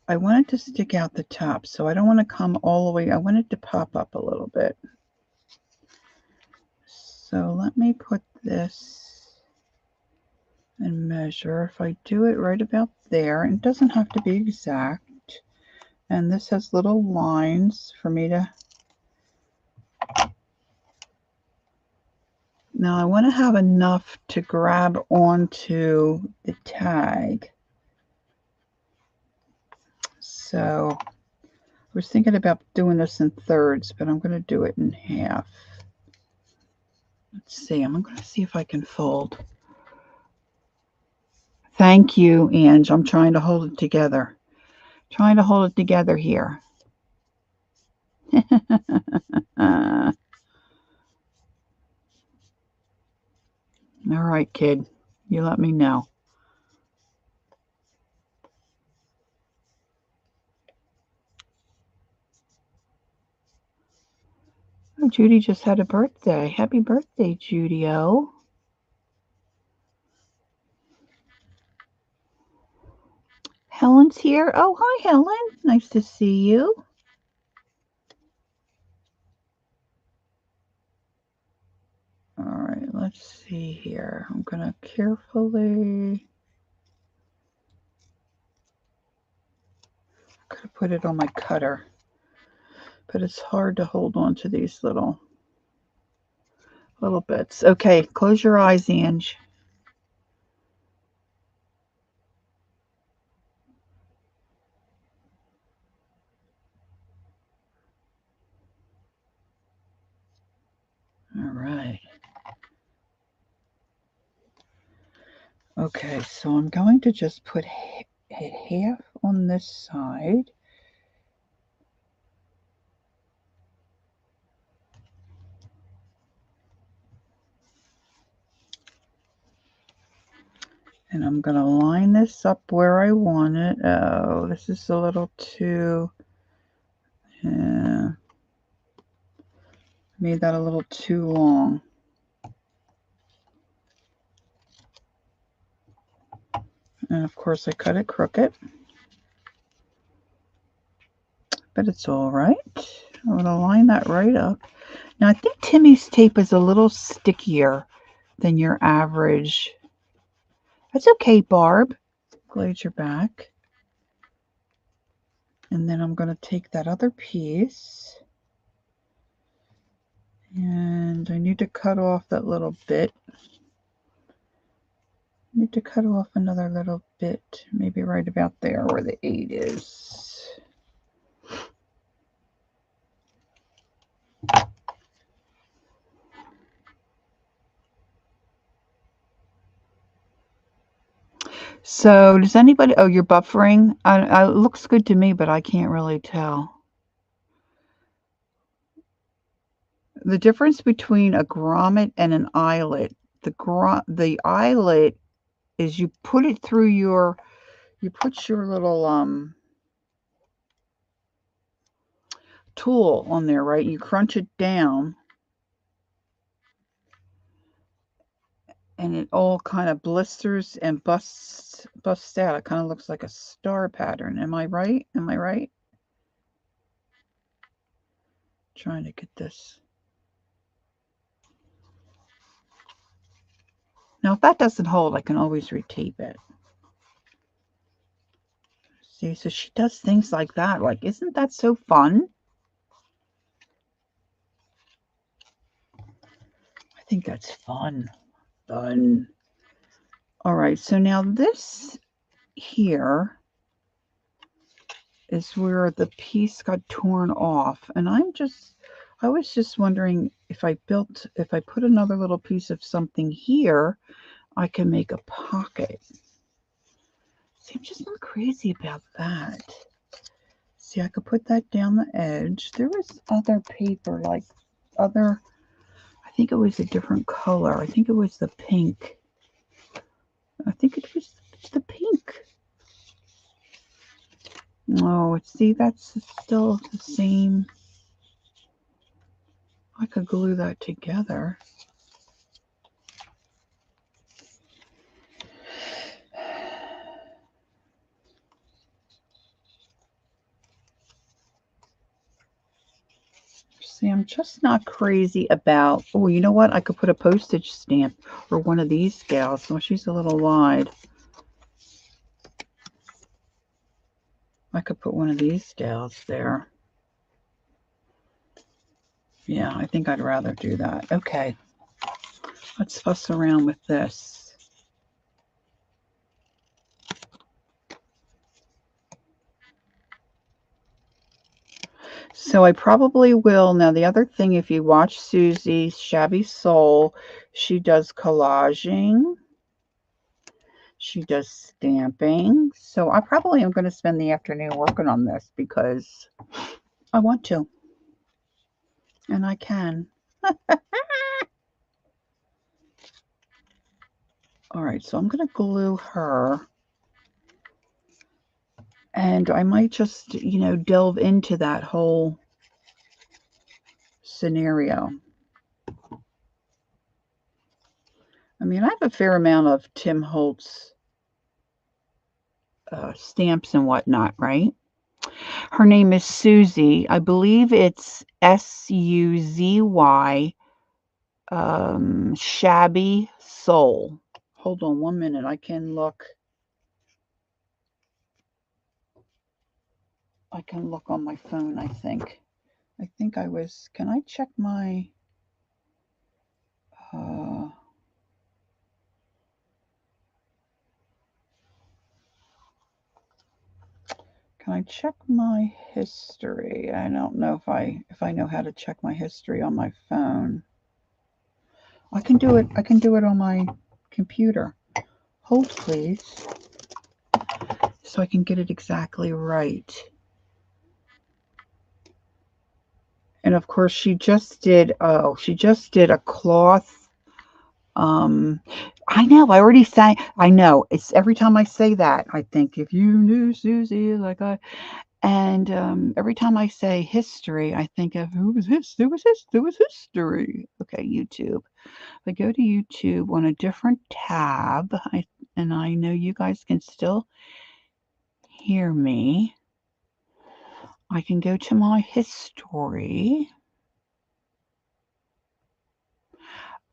I want it to stick out the top, so I don't want to come all the way. I want it to pop up a little bit. So let me put this and measure. If I do it right about there, it doesn't have to be exact. And this has little lines for me to... Now I want to have enough to grab onto the tag. So I was thinking about doing this in thirds, but I'm going to do it in half. Let's see. I'm going to see if I can fold. Thank you, Ange. I'm trying to hold it together. Trying to hold it together here. All right, kid. You let me know. Oh, Judy just had a birthday. Happy birthday, Judy-O. Helen's here. Oh, hi, Helen. Nice to see you. All right, let's see here. I'm going to carefully... I could have put it on my cutter, but it's hard to hold on to these little bits. Okay, close your eyes, Ange. All right. Okay, so I'm going to just put half on this side. And I'm going to line this up where I want it. Oh, this is a little too... made that a little too long. And of course I cut it crooked. But it's all right. I'm going to line that right up. Now I think Timmy's tape is a little stickier than your average. That's okay, Barb. Glad you're back. And then I'm going to take that other piece. And I need to cut off that little bit. I need to cut off another little bit, maybe right about there where the 8 is. So does anybody, oh, you're buffering? It looks good to me, but I can't really tell. The difference between a grommet and an eyelet, the eyelet is you put it through your, you put your little tool on there, right? You crunch it down and it all kind of blisters and busts out. It kind of looks like a star pattern. Am I right? Am I right? Trying to get this. Now, if that doesn't hold, I can always retape it. See, so she does things like that. Like, isn't that so fun? I think that's fun. Fun. All right, so now this here is where the piece got torn off. And I I was just wondering if I put another little piece of something here, I can make a pocket. See, I'm just not crazy about that. See, I could put that down the edge. There was other paper, like other, I think it was a different color. I think it was the pink. I think it was the pink. Oh, see, that's still the same. I could glue that together. See, I'm just not crazy about, oh, you know what? I could put a postage stamp or one of these gals. Well, she's a little wide. I could put one of these gals there. Yeah, I think I'd rather do that. Okay. Let's fuss around with this. So I probably will. Now, the other thing, if you watch Susie's Shabby Soul, she does collaging. She does stamping. So I probably am going to spend the afternoon working on this because I want to. And I can. All right, so I'm going to glue her. And I might just, delve into that whole scenario. I mean, I have a fair amount of Tim Holtz stamps and whatnot, right? Her name is Suzy. I believe it's Suzy, Shabby Soul. Hold on 1 minute. I can look. I can look on my phone, I think. I think I was, can I check my, can I check my history? I don't know if I know how to check my history on my phone. I can do it. I can do it on my computer. Hold, please, so I can get it exactly right. And of course, she just did a cloth. I know. I already sang. I know. It's every time I say that, I think if you knew Suzy like I. And every time I say history, I think of who was history. Okay, YouTube. If I go to YouTube on a different tab, and I know you guys can still hear me. I can go to my history.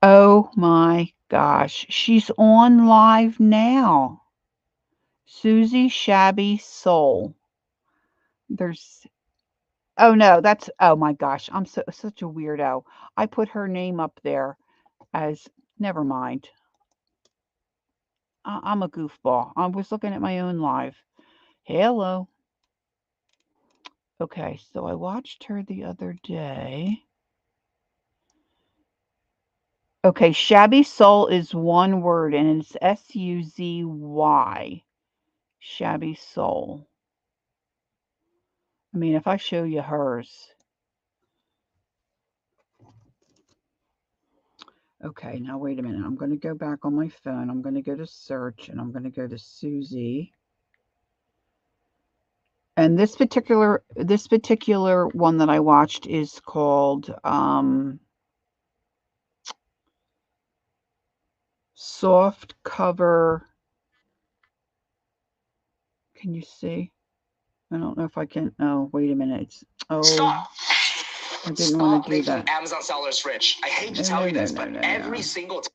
Oh my gosh, she's on live now. Suzy Shabby Soul. Oh no, oh my gosh, I'm such a weirdo. I put her name up there as, never mind. I'm a goofball. I was looking at my own live. Hello. Okay, so I watched her the other day. Okay, Shabby Soul is one word and it's Suzy. Shabby Soul. I mean, if I show you hers. Okay, now wait a minute. I'm going to go back on my phone. I'm going to go to search and I'm going to go to Suzy. And this particular one that I watched is called Soft Cover. Can you see? I don't know if I can. Oh, wait a minute. Stop. I didn't want to do that. Amazon sellers rich. I hate to tell you this, but every single time.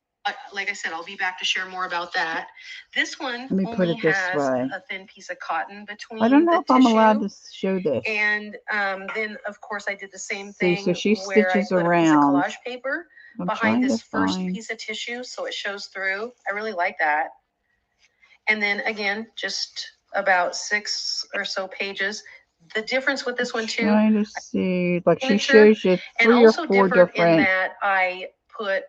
Like I said, I'll be back to share more about that. This one let me put it this way. A thin piece of cotton between. I don't know if I'm allowed to show this. And then, of course, I did the same thing. So she stitches around. A piece of collage paper behind this first piece of tissue, so it shows through. I really like that. And then again, just about 6 or so pages. The difference with this one too, trying to see, like she shows you 3 or 4 different. In that I put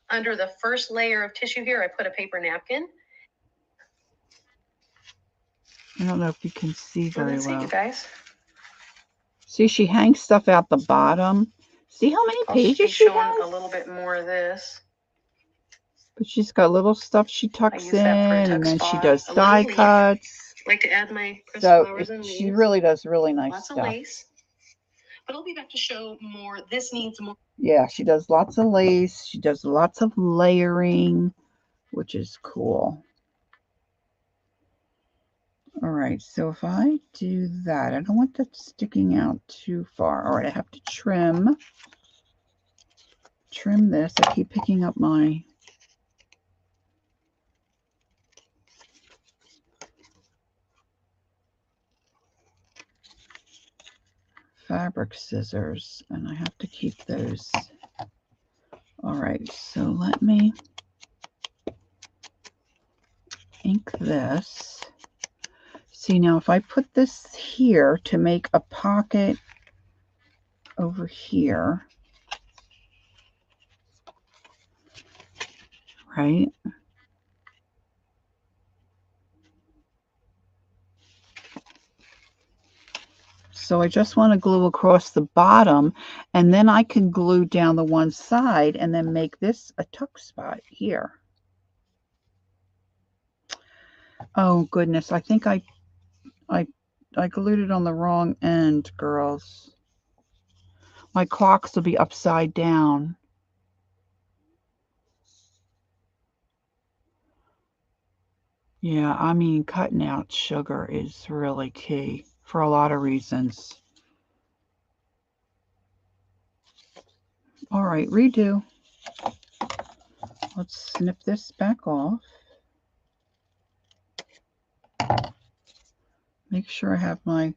under the first layer of tissue here, I put a paper napkin. I don't know if you can see very well. You guys. See, she hangs stuff out the bottom. See how many pages she has? A little bit more of this. But she's got little stuff she tucks in, and then she does die cuts. I like to add my flowers and she really does really nice stuff. Of lace. But I'll be back to show more. This needs more. Yeah, she does lots of lace. She does lots of layering, which is cool. All right, so if I do that, I don't want that sticking out too far. All right, I have to trim this. I keep picking up my fabric scissors, and I have to keep those. All right, so let me ink this. See, now if I put this here to make a pocket over here, right? So I just want to glue across the bottom, and then I can glue down the one side and then make this a tuck spot here. Oh goodness, I think I glued it on the wrong end, girls. My clocks will be upside down. Yeah, I mean, cutting out sugar is really key for a lot of reasons. All right, redo. Let's snip this back off. Make sure I have my...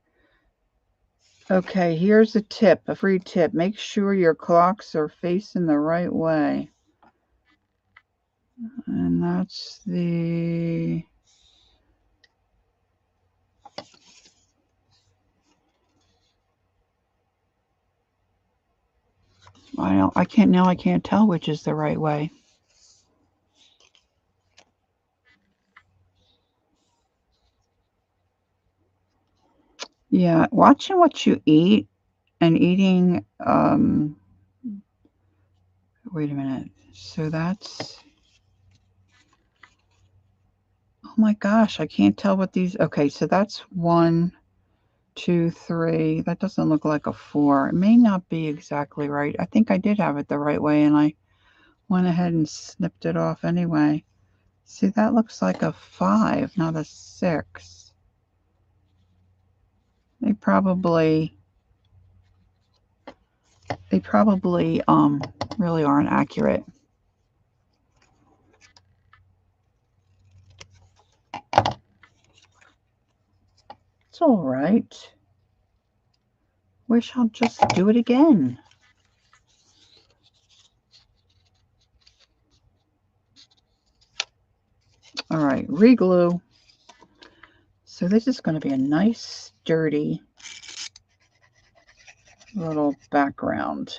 Okay, here's a tip, a free tip. Make sure your clocks are facing the right way. And that's the... I can't tell which is the right way. Yeah, watching what you eat and eating, wait a minute. So that's, oh my gosh, I can't tell what these, okay, so that's 1, 2, 3. That doesn't look like a 4. It may not be exactly right. I think I did have it the right way, and I went ahead and snipped it off anyway. See, that looks like a 5, not a 6. They probably really aren't accurate. It's all right. Wish I'll just do it again. All right, reglue. So this is going to be a nice, sturdy little background.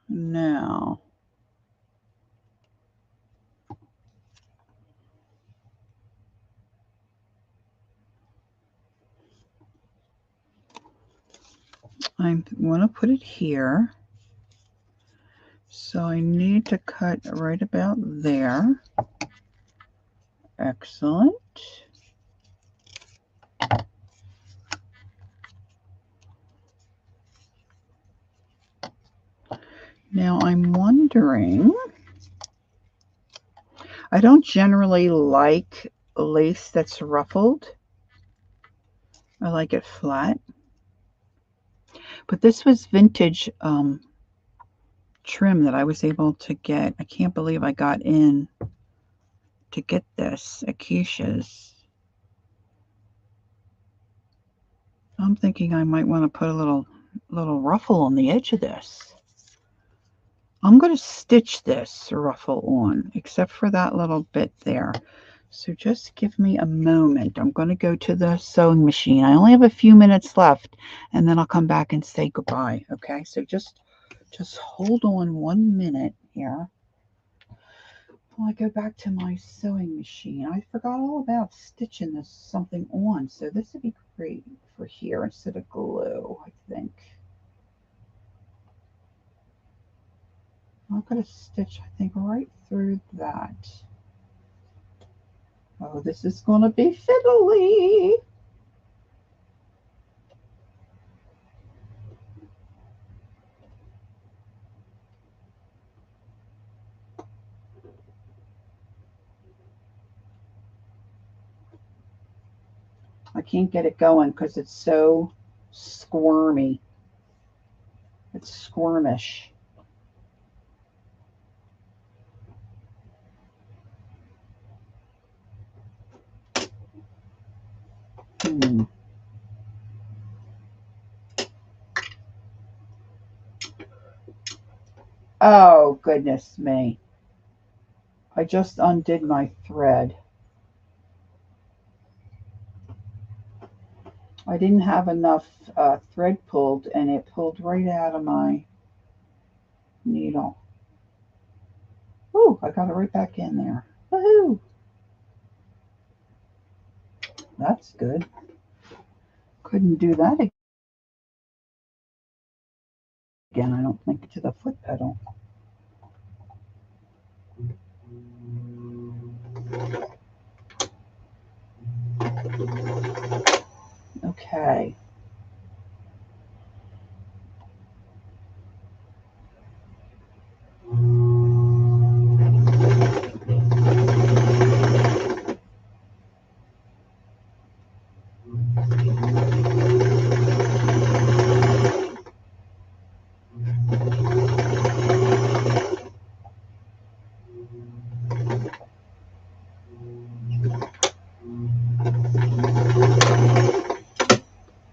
Now, I want to put it here. So I need to cut right about there. Excellent. Now I'm wondering, I don't generally like lace that's ruffled. I like it flat. But this was vintage trim that I was able to get. I can't believe I got in to get this at Keisha's. I'm thinking I might want to put a little ruffle on the edge of this. I'm going to stitch this ruffle on, except for that little bit there. So just give me a moment. I'm going to go to the sewing machine. I only have a few minutes left, and then I'll come back and say goodbye. Okay, so just hold on 1 minute here while I go back to my sewing machine. I forgot all about stitching this something on, so this would be great for here instead of glue, I think. I'm going to stitch, I think, right through that. Oh, this is going to be fiddly. I can't get it going because it's so squirmy. It's squirmish. Oh, goodness me. I just undid my thread. I didn't have enough thread pulled, and it pulled right out of my needle. Ooh, I got it right back in there. Woohoo! That's good. Couldn't do that again, I don't think, to the foot pedal. Okay.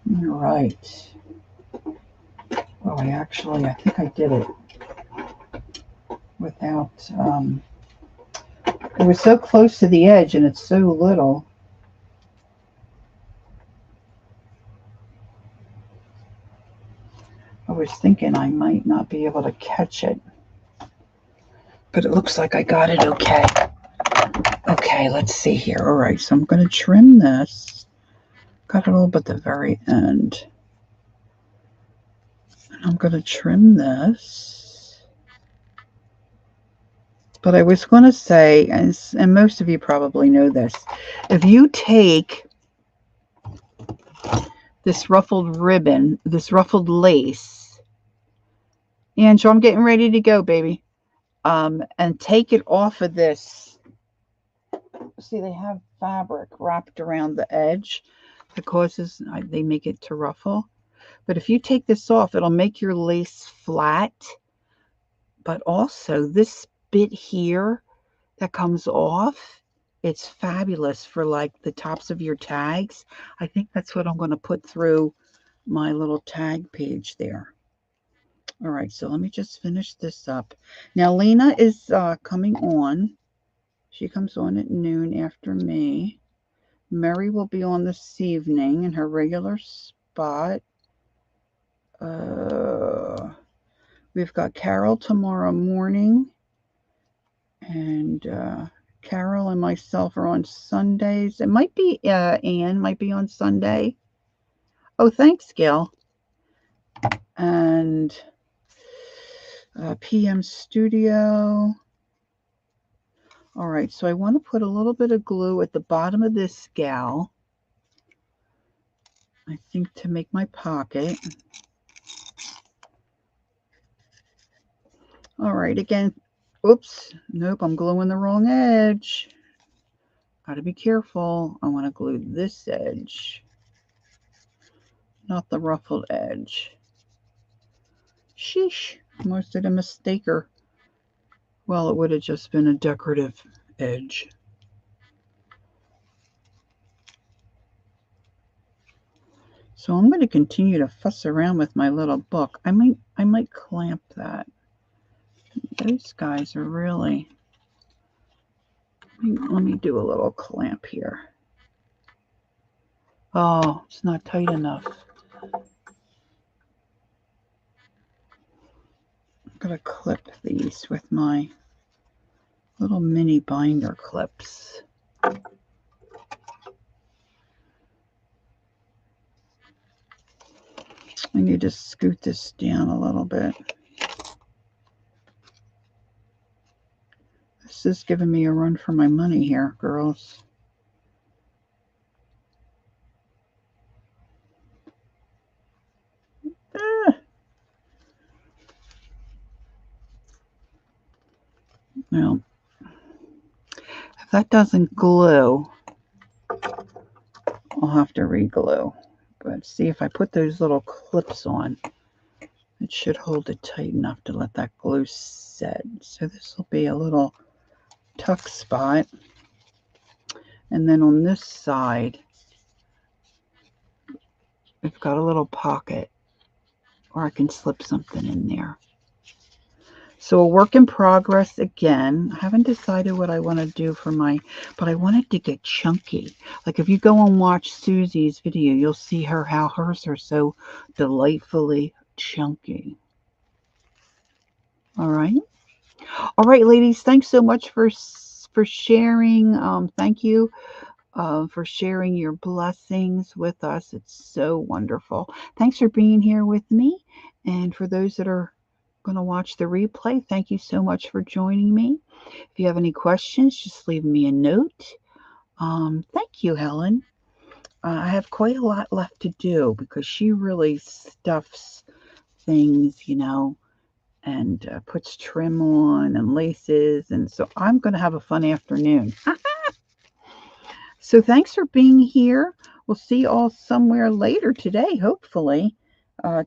All right. Oh, I think I did it without, it was so close to the edge and it's so little. I was thinking I might not be able to catch it, but it looks like I got it okay. Okay, let's see here. All right, so I'm going to trim this. Got it all but the very end. And I'm going to trim this. But I was going to say, and most of you probably know this, if you take this ruffled ribbon, this ruffled lace, Angel, I'm getting ready to go, baby, and take it off of this. See, they have fabric wrapped around the edge that causes, they make it to ruffle. But if you take this off, it'll make your lace flat. But also this bit here that comes off, it's fabulous for like the tops of your tags. I think that's what I'm going to put through my little tag page there. All right, so let me just finish this up. Now, Lena is coming on. She comes on at noon after me. Mary will be on this evening in her regular spot. We've got Carol tomorrow morning. And Carol and myself are on Sundays. It might be Anne might be on Sunday. Oh, thanks, Gail. And PM Studio. All right, so I want to put a little bit of glue at the bottom of this gal, I think, to make my pocket. All right, again, oops, nope, I'm gluing the wrong edge. Got to be careful. I want to glue this edge, not the ruffled edge. Sheesh, almost did a mistaker. Well, it would have just been a decorative edge. So I'm going to continue to fuss around with my little book. I might clamp that. Those guys are really... Let me do a little clamp here. Oh, it's not tight enough. I'm going to clip these with my little mini binder clips. I need to scoot this down a little bit. This is giving me a run for my money here, girls. Well, if that doesn't glue, I'll have to re-glue. But see, if I put those little clips on, it should hold it tight enough to let that glue set. So this will be a little tuck spot. And then on this side, I've got a little pocket where I can slip something in there. So a work in progress again. I haven't decided what I want to do for my, but I want it to get chunky. Like if you go and watch Susie's video, you'll see how hers are so delightfully chunky. All right. All right, ladies, thanks so much for sharing. Thank you for sharing your blessings with us. It's so wonderful. Thanks for being here with me. And for those that are going to watch the replay, thank you so much for joining me. If you have any questions, just leave me a note. Thank you, Helen. I have quite a lot left to do because she really stuffs things, you know, and puts trim on and laces. And so I'm going to have a fun afternoon. So thanks for being here. We'll see you all somewhere later today, hopefully.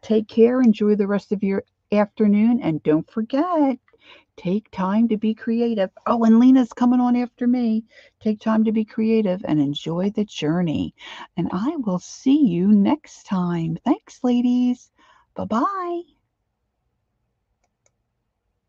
Take care. Enjoy the rest of your afternoon. And don't forget, take time to be creative. Oh, and Lena's coming on after me. Take time to be creative and enjoy the journey. And I will see you next time. Thanks, ladies. Bye-bye.